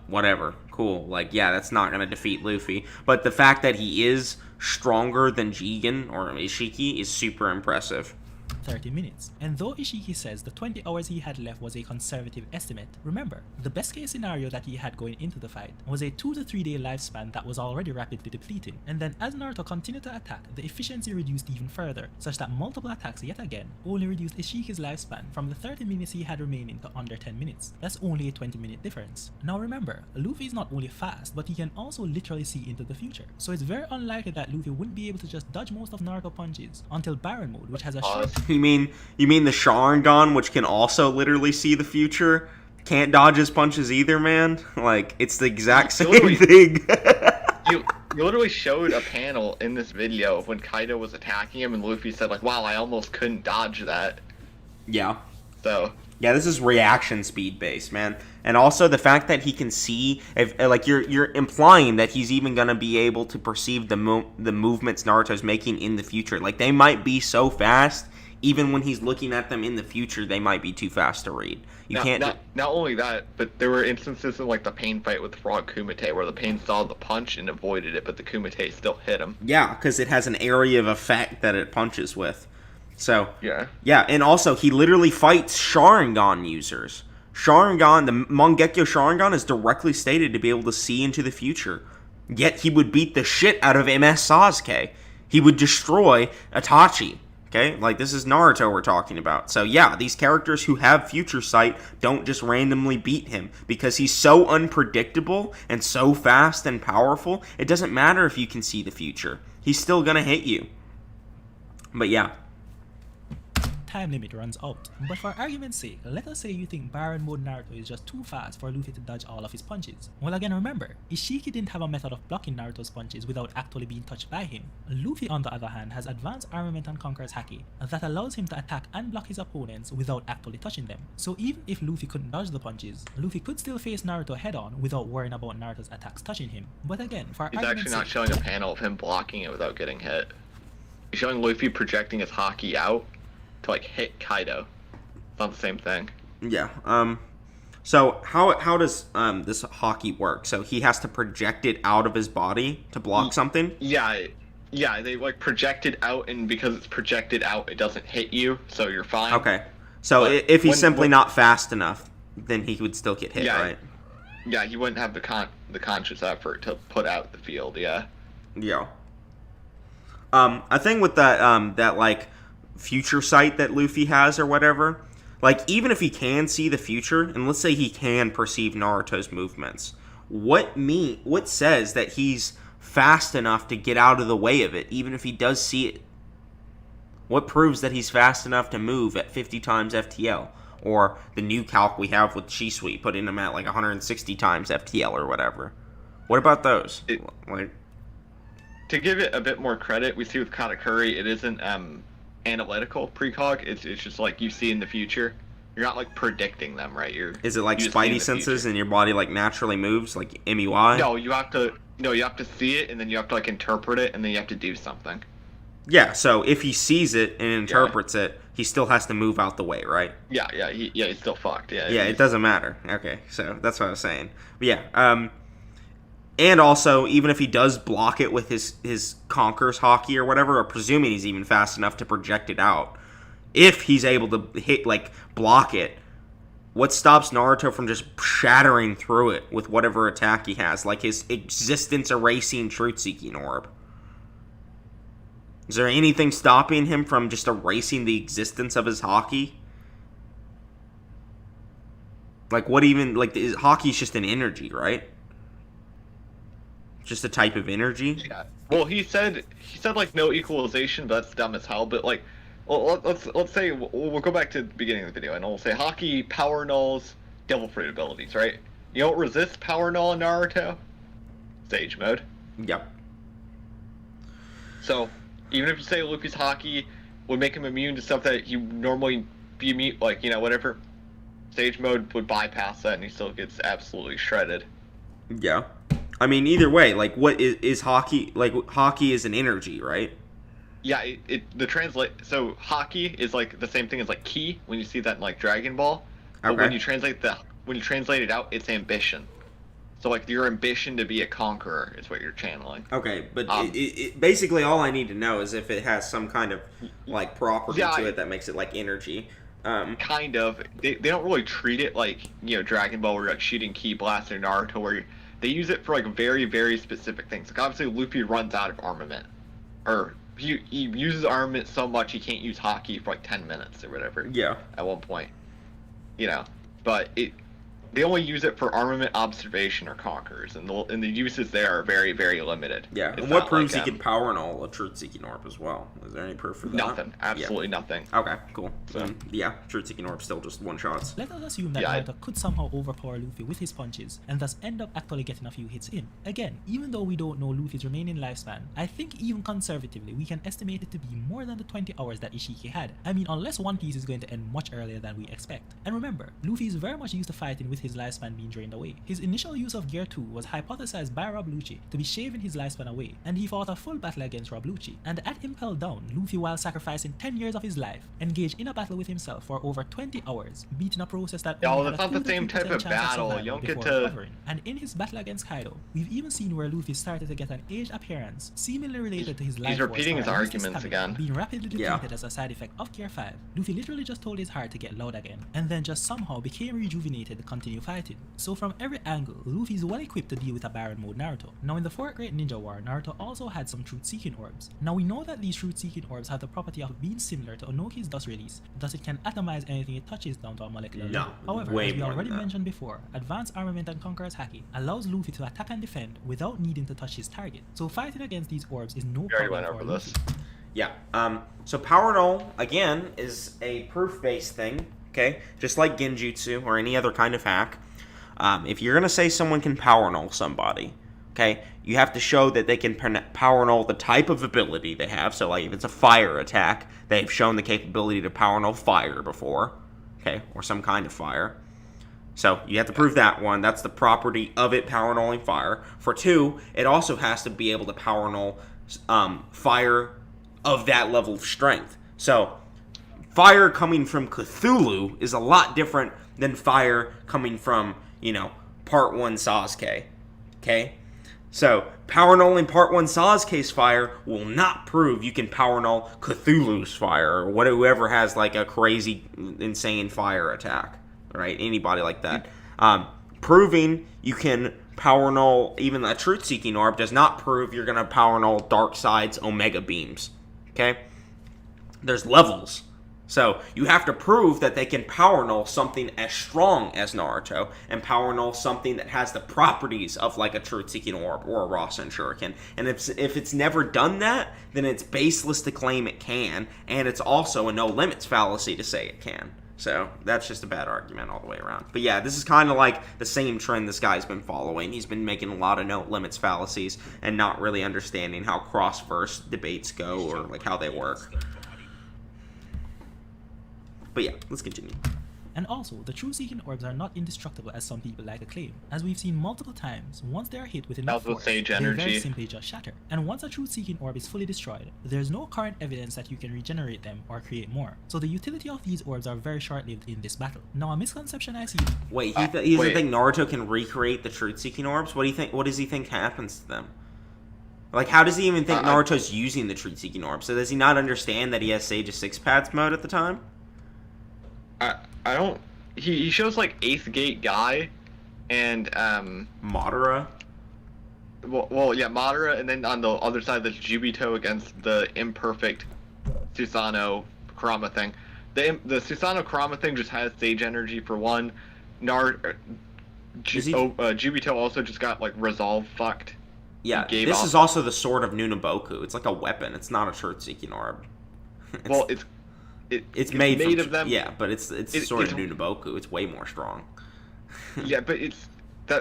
whatever, cool. Like, yeah, that's not gonna defeat Luffy, but the fact that he is stronger than Jigen or Ishiki is super impressive. 30 minutes. And though Ishiki says the 20 hours he had left was a conservative estimate, remember, the best case scenario that he had going into the fight was a 2 to 3 day lifespan that was already rapidly depleting. And then as Naruto continued to attack, the efficiency reduced even further, such that multiple attacks yet again only reduced Ishiki's lifespan from the 30 minutes he had remaining to under 10 minutes. That's only a 20-minute difference. Now remember, Luffy is not only fast, but he can also literally see into the future. So it's very unlikely that Luffy wouldn't be able to just dodge most of Naruto punches until Baron mode, which has a short... You mean the Sharingan, which can also literally see the future, can't dodge his punches either, man? Like, it's the exact same thing. you literally showed a panel in this video of when Kaido was attacking him, and Luffy said, like, wow, I almost couldn't dodge that. Yeah. So... yeah, this is reaction speed based, man. And also the fact that he can see, if like you're implying that he's even gonna be able to perceive the movements Naruto's making in the future. Like, they might be so fast, even when he's looking at them in the future, they might be too fast to read. Not only that, but there were instances in like the Pain fight with Frog Kumite where the Pain saw the punch and avoided it, but the Kumite still hit him. Yeah, because it has an area of effect that it punches with. So yeah, and also he literally fights Sharingan users. Sharingan, the Mangekyo Sharingan, is directly stated to be able to see into the future. Yet he would beat the shit out of MS Sasuke. He would destroy Itachi. Okay, like this is Naruto we're talking about. So yeah, these characters who have future sight don't just randomly beat him because he's so unpredictable and so fast and powerful. It doesn't matter if you can see the future. He's still gonna hit you. But yeah. Time limit runs out. But for argument's sake, let us say you think Baron Mode Naruto is just too fast for Luffy to dodge all of his punches. Well, again, remember, Ishiki didn't have a method of blocking Naruto's punches without actually being touched by him. Luffy, on the other hand, has advanced armament on Conqueror's Haki that allows him to attack and block his opponents without actually touching them. So even if Luffy couldn't dodge the punches, Luffy could still face Naruto head-on without worrying about Naruto's attacks touching him. But again, for argument's sake... He's actually not showing a panel of him blocking it without getting hit. He's showing Luffy projecting his Haki out to like hit Kaido. It's not the same thing. Yeah. So how does this Haki work? So he has to project it out of his body to block something? Yeah, they like project it out, and because it's projected out, it doesn't hit you, so you're fine. Okay. So if he's simply not fast enough, then he would still get hit, right? Yeah, he wouldn't have the conscious effort to put out the field, yeah. Yeah. I think with that like future sight that Luffy has or whatever, like even if he can see the future, and let's say he can perceive Naruto's movements, what says that he's fast enough to get out of the way of it, even if he does see it? What proves that he's fast enough to move at 50 times FTL? Or the new calc we have with Shisui, putting him at like 160 times FTL or whatever. What about those? To give it a bit more credit, we see with Katakuri, it isn't analytical precog. It's just like you see in the future. You're not like predicting them, right? Is it like spidey senses and your body like naturally moves, like MUI? No, you have to see it, and then you have to like interpret it, and then you have to do something. Yeah, so if he sees it and interprets it, he still has to move out the way, right? Yeah, he's still fucked. Yeah, it doesn't matter. Okay, so that's what I was saying. But yeah, and also, even if he does block it with his Conqueror's Haki or whatever, or presuming he's even fast enough to project it out, if he's able to block it, what stops Naruto from just shattering through it with whatever attack he has, like his existence erasing truth-seeking orb? Is there anything stopping him from just erasing the existence of his Haki? Like, Haki's just an energy, right? Just a type of energy? Yeah. Well, he said like no equalization, but that's dumb as hell. But like, well, let's say we'll go back to the beginning of the video, and we'll say Haki power nulls devil fruit abilities, right? You don't resist power null in Naruto? Sage mode. Yep. So even if you say Luffy's Haki would make him immune to stuff that he normally be immune, like whatever, Sage mode would bypass that, and he still gets absolutely shredded. Yeah. I mean, either way, like, what is Haki? Like, Haki is an energy, right? Yeah, so Haki is like the same thing as like ki when you see that in like Dragon Ball. But when you translate it out, it's ambition. So like your ambition to be a conqueror is what you're channeling. Okay, but basically all I need to know is if it has some kind of like property to it that makes it like energy. Kind of. They don't really treat it like Dragon Ball where you're like shooting ki blast or Naruto where they use it for like very, very specific things. Like obviously Luffy runs out of armament, or he uses armament so much he can't use Haki for like 10 minutes or whatever. Yeah. At one point, but they only use it for armament observation or conquerors, and the uses there are very, very limited. Yeah, and what proves he can power null a truth-seeking orb as well? Is there any proof for that? Nothing. Absolutely nothing. Okay, cool. So, yeah, truth-seeking orb still just one-shots. Let us assume that Naruto could somehow overpower Luffy with his punches, and thus end up actually getting a few hits in. Again, even though we don't know Luffy's remaining lifespan, I think even conservatively, we can estimate it to be more than the 20 hours that Ishiki had. I mean, unless One Piece is going to end much earlier than we expect. And remember, Luffy is very much used to fighting with with his lifespan being drained away. His initial use of Gear 2 was hypothesized by Rob Lucci to be shaving his lifespan away, and he fought a full battle against Rob Lucci. And at Impel Down, Luffy, while sacrificing 10 years of his life, engaged in a battle with himself for over 20 hours, beating a process that only had that's not the same type of battle. You don't get to... Recovering. And in his battle against Kaido, we've even seen where Luffy started to get an aged appearance, seemingly related to his life. He's repeating his arguments again. Being rapidly depleted as a side effect of Gear 5, Luffy literally just told his heart to get loud again, and then just somehow became rejuvenated to continue fighting. So from every angle, Luffy is well equipped to deal with a Baron mode Naruto. Now in the 4th Great Ninja War, Naruto also had some truth-seeking orbs. Now we know that these truth-seeking orbs have the property of being similar to Onoki's dust release, thus it can atomize anything it touches down to a molecular level. However, as we already mentioned before, advanced armament and Conqueror's Haki allows Luffy to attack and defend without needing to touch his target. So fighting against these orbs is no problem for Luffy. Yeah, so Power Null, again, is a proof-based thing, okay? Just like Genjutsu or any other kind of hack. If you're going to say someone can Power Null somebody, okay, you have to show that they can Power Null the type of ability they have. So, like, if it's a fire attack, they've shown the capability to Power Null fire before, okay, or some kind of fire. So, you have to prove that one. That's the property of it, Power Nulling fire. For 2, it also has to be able to Power Null fire of that level of strength. So, fire coming from Cthulhu is a lot different than fire coming from, you know, Part 1 Sasuke. Okay? So, Power Nulling Part 1 Sasuke's fire will not prove you can Power Null Cthulhu's fire, or whoever has, like, a crazy, insane fire attack. Right? Anybody like that. Proving you can Power Null even a Truth-Seeking Orb does not prove you're going to Power Null Darkseid's Omega Beams. Okay? There's levels. So, you have to prove that they can Power Null something as strong as Naruto, and Power Null something that has the properties of, like, a Truth-Seeking Orb or a Rasen Shuriken. And if it's never done that, then it's baseless to claim it can, and it's also a no-limits fallacy to say it can. So, that's just a bad argument all the way around. But yeah, this is kind of like the same trend this guy's been following. He's been making a lot of no-limits fallacies and not really understanding how cross-verse debates go or, like, how they work. But yeah, let's continue. And also, the truth-seeking orbs are not indestructible as some people like to claim. As we've seen multiple times, once they are hit with enough force, they very simply just shatter. And once a truth-seeking orb is fully destroyed, there's no current evidence that you can regenerate them or create more. So the utility of these orbs are very short-lived in this battle. Now, a misconception I see... Wait, he doesn't think Naruto can recreate the truth-seeking orbs? What do you think? What does he think happens to them? Like, how does he even think Naruto's using the truth-seeking orbs? So does he not understand that he has Sage of Six Paths mode at the time? I don't... He shows, like, 8th Gate Guy, and, Madara? Well, yeah, Madara, and then on the other side, there's Jubito against the imperfect Susanoo Kurama thing. The Susanoo Kurama thing just has Sage Energy for one. Jubito also just got, like, Resolve fucked. Yeah, this is also the Sword of Nunaboku. It's like a weapon. It's not a truth-seeking orb. Well, it's made of them. Yeah, but it's Sword of Nunaboku. It's way more strong. Yeah, but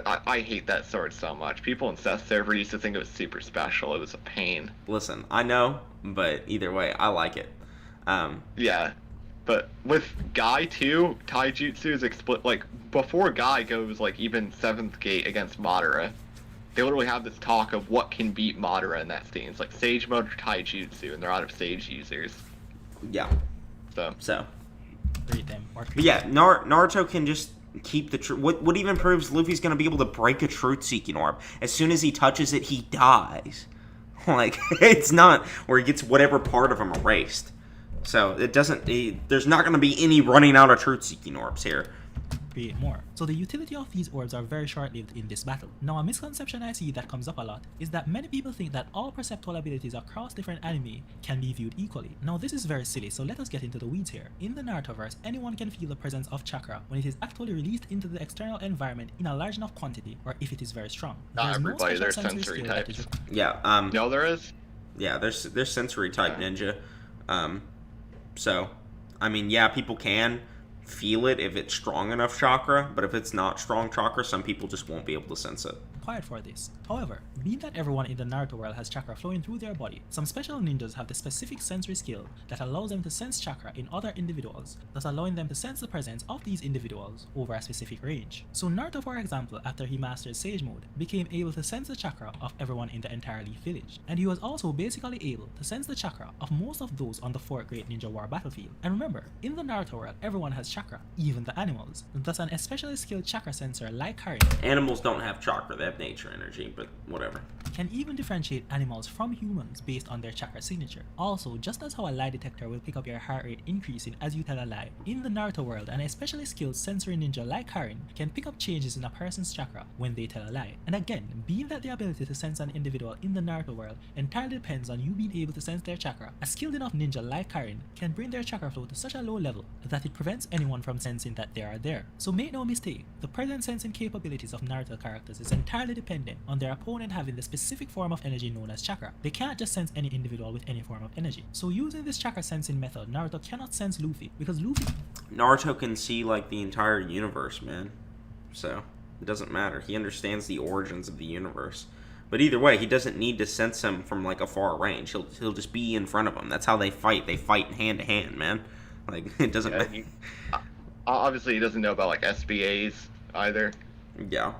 I hate that sword so much. People in Seth's server used to think it was super special. It was a pain. Listen, I know, but either way, I like it. Yeah, but with Guy too, Taijutsu is like before Guy goes like even 7th Gate against Madara. They literally have this talk of what can beat Madara in that scene. It's like Sage mode or Taijutsu, and they're out of Sage users. Yeah. So. Beat them. But yeah, Naruto can just keep the truth. What even proves Luffy's going to be able to break a truth-seeking orb? As soon as he touches it, he dies. Like, it's not where he gets whatever part of him erased. So, it doesn't... there's not going to be any running out of truth-seeking orbs here. Create more. So the utility of these orbs are very short-lived in this battle. Now, a misconception I see that comes up a lot is that many people think that all perceptual abilities across different anime can be viewed equally. Now, this is very silly, so let us get into the weeds here. In the Narutoverse, anyone can feel the presence of Chakra when it is actually released into the external environment in a large enough quantity, or if it is very strong. Not everybody, there's sensory types. Yeah, no, there is? Yeah, there's sensory type ninja. So, I mean, yeah, people can feel it if it's strong enough chakra, but if it's not strong chakra, some people just won't be able to sense it. required for this. However, being that everyone in the Naruto world has chakra flowing through their body, some special ninjas have the specific sensory skill that allows them to sense chakra in other individuals, thus allowing them to sense the presence of these individuals over a specific range. So Naruto, for example, after he mastered Sage Mode, became able to sense the chakra of everyone in the entire Leaf Village, and he was also basically able to sense the chakra of most of those on the 4th Great Ninja War battlefield. And remember, in the Naruto world, everyone has chakra, even the animals, thus an especially skilled chakra sensor like Karin. Animals don't have chakra, they have nature energy, but whatever. Can even differentiate animals from humans based on their chakra signature. Also, just as how a lie detector will pick up your heart rate increasing as you tell a lie, in the Naruto world, an especially skilled sensory ninja like Karin can pick up changes in a person's chakra when they tell a lie. And again, being that the ability to sense an individual in the Naruto world entirely depends on you being able to sense their chakra, a skilled enough ninja like Karin can bring their chakra flow to such a low level that it prevents anyone from sensing that they are there. So make no mistake, the present sensing capabilities of Naruto characters is entirely dependent on their opponent having the specific form of energy known as chakra. They can't just sense any individual with any form of energy. So using this chakra sensing method, Naruto cannot sense Luffy because Naruto can see like the entire universe, man. So it doesn't matter. He understands the origins of the universe. But either way, he doesn't need to sense him from like a far range. He'll just be in front of him. That's how they fight. They fight hand to hand, man. Like it doesn't matter. Obviously, he doesn't know about like SBAs either. Yeah.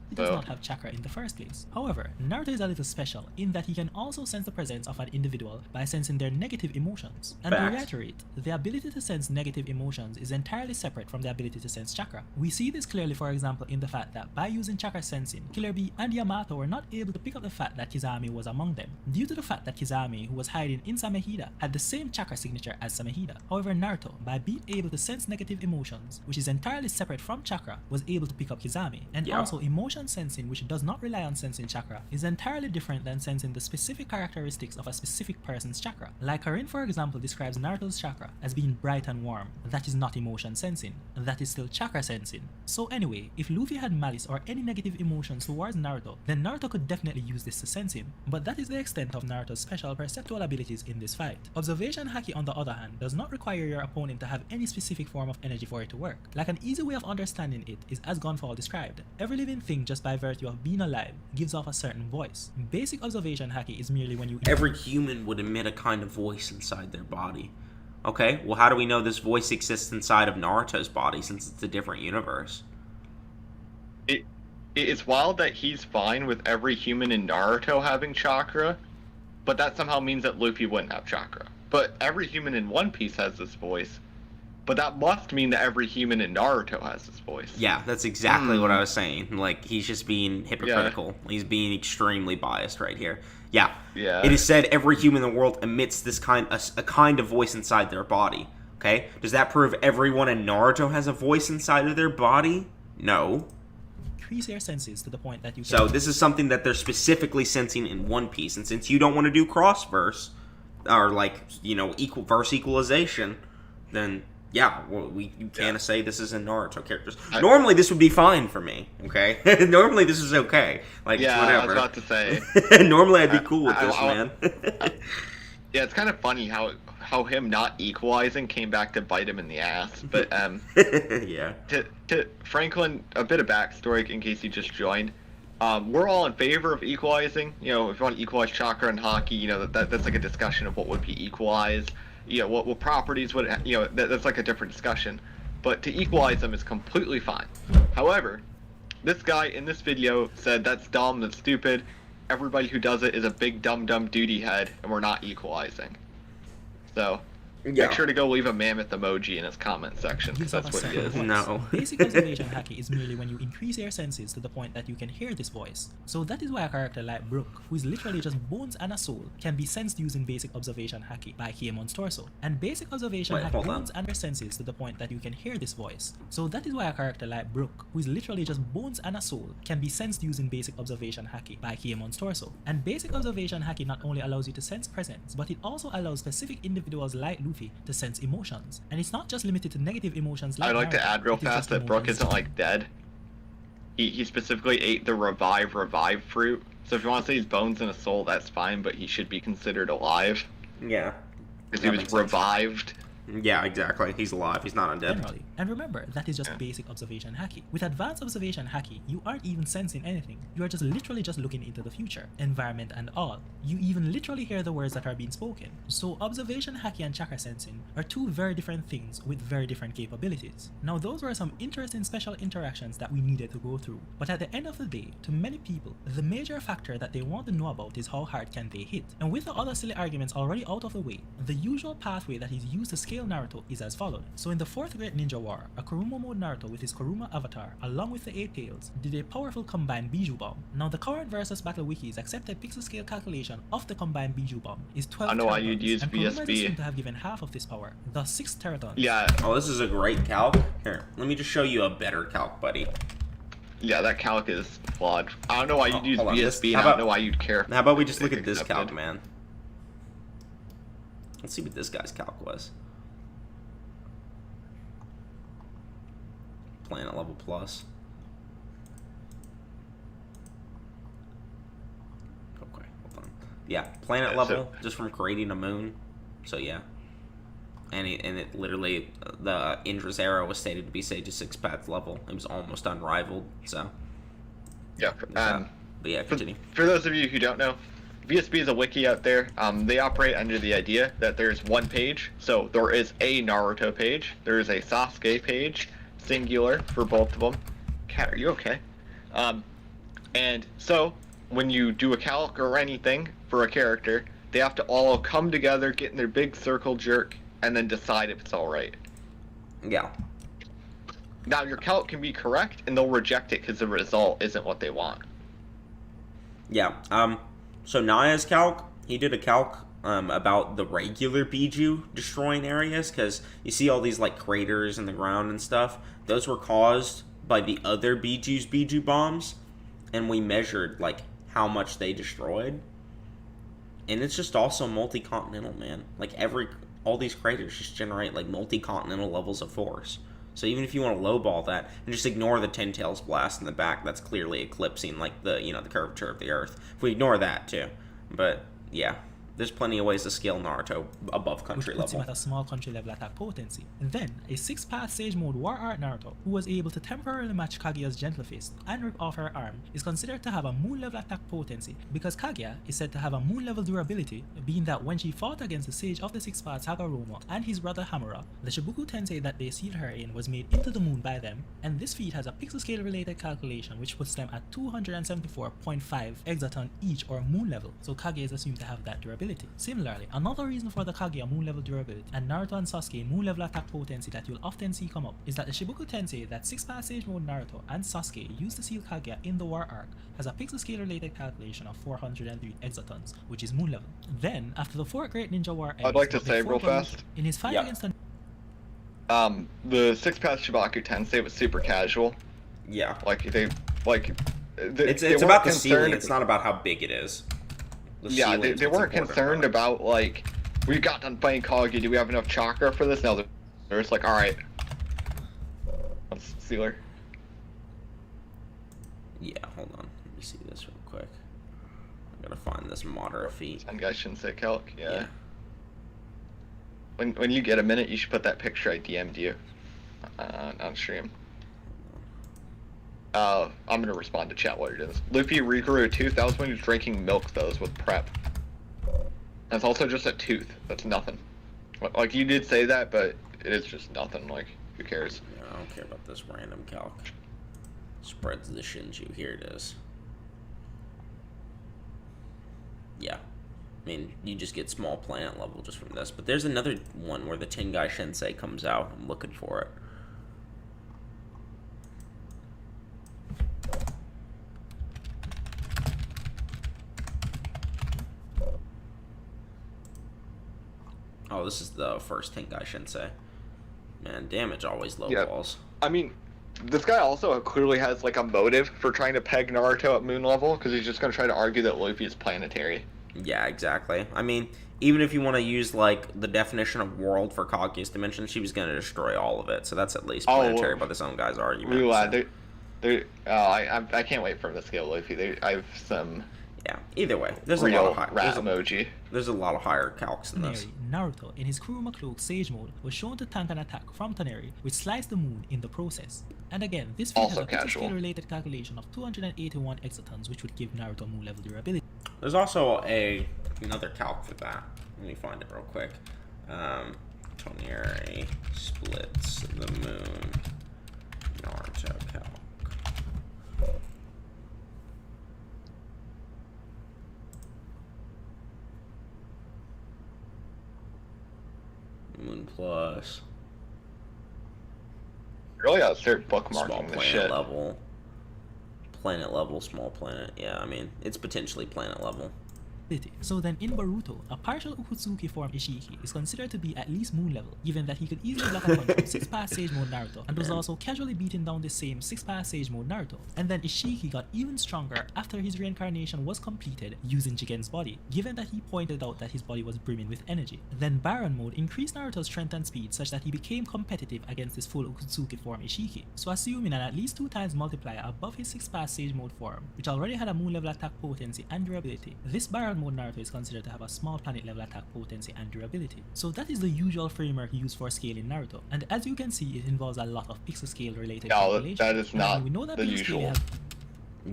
he does not have chakra in the first place. However, Naruto is a little special in that he can also sense the presence of an individual by sensing their negative emotions. And to reiterate, the ability to sense negative emotions is entirely separate from the ability to sense chakra. We see this clearly, for example, in the fact that by using chakra sensing, Killer Bee and Yamato were not able to pick up the fact that Kizami was among them, due to the fact that Kizami, who was hiding in Samehida, had the same chakra signature as Samehida. However, Naruto, by being able to sense negative emotions, which is entirely separate from chakra, was able to pick up Kizami. And also, emotion sensing, which does not rely on sensing chakra, is entirely different than sensing the specific characteristics of a specific person's chakra. Like Karin, for example, describes Naruto's chakra as being bright and warm. That is not emotion sensing. That is still chakra sensing. So anyway, if Luffy had malice or any negative emotions towards Naruto, then Naruto could definitely use this to sense him. But that is the extent of Naruto's special perceptual abilities in this fight. Observation Haki, on the other hand, does not require your opponent to have any specific form of energy for it to work. Like, an easy way of understanding it is as Gunfall described. Every living thing, just by virtue of being alive, gives off a certain voice. Basic observation Haki is merely when you... Every human would emit a kind of voice inside their body. Okay, well, how do we know this voice exists inside of Naruto's body since it's a different universe? It's wild that he's fine with every human in Naruto having chakra, but that somehow means that Luffy wouldn't have chakra. But every human in One Piece has this voice, but that must mean that every human in Naruto has this voice. Yeah, that's exactly what I was saying. Like, he's just being hypocritical. Yeah. He's being extremely biased right here. Yeah. It is said every human in the world emits this a kind of voice inside their body. Okay? Does that prove everyone in Naruto has a voice inside of their body? No. Increase your senses to the point that you can... So this is something that they're specifically sensing in One Piece, and since you don't want to do cross-verse, or like, you know, verse equalization, then yeah, well, you can't say this is in Naruto characters. Normally this would be fine for me, okay? Normally this is okay. Like, yeah, whatever. I was about to say. Normally I'd be cool with this, man. Yeah, it's kind of funny how him not equalizing came back to bite him in the ass. But yeah. To Franklin, a bit of backstory in case you just joined. We're all in favor of equalizing. You know, if you want to equalize Chakra and Haki, you know, that's like a discussion of what would be equalized. You know, what properties would, you know, that's like a different discussion. But to equalize them is completely fine. However, this guy in this video said that's dumb, that's stupid. Everybody who does it is a big dumb duty head, and we're not equalizing. So, make sure to go leave a mammoth emoji in his comment section, because that's what he is. No. Basic observation Haki is merely when you increase your senses to the point that you can hear this voice. So that is why a character like Brook, who is literally just bones and a soul, can be sensed using basic observation Haki by Kiemon's torso. And basic observation Haki bones and your senses to the point that you can hear this voice. So that is why a character like Brook, who is literally just bones and a soul, can be sensed using basic observation Haki by Kiemon's torso. And basic observation Haki not only allows you to sense presence, but it also allows specific individuals like Luffy to sense emotions. And it's not just limited to negative emotions like I'd like to add real fast that Brook isn't like dead. He specifically ate the revive fruit. So if you want to say he's bones and a soul, that's fine, but he should be considered alive. Yeah. Because he was revived. Yeah, exactly. He's alive. He's not undead. Generally. And remember, that is just basic observation haki. With advanced observation haki, you aren't even sensing anything. You are just literally just looking into the future, environment and all. You even literally hear the words that are being spoken. So observation haki and chakra sensing are two very different things with very different capabilities. Now those were some interesting special interactions that we needed to go through. But at the end of the day, to many people, the major factor that they want to know about is how hard can they hit. And with the other silly arguments already out of the way, the usual pathway that is used to scale Naruto is as followed. So in the 4th Great Ninja War, a Kuruma mode Naruto with his Kuruma avatar, along with the 8 Tails, did a powerful combined Biju Bomb. Now the current versus battle wiki's accepted pixel scale calculation of the combined Biju Bomb is 12 I know why you'd use and Kuruma is VSB. assumed to have given half of this power, thus 6 teratons. Yeah. Oh, this is a great calc. Here, let me just show you a better calc, buddy. Yeah, that calc is flawed. I don't know why you'd use hold on, VSB, how and I don't about- know why you'd care. How about we just look It's at this calc, accepted. man? Let's see what this guy's calc was. Planet level plus. Okay, hold on. Yeah, planet Yeah, level just from creating a moon. So yeah. And it literally, the Indra's arrow was stated to be Sage's 6 path level. It was almost unrivaled, so. Yeah. But yeah, continue. For those of you who don't know, VSB is a wiki out there. They operate under the idea that there's one page. So there is a Naruto page. There is a Sasuke page, singular for both of them. Cat, are you okay? And so when you do a calc or anything for a character, they have to all come together, get in their big circle jerk, and then decide if it's all right. Yeah. Now your calc can be correct, and they'll reject it because the result isn't what they want. Yeah. So Naya's calc, he did a calc about the regular Biju destroying areas, because you see all these like craters in the ground and stuff. Those were caused by the other Biju's Biju bombs, and we measured like how much they destroyed. And it's just also multi-continental, man. Like all these craters just generate like multi-continental levels of force. So even if you want to lowball that and just ignore the 10 tails blast in the back, that's clearly eclipsing like the the curvature of the Earth. If we ignore that too, but yeah, there's plenty of ways to scale Naruto above country which puts level. him at a small country level attack potency. Then, a 6-path Sage Mode War Art Naruto, who was able to temporarily match Kaguya's Gentle Fist and rip off her arm, is considered to have a Moon level attack potency, because Kaguya is said to have a Moon level durability, being that when she fought against the Sage of the 6 paths Hagoromo and his brother Hamura, the Shibuku Tensei that they sealed her in was made into the moon by them, and this feat has a pixel scale related calculation which puts them at 274.5 exaton each, or moon level, so Kaguya is assumed to have that durability. Similarly, another reason for the Kaguya moon level durability and Naruto and Sasuke moon level attack potency that you'll often see come up is that the Shibuku Tensei that 6-path Sage Mode Naruto and Sasuke used to seal Kaguya in the war arc has a pixel scale related calculation of 403 exatons, which is moon level. Then, after the 4th Great Ninja War ends, I'd like to say real fast. in his fight against the The 6-path Shibaku Tensei was super casual. Yeah. It's about the ceiling. It's not about how big it is. They weren't concerned about like, we got done playing Kage, do we have enough chakra for this? No, they're just like, alright. Let's sealer. Yeah, hold on. Let me see this real quick. I gotta find this moderate feat. And guys shouldn't say calc, Yeah. When you get a minute, you should put that picture I DM'd you on stream. I'm gonna respond to chat while you're doing this. Luffy regrew a tooth. That was when he was drinking milk. That was with prep. That's also just a tooth. That's nothing. Like you did say that, but it is just nothing. Like who cares? Yeah, I don't care about this random calc. Spreads the Shinju. Here it is. Yeah. I mean, you just get small planet level just from this. But there's another one where the Tengai Shinsei comes out. I'm looking for it. Oh, this is the first Tengai Shinsei. Man, damage always low balls. I mean, this guy also clearly has like a motive for trying to peg Naruto at moon level, because he's just going to try to argue that Luffy is planetary. Yeah, exactly. I mean, even if you want to use like the definition of world for Kaguya's dimension, she was going to destroy all of it. So that's at least planetary by this own guy's argument. I can't wait for him to scale Luffy. I have some Yeah, either way, there's a lot of emoji. There's a lot of higher calcs than this. Naruto, in his Kuruma Cloak Sage mode, was shown to tank an attack from Toneri, which sliced the moon in the process. And again, this feat has a pixel scale related calculation of 281 exotons, which would give Naruto moon level durability. There's also another calc for that. Let me find it real quick. Toneri splits the moon. Naruto calc. Moon plus. Really gotta start bookmarking this shit. Planet level, small planet. Yeah, I mean, it's potentially planet level. So then in Boruto, a partial Ukutsuki form Ishiki is considered to be at least moon level, given that he could easily block a punch from 6-pass Sage Mode Naruto, and was also casually beating down the same 6-pass Sage Mode Naruto. And then Ishiki got even stronger after his reincarnation was completed using Jigen's body, given that he pointed out that his body was brimming with energy. Then Baron Mode increased Naruto's strength and speed such that he became competitive against his full Ukutsuki form Ishiki. So assuming an at least 2 times multiplier above his 6-pass Sage Mode form, which already had a moon level attack potency and durability, this Baron Mode Naruto is considered to have a small planet level attack potency and durability. So that is the usual framework used for scaling Naruto, and as you can see, it involves a lot of pixel scale related calculations. That is not the usual.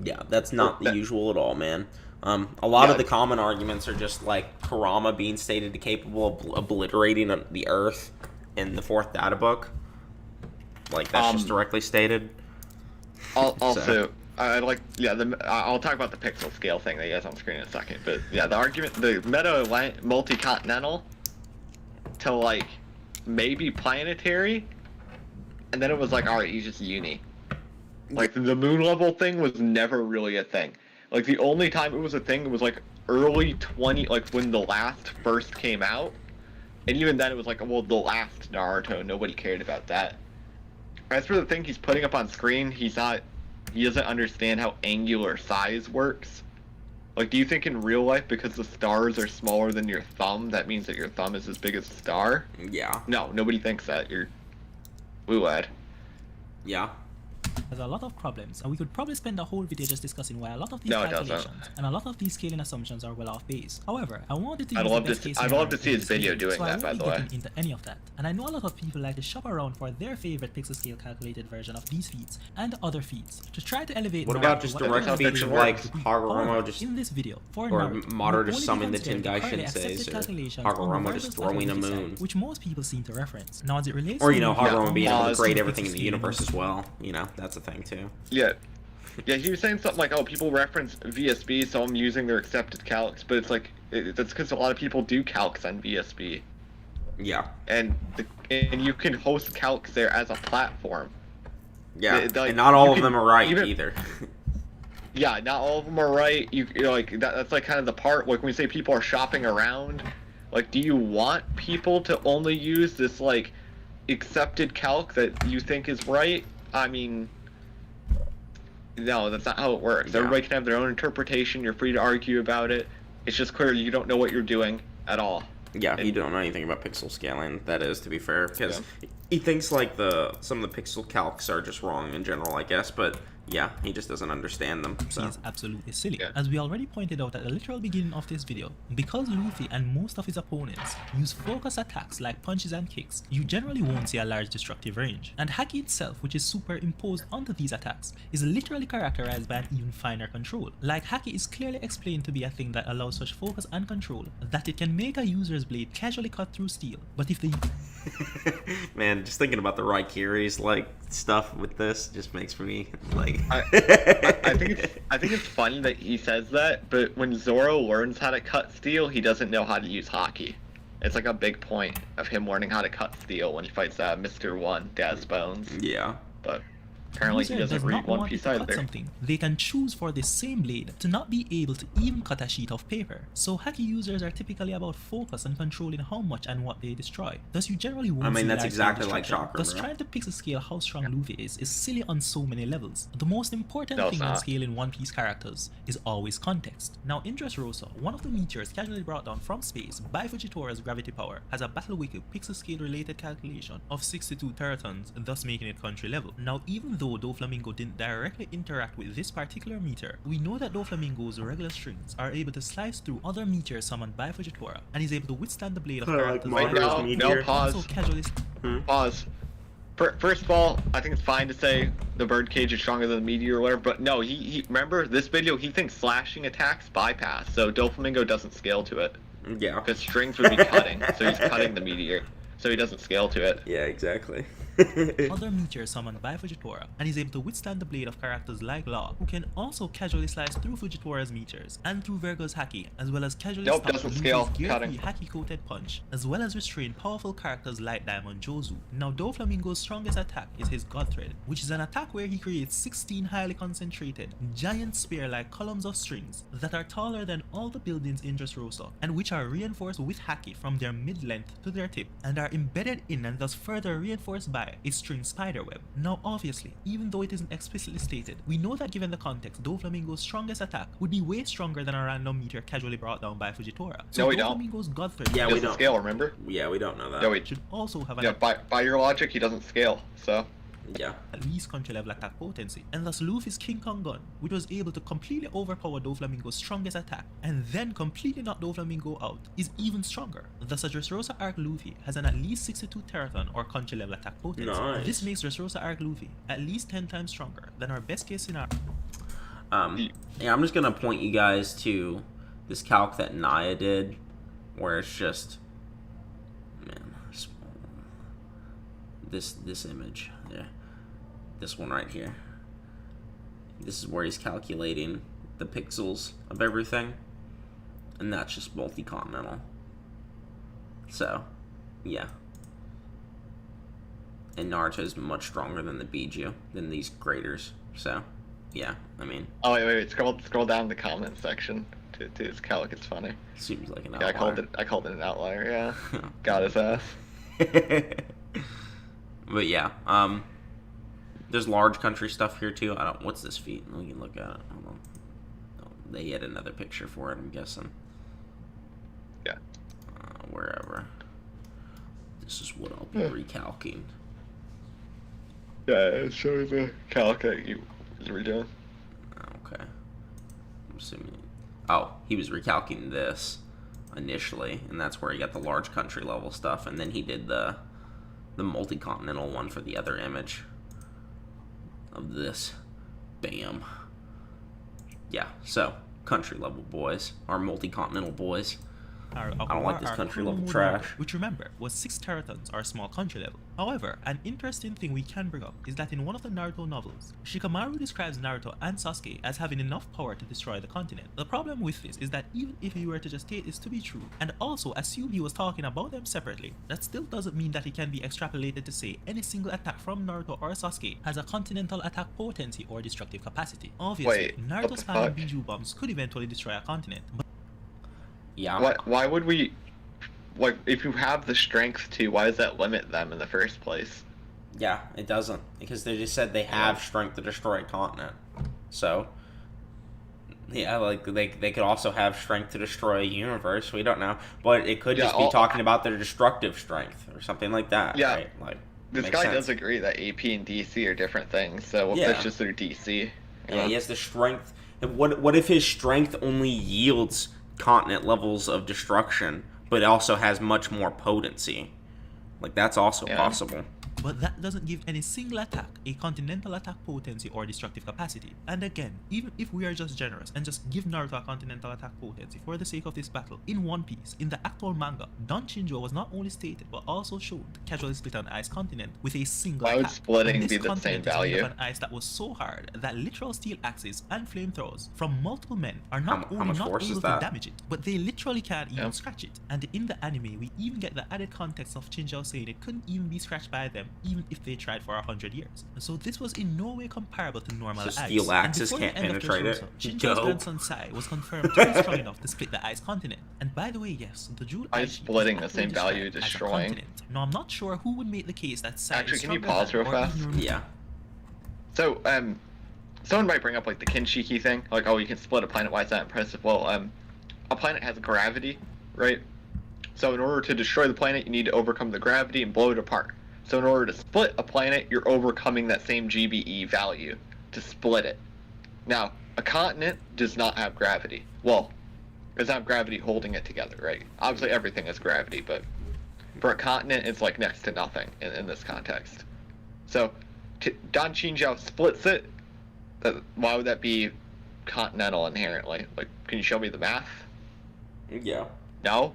Yeah, that's not the usual at all, man. A lot of the common arguments are just like Kurama being stated to capable of obliterating the Earth in the 4th data book. Like, that's just directly stated. Also, I'll talk about the pixel scale thing that you guys on screen in a second, but yeah, the argument, the meta went multi-continental to like maybe planetary, and then it was like, alright, he's just uni. Like, the moon level thing was never really a thing. Like, the only time it was a thing was like early 20, like when the last first came out, and even then it was like, well, the last Naruto, nobody cared about that. As for the thing he's putting up on screen, he doesn't understand how angular size works. Like, do you think in real life, because the stars are smaller than your thumb, that means that your thumb is as big as a star? Yeah. No, nobody thinks that. You're blue-eyed. Yeah. There's a lot of problems, and we could probably spend a whole video just discussing why a lot of these calculations and a lot of these scaling assumptions are well off base. However, I wanted to use the best case scenario. I'd love to see his video doing that, by the way. Into any of that, and I know a lot of people like to shop around for their favorite pixel scale calculated version of these feats and other feats to try to elevate. What about just direct feats of like Hagoromo just in this video for or Madara just summon the Tengaishin says, or Hagoromo just throwing a moon, which most people seem to reference. Now, as it relates, or Hagoromo being able to create everything in the universe as well. That's a thing too. Yeah, he was saying something like, "Oh, people reference VSB, so I'm using their accepted calcs," but it's like that's because a lot of people do calcs on VSB. Yeah. And you can host calcs there as a platform. Yeah, and not all of them are right either. Yeah, not all of them are right. That's like kind of the part, like when we say people are shopping around, like, do you want people to only use this like accepted calc that you think is right? I mean, no, that's not how it works. Yeah. Everybody can have their own interpretation. You're free to argue about it. It's just clear you don't know what you're doing at all. Yeah, you don't know anything about pixel scaling. That is, to be fair, because he thinks like some of the pixel calcs are just wrong in general, I guess. But yeah, he just doesn't understand them. So. He is absolutely silly. Yeah. As we already pointed out at the literal beginning of this video, because Luffy and most of his opponents use focus attacks like punches and kicks, you generally won't see a large destructive range. And Haki itself, which is superimposed onto these attacks, is literally characterized by an even finer control. Like, Haki is clearly explained to be a thing that allows such focus and control that it can make a user's blade casually cut through steel. But if the man, just thinking about the Raikiri's like stuff with this just makes me like I think it's funny that he says that, but when Zoro learns how to cut steel, he doesn't know how to use Haki. It's like a big point of him learning how to cut steel when he fights Mr. 1, Daz Bones. Yeah. But apparently he doesn't read One Piece either. Something. They can choose for this same blade to not be able to even cut a sheet of paper. So Haki users are typically about focus and controlling how much and what they destroy. Thus you generally won't see that's exactly like Chakra. Thus trying to pixel scale how strong Luffy is silly on so many levels. The most important thing when scaling One Piece characters is always context. Now in Dressrosa, one of the meteors casually brought down from space by Fujitora's gravity power has a Battle Wiki pixel scale related calculation of 62 teratons, thus making it country level. Now even though though Doflamingo didn't directly interact with this particular meteor, we know that Doflamingo's regular strings are able to slice through other meteors summoned by Fujitora, and he's able to withstand the blade of characters no, pause. Pause. First of all, I think it's fine to say the birdcage is stronger than the meteor or whatever, but no, he remember this video, he thinks slashing attacks bypass, so Doflamingo doesn't scale to it. Yeah. Because strings would be cutting, so he's cutting the meteor, so he doesn't scale to it. Yeah, exactly. Other meteors summoned by Fujitora, and he's able to withstand the blade of characters like Law, who can also casually slice through Fujitora's meteors, and through Virgo's Haki, as well as casually stop doesn't scale, cutting. Haki-coated punch, as well as restrain powerful characters like Diamond Jozu. Now, Doflamingo's strongest attack is his God Thread, which is an attack where he creates 16 highly concentrated, giant spear-like columns of strings that are taller than all the buildings in Dressrosa, and which are reinforced with Haki from their mid-length to their tip, and are embedded in and thus further reinforced by a string spiderweb. Now obviously, even though it isn't explicitly stated, we know that given the context, Doflamingo's strongest attack would be way stronger than a random meteor casually brought down by Fujitora. So no, we Doflamingo's God Thread we don't scale, remember? Yeah, we don't know that. No, we should also have an by your logic, he doesn't scale, so... Yeah. At least country level attack potency, and thus Luffy's King Kong gun, which was able to completely overpower Doflamingo's strongest attack and then completely knock Doflamingo out, is even stronger. Thus a Dressrosa Arc Luffy has an at least 62 teraton or country level attack potency. Nice. This makes Dressrosa Arc Luffy at least 10 times stronger than our best case scenario. Yeah, I'm just gonna point you guys to this calc that Naya did, where it's just, man, this image, yeah, this one right here. This is where he's calculating the pixels of everything, and that's just multi-continental. So, yeah. And Naruto's much stronger than the Biju, than these graders. So, yeah, I mean. Oh wait, scroll down the comment section to his calc. It's funny. Seems like an outlier. Yeah, I called it an outlier. Yeah, got his ass. But yeah, there's large country stuff here too. What's this feat? We can look at it. Hold on. Oh, they had another picture for it, I'm guessing. Yeah. Wherever. This is what I'll be recalcing. Yeah, it's showing the calc that you was redoing. Okay. I'm assuming. Oh, he was recalculating this initially, and that's where he got the large country level stuff, and then he did the multi-continental one for the other image of this. Bam. Yeah, so country level boys, our multi-continental boys. I don't like this country level trash. Which remember was 6 teratons or small country level. However, an interesting thing we can bring up is that in one of the Naruto novels, Shikamaru describes Naruto and Sasuke as having enough power to destroy the continent. The problem with this is that even if he were to just take this to be true, and also assume he was talking about them separately, that still doesn't mean that it can be extrapolated to say any single attack from Naruto or Sasuke has a continental attack potency or destructive capacity. Obviously, Naruto's spamming Biju bombs could eventually destroy a continent, but yeah. Why would we, like, if you have the strength to, why does that limit them in the first place? Yeah, it doesn't, because they just said they have strength to destroy a continent. So, yeah, like, they could also have strength to destroy a universe, we don't know. But it could just be talking about their destructive strength, or something like that, right? Like, this guy does agree that AP and DC are different things, so that's just their DC. Yeah, he has the strength. What if his strength only yields continent levels of destruction, but also has much more potency? Like, that's also possible. But that doesn't give any single attack a continental attack potency or destructive capacity. And again, even if we are just generous and just give Naruto a continental attack potency for the sake of this battle, in One Piece, in the actual manga, Don Shinjo was not only stated but also showed to casually split an ice continent with a single attack. Why would splitting be the same value? An ice that was so hard that literal steel axes and flamethrowers from multiple men are not only not able to damage it, but they literally can't even scratch it. And in the anime, we even get the added context of Shinjo saying it couldn't even be scratched by them, even if they tried for 100 years. So this was in no way comparable to normal ice. Steel axes can't penetrate it. Shinjo's grandson Sai was confirmed to be strong enough to split the ice continent. And by the way, yes, the Jewel Ice splitting the same value destroying. Now I'm not sure who would make the case that Sai actually, is can you pause real fast? Yeah. So someone might bring up like the Kinshiki thing, like, oh, you can split a planet. Why is that impressive? Well, a planet has gravity, right? So in order to destroy the planet, you need to overcome the gravity and blow it apart. So in order to split a planet, you're overcoming that same GBE value to split it. Now, a continent does not have gravity. Well, it doesn't have gravity holding it together, right? Obviously everything has gravity, but for a continent, it's like next to nothing in this context. So, Dan Xinjiao splits it. Why would that be continental inherently? Like, can you show me the math? Yeah. No?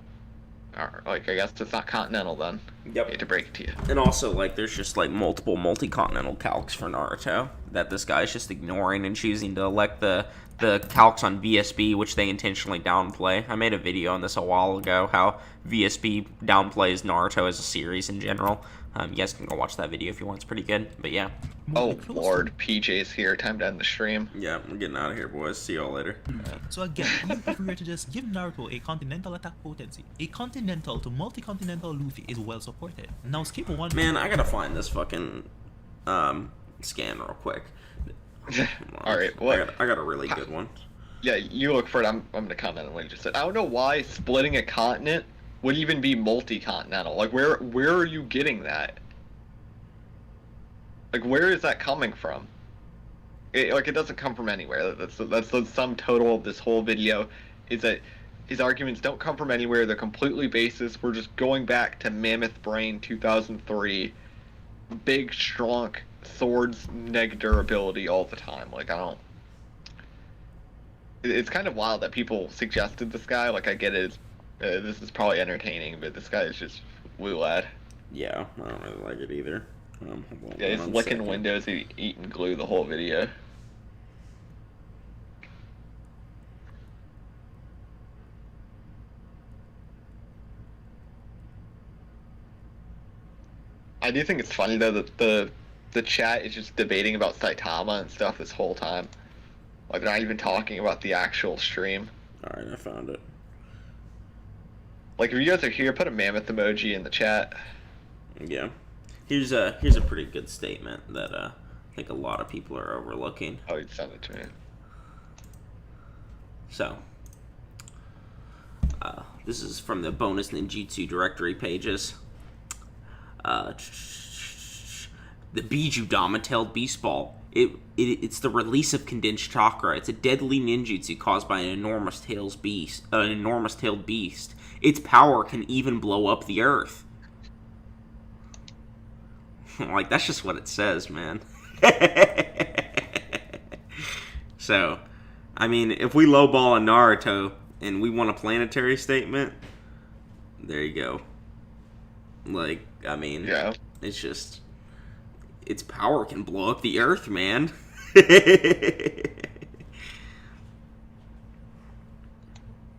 Like, I guess it's not continental then. Yep. I hate to break it to you. And also, like, there's just, like, multiple multi-continental calcs for Naruto that this guy's just ignoring and choosing to elect the calcs on VSB, which they intentionally downplay. I made a video on this a while ago, how VSB downplays Naruto as a series in general. You guys can go watch that video if you want. It's pretty good. But yeah. Oh, Lord. PJ's here. Time to end the stream. Yeah, I'm getting out of here, boys. See y'all later. So again, if we were to just give Naruto a continental attack potency, a continental to multi-continental Luffy is well supported. Now skip one. Man, I gotta find this fucking scan real quick. Alright, what? I got a really good one. Yeah, you look for it. I'm gonna comment on what you just said. I don't know why splitting a continent would even be multi-continental. Like, where are you getting that? Like, where is that coming from? It doesn't come from anywhere. That's the sum total of this whole video, is that his arguments don't come from anywhere. They're completely baseless. We're just going back to Mammoth Brain 2003. Big, strong swords, neg durability all the time. Like, I don't... It's kind of wild that people suggested this guy. Like, I get it. This is probably entertaining, but this guy is just woo lad. Yeah, I don't really like it either. Yeah, he's licking windows, eating glue the whole video. I do think it's funny though that the chat is just debating about Saitama and stuff this whole time. Like, they're not even talking about the actual stream. Alright, I found it. Like, if you guys are here, put a mammoth emoji in the chat. Yeah. Here's a pretty good statement that I think a lot of people are overlooking. Oh, you'd send it to me. So, this is from the bonus ninjutsu directory pages. The Bijudama-tailed beast ball. It's the release of condensed chakra. It's a deadly ninjutsu caused by an enormous tailed beast. Its power can even blow up the earth. Like, that's just what it says, man. So, I mean, if we lowball a Naruto and we want a planetary statement, there you go. Like, I mean, yeah. It's just... its power can blow up the earth, man.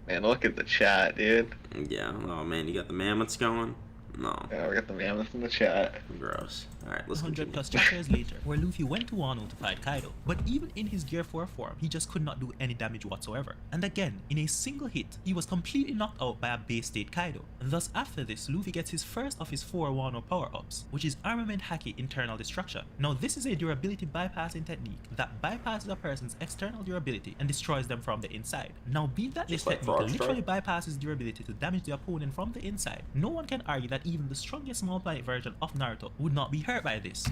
Man, look at the chat, dude. Yeah, oh man, you got the mammoths going? No. Yeah, we got the mammoths in the chat. Gross. Alright, let's 100 plus chapters later, where Luffy went to Wano to fight Kaido, but even in his Gear 4 form, he just could not do any damage whatsoever. And again, in a single hit, he was completely knocked out by a base state Kaido. And thus after this, Luffy gets his first of his 4 Wano power-ups, which is Armament Haki Internal Destruction. Now this is a durability bypassing technique that bypasses a person's external durability and destroys them from the inside. Now being that this technique literally bypasses durability to damage the opponent from the inside, no one can argue that even the strongest small planet version of Naruto would not be hurt by this.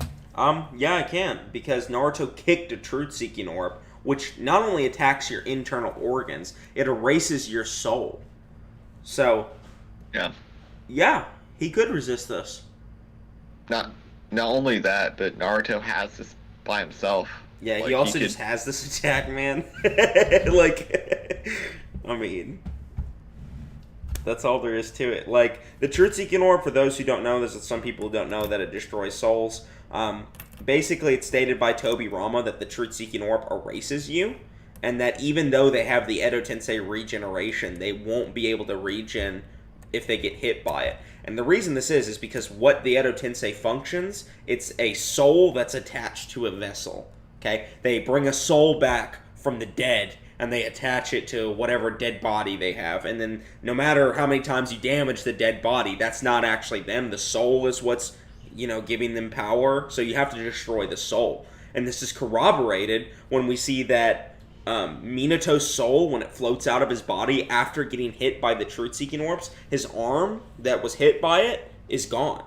Yeah, I can, because Naruto kicked a truth-seeking orb, which not only attacks your internal organs, it erases your soul. So, yeah, he could resist this. Not only that, but Naruto has this by himself. Yeah, like, he also just has this attack, man. Like, I mean... that's all there is to it. Like, the Truth-Seeking Orb, for those who don't know, there's some people who don't know that it destroys souls. Basically, it's stated by Toby Rama that the Truth-Seeking Orb erases you, and that even though they have the Edo Tensei regeneration, they won't be able to regen if they get hit by it. And the reason this is because what the Edo Tensei functions, it's a soul that's attached to a vessel. Okay? They bring a soul back from the dead, and they attach it to whatever dead body they have. And then no matter how many times you damage the dead body, that's not actually them. The soul is what's, giving them power. So you have to destroy the soul. And this is corroborated when we see that Minato's soul, when it floats out of his body after getting hit by the Truth-Seeking Orbs, his arm that was hit by it is gone.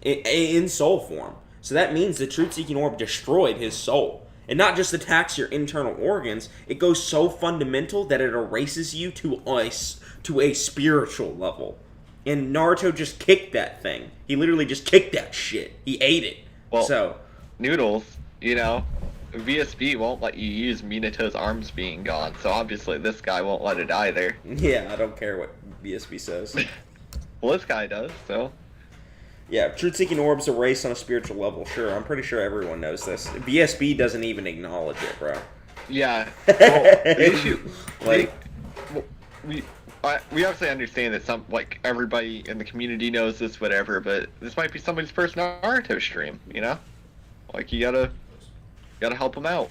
in soul form. So that means the truth-seeking orb destroyed his soul. It not just attacks your internal organs, it goes so fundamental that it erases you to a spiritual level. And Naruto just kicked that thing. He literally just kicked that shit. He ate it. Well, so Noodles, VSB won't let you use Minato's arms being gone, so obviously this guy won't let it either. Yeah, I don't care what VSB says. Well, this guy does, so... Yeah, truth-seeking orbs erase on a spiritual level, sure. I'm pretty sure everyone knows this. VSB doesn't even acknowledge it, bro. Yeah. Well, the issue... We obviously understand that everybody in the community knows this, whatever, but this might be somebody's first Naruto stream, you know? Like, you gotta help them out.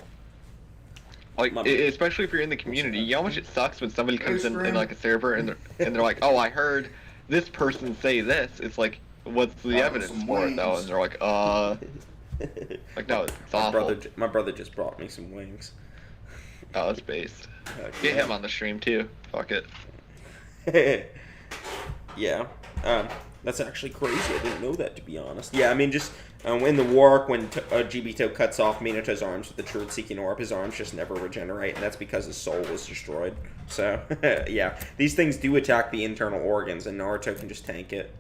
Like, especially if you're in the community, you know how much it sucks when somebody comes in like a server and they're like, oh, I heard this person say this. It's like, what's the evidence for it though? And they're like, like, no, it's awful. My brother just brought me some wings. Oh, it's based. Get him on the stream too. Fuck it. Yeah. That's actually crazy. I didn't know that, to be honest. Yeah, I mean, just in the war arc, when Gibito cuts off Minato's arms with the truth-seeking orb, his arms just never regenerate, and that's because his soul was destroyed. So, yeah, these things do attack the internal organs, and Naruto can just tank it.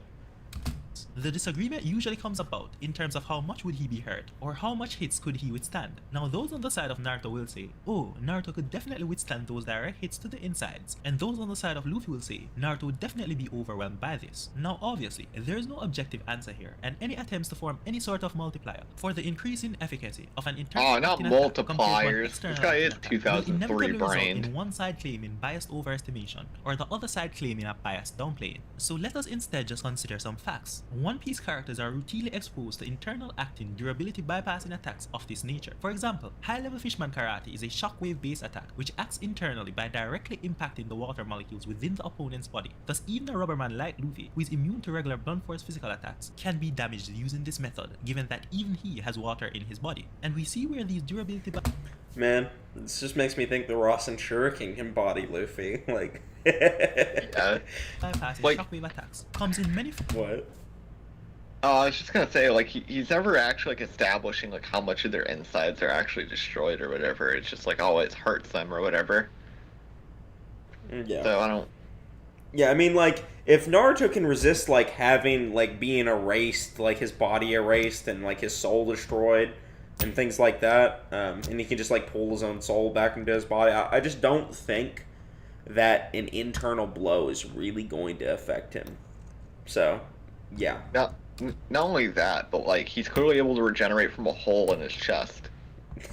The disagreement usually comes about in terms of how much would he be hurt, or how much hits could he withstand. Now those on the side of Naruto will say, oh, Naruto could definitely withstand those direct hits to the insides, and those on the side of Luffy will say, Naruto would definitely be overwhelmed by this. Now obviously, there is no objective answer here, and any attempts to form any sort of multiplier for the increasing efficacy of an internal not multipliers. This guy is 2003 brain. In one side claiming biased overestimation, or the other side claiming a biased downplaying. So let us instead just consider some facts. One Piece characters are routinely exposed to internal acting durability bypassing attacks of this nature. For example, high-level Fishman Karate is a shockwave-based attack which acts internally by directly impacting the water molecules within the opponent's body. Thus, even a rubberman like Luffy, who is immune to regular blunt force physical attacks, can be damaged using this method, given that even he has water in his body. And we see where these durability Man, this just makes me think the Ross and Shuriken can body Luffy. Like, yeah. bypassing shockwave attacks comes in many What? I was just gonna say, like, he's never actually, like, establishing, like, how much of their insides are actually destroyed or whatever. It's just, like, always hurts them or whatever. Yeah. So, I don't... Yeah, I mean, like, if Naruto can resist, like, having, like, being erased, like, his body erased and, like, his soul destroyed and things like that, and he can just, like, pull his own soul back into his body, I just don't think that an internal blow is really going to affect him. So, yeah. Not only that, but, like, he's clearly able to regenerate from a hole in his chest.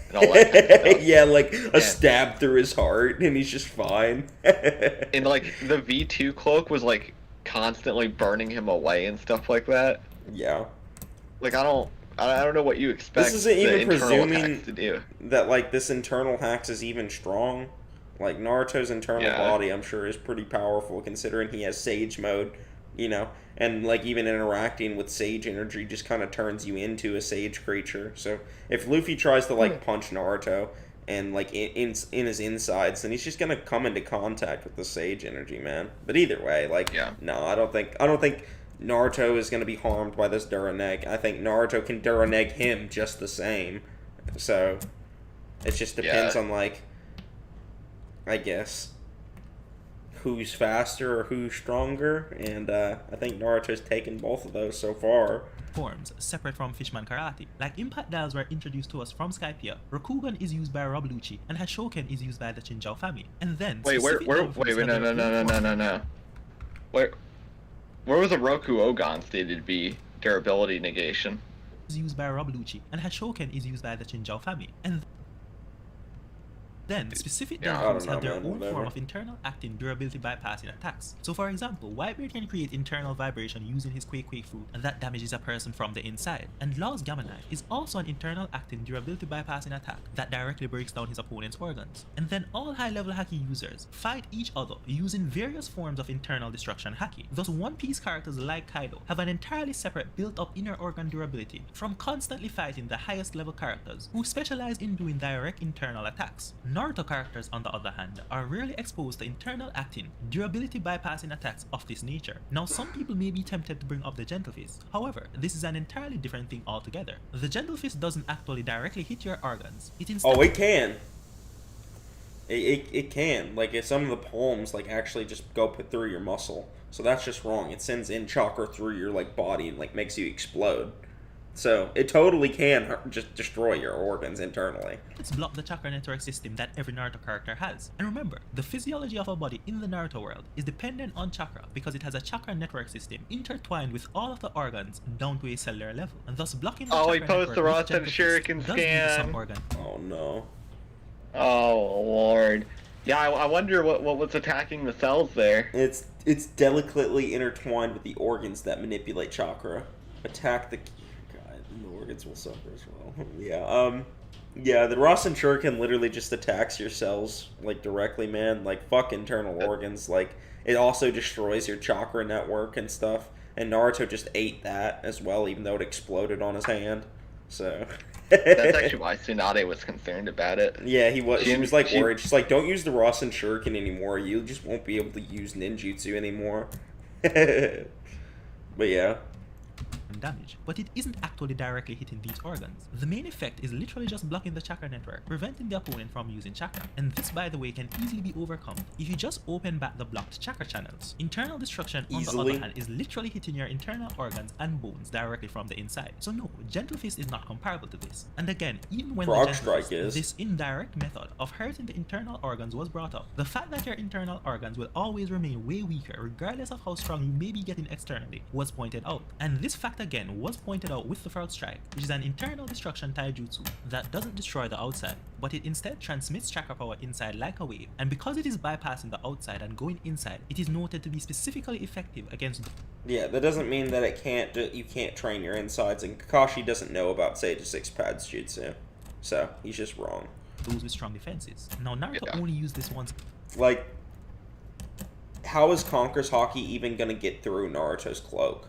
And all that kind of stuff. Yeah, like a stab through his heart, and he's just fine. And, like, the V2 cloak was, like, constantly burning him away and stuff like that. Yeah. Like, I don't know what you expect this isn't even presuming to do. That, like, this internal hacks is even strong. Like, Naruto's internal body, I'm sure, is pretty powerful, considering he has Sage mode, you know? And, like, even interacting with Sage energy just kind of turns you into a Sage creature. So, if Luffy tries to, like, punch Naruto and, like, in his insides, then he's just gonna come into contact with the Sage energy, man. But either way, like, no, I don't think Naruto is gonna be harmed by this Duraneg. I think Naruto can Duraneg him just the same. So, it just depends on, like, I guess, who's faster or who's stronger, and I think Naruto's taken both of those so far. Forms separate from Fishman Karate. Like impact dials were introduced to us from Skypiea, Rokugan is used by Rob Lucci, and Hashoken is used by the Chinjao family. And then wait, no. Where was a Roku Ogon stated to be durability negation? Is used by Rob Lucci, and Hashoken is used by the Chinjao family. And then, specific dojos have their own form of internal acting durability bypassing attacks. So for example, Whitebeard can create internal vibration using his Quake fruit, and that damages a person from the inside. And Law's Gamma Knife is also an internal acting durability bypassing attack that directly breaks down his opponent's organs. And then all high-level Haki users fight each other using various forms of internal destruction Haki. Thus One Piece characters like Kaido have an entirely separate built-up inner organ durability from constantly fighting the highest level characters who specialize in doing direct internal attacks. Naruto characters, on the other hand, are rarely exposed to internal acting, durability bypassing attacks of this nature. Now, some people may be tempted to bring up the Gentle Fist. However, this is an entirely different thing altogether. The Gentle Fist doesn't actually directly hit your organs. It instead... Oh, it can. It can. Like, if some of the palms, like, actually just go put through your muscle. So that's just wrong. It sends in chakra through your, like, body and, like, makes you explode. So, it totally can just destroy your organs internally. Let's block the chakra network system that every Naruto character has. And remember, the physiology of a body in the Naruto world is dependent on chakra because it has a chakra network system intertwined with all of the organs down to a cellular level. And thus blocking the chakra network with Rasen Shuriken scan. Oh no. Oh lord. Yeah, I wonder what was attacking the cells there. It's delicately intertwined with the organs that manipulate chakra. Attack the organs will suffer as well. Yeah, the Rasen Shuriken literally just attacks your cells, like, directly, man. Like, fuck internal organs. Like, it also destroys your chakra network and stuff. And Naruto just ate that as well, even though it exploded on his hand. So... That's actually why Tsunade was concerned about it. Yeah, he was. She was, like, worried. She's like, don't use the Rasen Shuriken anymore. You just won't be able to use ninjutsu anymore. But yeah. Damage, but it isn't actually directly hitting these organs. The main effect is literally just blocking the chakra network, preventing the opponent from using chakra. And this, by the way, can easily be overcome if you just open back the blocked chakra channels. Internal destruction, on the other hand, is literally hitting your internal organs and bones directly from the inside. So no, Gentle Fist is not comparable to this. And again, even when the Gentle Fist, this indirect method of hurting the internal organs was brought up, the fact that your internal organs will always remain way weaker regardless of how strong you may be getting externally was pointed out. And this fact again was pointed out with the Frog Strike, which is an internal destruction taijutsu that doesn't destroy the outside, but it instead transmits chakra power inside like a wave. And because it is bypassing the outside and going inside, it is noted to be specifically effective against... Yeah, that doesn't mean that you can't train your insides, and Kakashi doesn't know about Sage 6 Pads Jutsu, so he's just wrong. Those with strong defenses. Now Naruto only used this once. Like, how is Conqueror's Haki even gonna get through Naruto's cloak?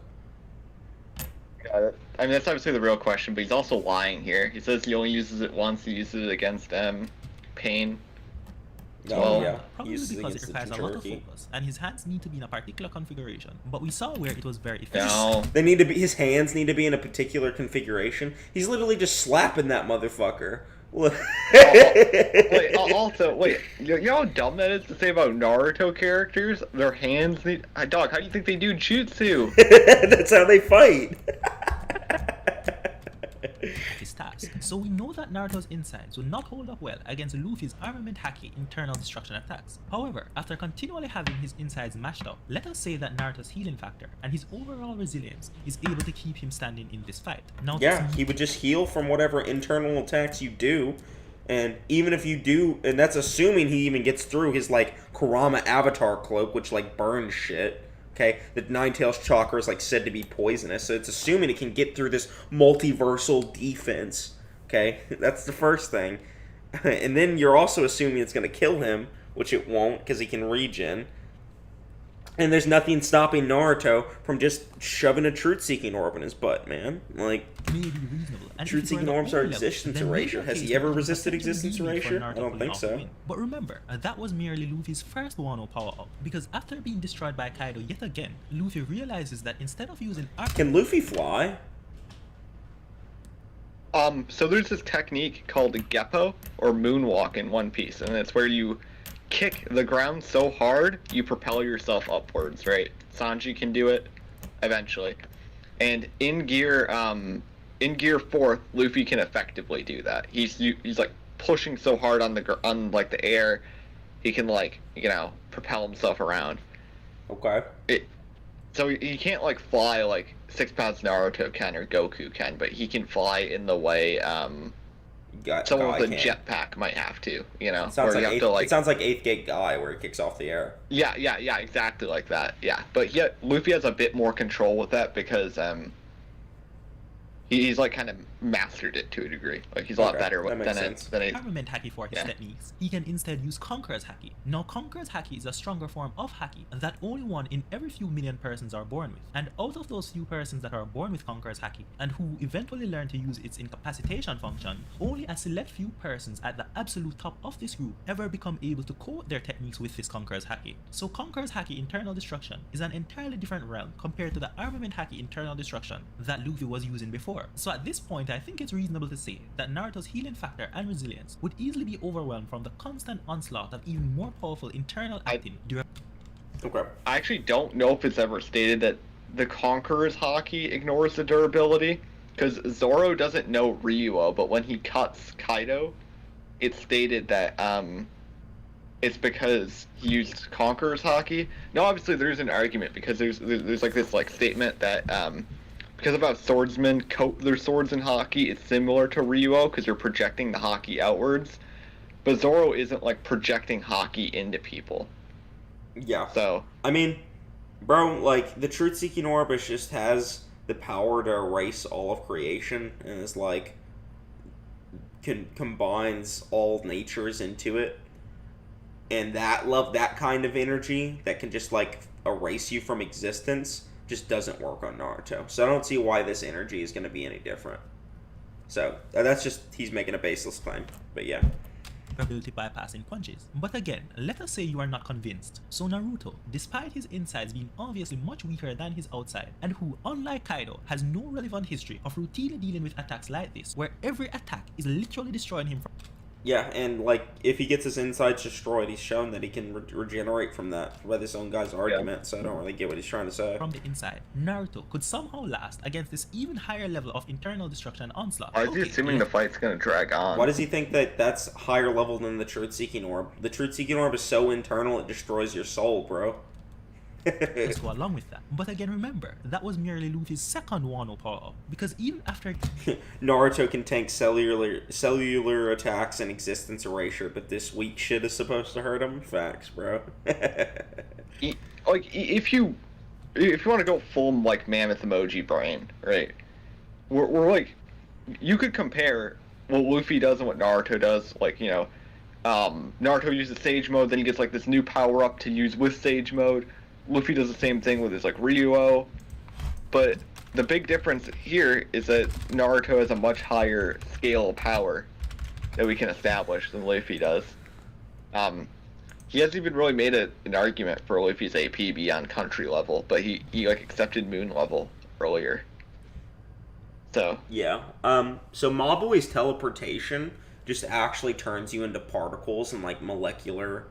I mean, that's obviously the real question, but he's also lying here. He says he only uses it once, he uses it against Pain. Probably because it requires a lot of focus, and his hands need to be in a particular configuration. But we saw where it was very effective. No. His hands need to be in a particular configuration. He's literally just slapping that motherfucker. Wait, you know how dumb that is to say about Naruto characters? Their hands need... Dog, how do you think they do jutsu? That's how they fight. His task. So we know that Naruto's insides would not hold up well against Luffy's armament Haki internal destruction attacks. However, after continually having his insides mashed up, let us say that Naruto's healing factor and his overall resilience is able to keep him standing in this fight. Now, yeah, he would just heal from whatever internal attacks you do, and even if you do, and that's assuming he even gets through his, like, Kurama avatar cloak, which, like, burns shit. Okay, the Nine-Tails chakra is, like, said to be poisonous, so it's assuming it can get through this multiversal defense. Okay, that's the first thing. And then you're also assuming it's going to kill him, which it won't, because he can regen. And there's nothing stopping Naruto from just shoving a truth-seeking orb in his butt, man. Like, truth-seeking orbs are existence erasure. Has he ever resisted existence erasure? I don't think so. But remember, that was merely Luffy's first Wano power-up, because after being destroyed by Kaido yet again, Luffy realizes that instead of using... Can Luffy fly? So there's this technique called Geppo, or moonwalk in One Piece, and it's where you kick the ground so hard you propel yourself upwards, right? Sanji can do it eventually, and in gear 4, Luffy can effectively do that. He's like pushing so hard on the air, he can, like, you know, propel himself around. Okay. So he can't, like, fly like 6 Pads Naruto can or Goku can, but he can fly in the way someone with a jetpack might have to, you know. It sounds like 8th Gate Guy, where he kicks off the air. Yeah, exactly like that. Yeah, but Luffy has a bit more control with that because He's like kind of mastered it to a degree. Like he's a lot better than a armament Haki for his techniques. He can instead use Conqueror's Haki. Now Conqueror's Haki is a stronger form of Haki that only one in every few million persons are born with. And out of those few persons that are born with Conqueror's Haki and who eventually learn to use its incapacitation function, only a select few persons at the absolute top of this group ever become able to code their techniques with this Conqueror's Haki. So Conqueror's Haki Internal Destruction is an entirely different realm compared to the armament Haki Internal Destruction that Luffy was using before. So at this point, I think it's reasonable to say that Naruto's healing factor and resilience would easily be overwhelmed from the constant onslaught of even more powerful internal acting. Okay. I actually don't know if it's ever stated that the Conqueror's Haki ignores the durability, because Zoro doesn't know Ryuo, but when he cuts Kaido, it's stated that it's because he used Conqueror's Haki. Now, obviously, there's an argument because there's like this like statement that because of how swordsmen coat their swords in Haki, it's similar to Ryuo because you're projecting the Haki outwards. But Zoro isn't like projecting Haki into people. Yeah. So I mean, bro, like the truth-seeking orb just has the power to erase all of creation and is like combines all natures into it. And that kind of energy that can just like erase you from existence just doesn't work on Naruto. So I don't see why this energy is going to be any different. So that's just, he's making a baseless claim. But yeah. Ability bypassing punches. But again, let us say you are not convinced. So Naruto, despite his insides being obviously much weaker than his outside, and who, unlike Kaido, has no relevant history of routinely dealing with attacks like this, where every attack is literally destroying him from... Yeah, and like if he gets his insides destroyed, he's shown that he can regenerate from that by this own guy's argument. So I don't really get what he's trying to say. From the inside, Naruto could somehow last against this even higher level of internal destruction and onslaught. Why is he assuming the fight's gonna drag on? Why does he think that that's higher level than the truth-seeking orb? The truth-seeking orb is so internal it destroys your soul, bro. Let's go along with that. But again, remember, that was merely Luffy's second Wano power-up, because even after... Naruto can tank cellular attacks and existence erasure, but this weak shit is supposed to hurt him? Facts, bro. Like, if you want to go full, like, mammoth emoji brain, right? We're like... You could compare what Luffy does and what Naruto does, like, you know... Naruto uses Sage Mode, then he gets, like, this new power-up to use with Sage Mode. Luffy does the same thing with his, like, Ryuo, but the big difference here is that Naruto has a much higher scale of power that we can establish than Luffy does. He hasn't even really made an argument for Luffy's AP beyond country level, but he like, accepted moon level earlier. So. Yeah, so Mabui's teleportation just actually turns you into particles and, like, molecular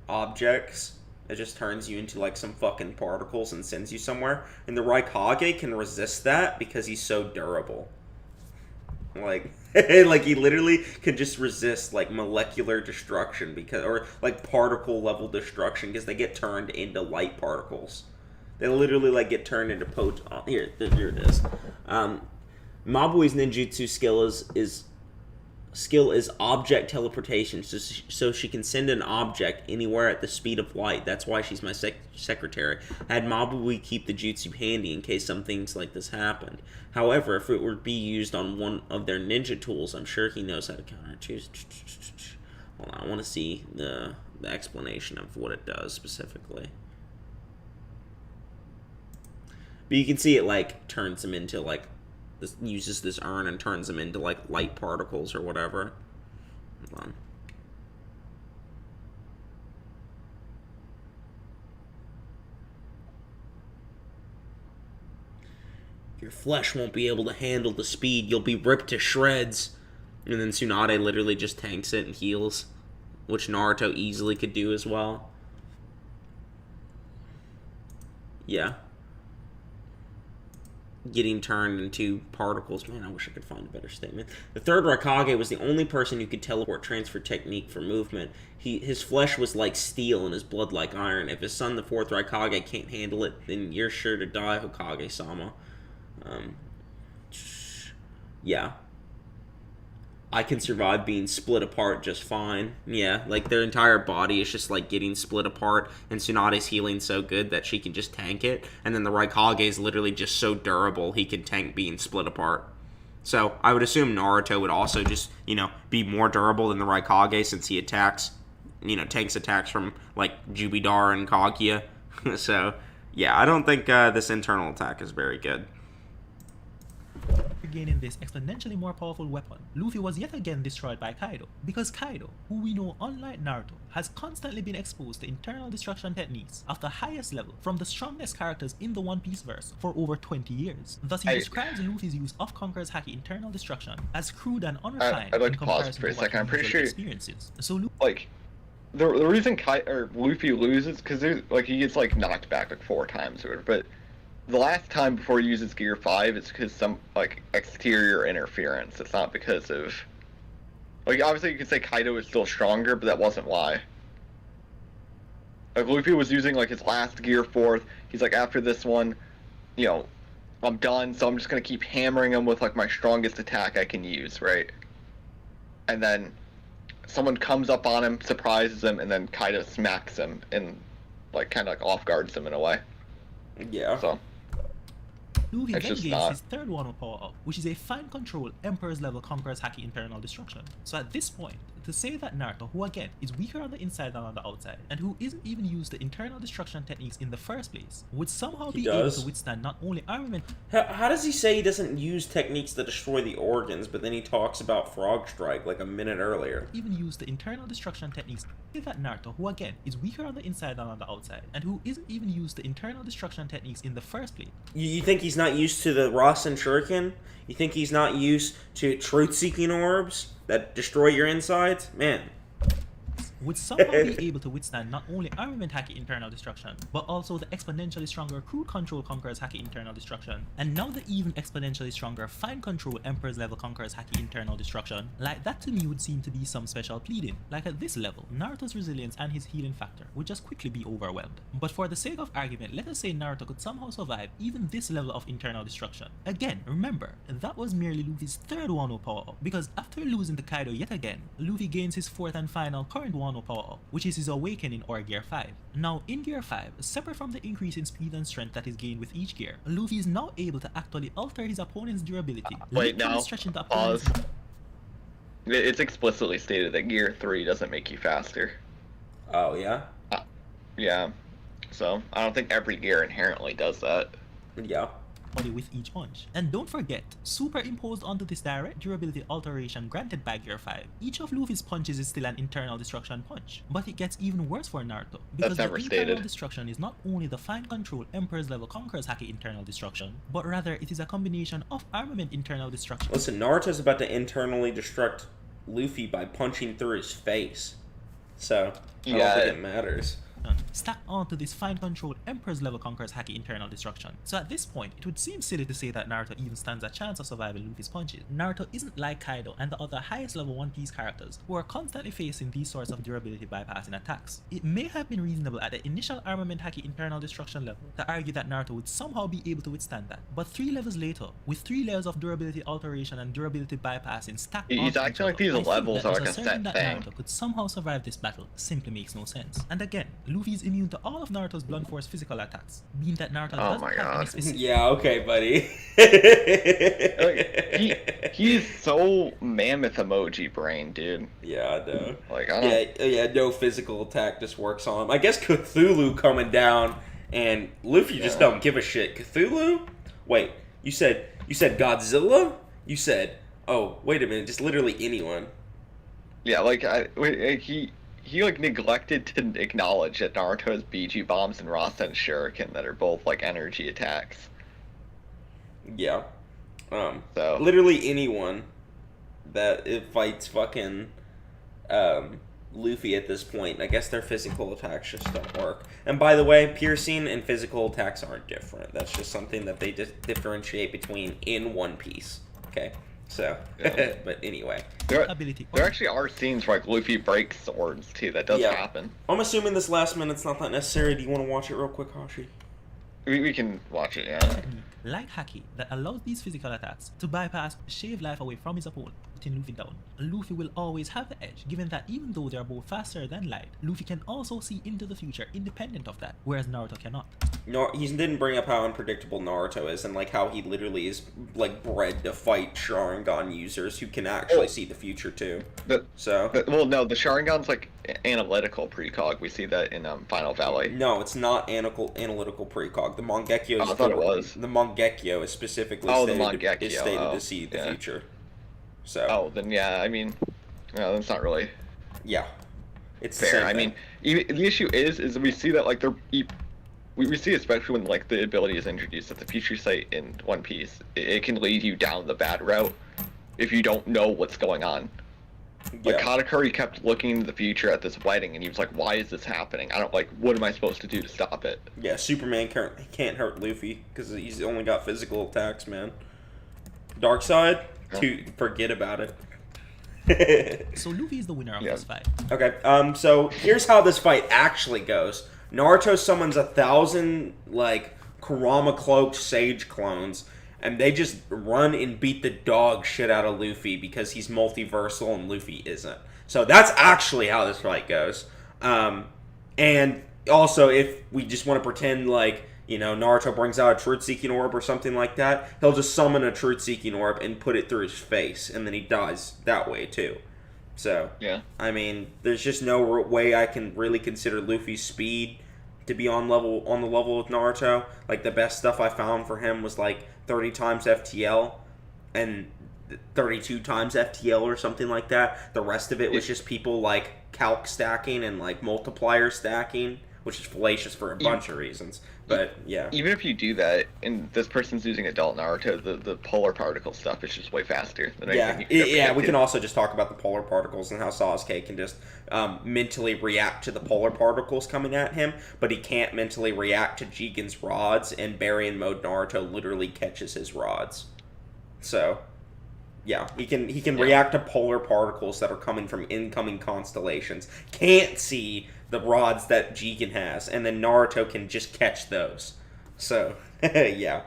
objects. It just turns you into, like, some fucking particles and sends you somewhere. And the Raikage can resist that because he's so durable. Like, like he literally could just resist, like, molecular destruction because, or, like, particle level destruction because they get turned into light particles. They literally, like, get turned into here it is. Mabui's ninjutsu skill is object teleportation, so she can send an object anywhere at the speed of light. That's why she's my secretary. I had Mabui keep the jutsu handy in case some things like this happened. However, if it would be used on one of their ninja tools, I'm sure he knows how to choose. Hold on, I want to see the explanation of what it does specifically. But you can see it, like, turns them into, like, uses this urn and turns them into, like, light particles or whatever. Hold on. Your flesh won't be able to handle the speed. You'll be ripped to shreds. And then Tsunade literally just tanks it and heals, which Naruto easily could do as well. Yeah. Getting turned into particles. Man, I wish I could find a better statement. The third Raikage was the only person who could teleport transfer technique for movement. His flesh was like steel and his blood like iron. If his son, the fourth Raikage, can't handle it, then you're sure to die, Hokage-sama. Yeah. I can survive being split apart just fine. Yeah, like their entire body is just like getting split apart, and Tsunade's healing so good that she can just tank it, and then the Raikage is literally just so durable he can tank being split apart. So I would assume Naruto would also just, be more durable than the Raikage since he attacks, tanks attacks from, like, Jubidar and Kaguya. So, yeah, I don't think this internal attack is very good. Gaining this exponentially more powerful weapon, Luffy was yet again destroyed by Kaido, because Kaido, who we know unlike Naruto, has constantly been exposed to internal destruction techniques of the highest level from the strongest characters in the One Piece verse for over 20 years. Thus he describes Luffy's use of Conqueror's Haki internal destruction as crude and unrefined I'd like in to pause comparison for a to what second. I'm pretty he sure experiences. So like the reason Luffy loses because he gets like knocked back like 4 times or whatever, but the last time before he uses Gear 5, it's because some, like, exterior interference. It's not because of... Like, obviously you could say Kaido is still stronger, but that wasn't why. Like, Luffy was using, like, his last Gear 4th. He's like, after this one, I'm done, so I'm just gonna keep hammering him with, like, my strongest attack I can use, right? And then someone comes up on him, surprises him, and then Kaido smacks him and, like, kind of, like, off-guards him in a way. Yeah. So... Luffy then gains his third Wano power-up, which is a fine control Emperor's level Conqueror's Haki internal destruction. So at this point, to say that Naruto, who again is weaker on the inside than on the outside, and who isn't even used the internal destruction techniques in the first place, would somehow be able to withstand not only armament... How does he say he doesn't use techniques that destroy the organs, but then he talks about Frog Strike like a minute earlier? Even use the internal destruction techniques. Say that Naruto, who again is weaker on the inside than on the outside, and who isn't even used the internal destruction techniques in the first place. You think he's not used to the Rasen Shuriken? You think he's not used to truth-seeking orbs that destroy your insides? Man. Would somehow be able to withstand not only armament Haki internal destruction, but also the exponentially stronger crude control Conqueror's Haki internal destruction, and now the even exponentially stronger fine control Emperor's level Conqueror's Haki internal destruction. Like, that to me would seem to be some special pleading. Like, at this level, Naruto's resilience and his healing factor would just quickly be overwhelmed. But for the sake of argument, let us say Naruto could somehow survive even this level of internal destruction. Again, remember, that was merely Luffy's third Wano power-up, because after losing to Kaido yet again, Luffy gains his fourth and final current Wano power-up, which is his Awakening or Gear 5. Now, in Gear 5, separate from the increase in speed and strength that is gained with each gear, Luffy is now able to actually alter his opponent's durability. Wait, now, pause. It's explicitly stated that Gear 3 doesn't make you faster. Oh, yeah? Yeah. So, I don't think every gear inherently does that. Yeah. With each punch. And don't forget, superimposed onto this direct durability alteration granted by Gear 5, each of Luffy's punches is still an internal destruction punch. But it gets even worse for Naruto, because the internal destruction is not only the fine control Emperor's level Conqueror's Haki internal destruction, but rather it is a combination of armament internal destruction. Listen, Naruto's about to internally destruct Luffy by punching through his face. So, I don't think it matters. Stacked onto this fine controlled Emperor's level Conqueror's Haki internal destruction. So at this point, it would seem silly to say that Naruto even stands a chance of surviving Luffy's punches. Naruto isn't like Kaido and the other highest level One Piece characters who are constantly facing these sorts of durability bypassing attacks. It may have been reasonable at the initial armament Haki internal destruction level to argue that Naruto would somehow be able to withstand that. But 3 levels later, with 3 layers of durability alteration and durability bypassing stacked onto each other, like these levels are like a set thing. Naruto could somehow survive this battle simply makes no sense. And again, Luffy is immune to all of Naruto's blunt force physical attacks, meaning that Naruto doesn't have any specific... Yeah, okay, buddy. He's so mammoth emoji brain, dude. Yeah, I know. Like, I don't... Yeah, no physical attack just works on him. I guess Cthulhu coming down, and Luffy just don't give a shit. Cthulhu? Wait, you said Godzilla? You said... Oh, wait a minute, just literally anyone. Yeah, like, he like neglected to acknowledge that Naruto has BG bombs and Rasen Shuriken that are both like energy attacks. Yeah. So literally anyone that fights fucking Luffy at this point, I guess their physical attacks just don't work. And by the way, piercing and physical attacks aren't different. That's just something that they just differentiate between in One Piece. Okay. So, yeah. But anyway. There actually are scenes where like Luffy breaks swords too. That does happen. I'm assuming this last minute's not that necessary. Do you want to watch it real quick, Hashi? We can watch it, yeah. Like Haki, that allows these physical attacks to bypass, shave life away from his opponent, putting Luffy down. Luffy will always have the edge, given that even though they are both faster than light, Luffy can also see into the future independent of that, whereas Naruto cannot. No, he didn't bring up how unpredictable Naruto is, and like how he literally is like bred to fight Sharingan users who can actually see the future too. Well, no, the Sharingan's like analytical precog. We see that in Final Valley. No, it's not analytical precog. The Mangekyo. I thought it was. The Mangekyo is specifically stated to see the future. So. Oh, then yeah, I mean, no, that's not really. Yeah, it's fair. I mean, the issue is we see that like we see, especially when like the ability is introduced, that the future sight in One Piece, it can lead you down the bad route if you don't know what's going on. Like Katakuri kept looking into the future at this wedding, and he was like, "Why is this happening? what am I supposed to do to stop it?" Yeah, Superman can't hurt Luffy because he's only got physical attacks, man. Darkseid, forget about it. So Luffy is the winner of this fight. Okay, so here's how this fight actually goes. Naruto summons 1,000, like, Kurama cloaked sage clones, and they just run and beat the dog shit out of Luffy because he's multiversal and Luffy isn't. So that's actually how this fight goes. And also, if we just want to pretend like, you know, Naruto brings out a truth-seeking orb or something like that, he'll just summon a truth-seeking orb and put it through his face, and then he dies that way, too. So, yeah. I mean, there's just no way I can really consider Luffy's speed to be on the level with Naruto. Like, the best stuff I found for him was, like, 30 times FTL and 32 times FTL or something like that. The rest of it was just people, like, calc stacking and, like, multiplier stacking, which is fallacious for a bunch of reasons. But, yeah. Even if you do that, and this person's using adult Naruto, the polar particle stuff is just way faster than anything you can we can also just talk about the polar particles and how Sasuke can just mentally react to the polar particles coming at him, but he can't mentally react to Jigen's rods, and Barry in mode Naruto literally catches his rods. So, yeah, he can react to polar particles that are coming from incoming constellations. Can't see the rods that Jigen has, and then Naruto can just catch those. So, yeah.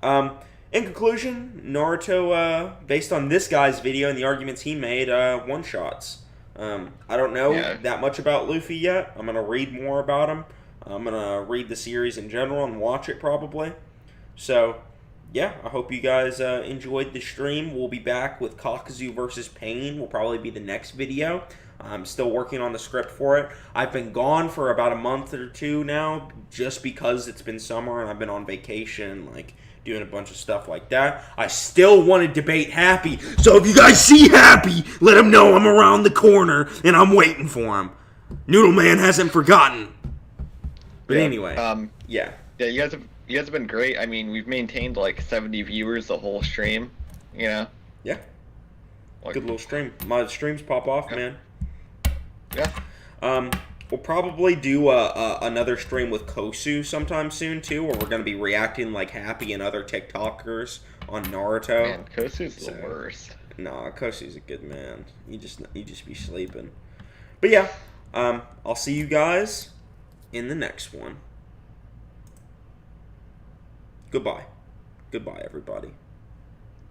In conclusion, Naruto, based on this guy's video and the arguments he made, one-shots. I don't know that much about Luffy yet. I'm going to read more about him. I'm going to read the series in general and watch it probably. So, yeah, I hope you guys enjoyed the stream. We'll be back with Kakuzu versus Pain. Will probably be the next video. I'm still working on the script for it. I've been gone for about a month or two now, just because it's been summer and I've been on vacation, like, doing a bunch of stuff like that. I still want to debate Happy, so if you guys see Happy, let him know I'm around the corner and I'm waiting for him. Noodle Man hasn't forgotten. But anyway, Yeah, you guys have been great. I mean, we've maintained like 70 viewers the whole stream, you know? Yeah. Like, good little stream. My streams pop off, man. Yeah. We'll probably do another stream with Kosu sometime soon too, where we're gonna be reacting like Happy and other TikTokers on Naruto. Man, Kosu's the worst. Nah, Kosu's a good man. You just be sleeping. But yeah, I'll see you guys in the next one. Goodbye. Goodbye, everybody.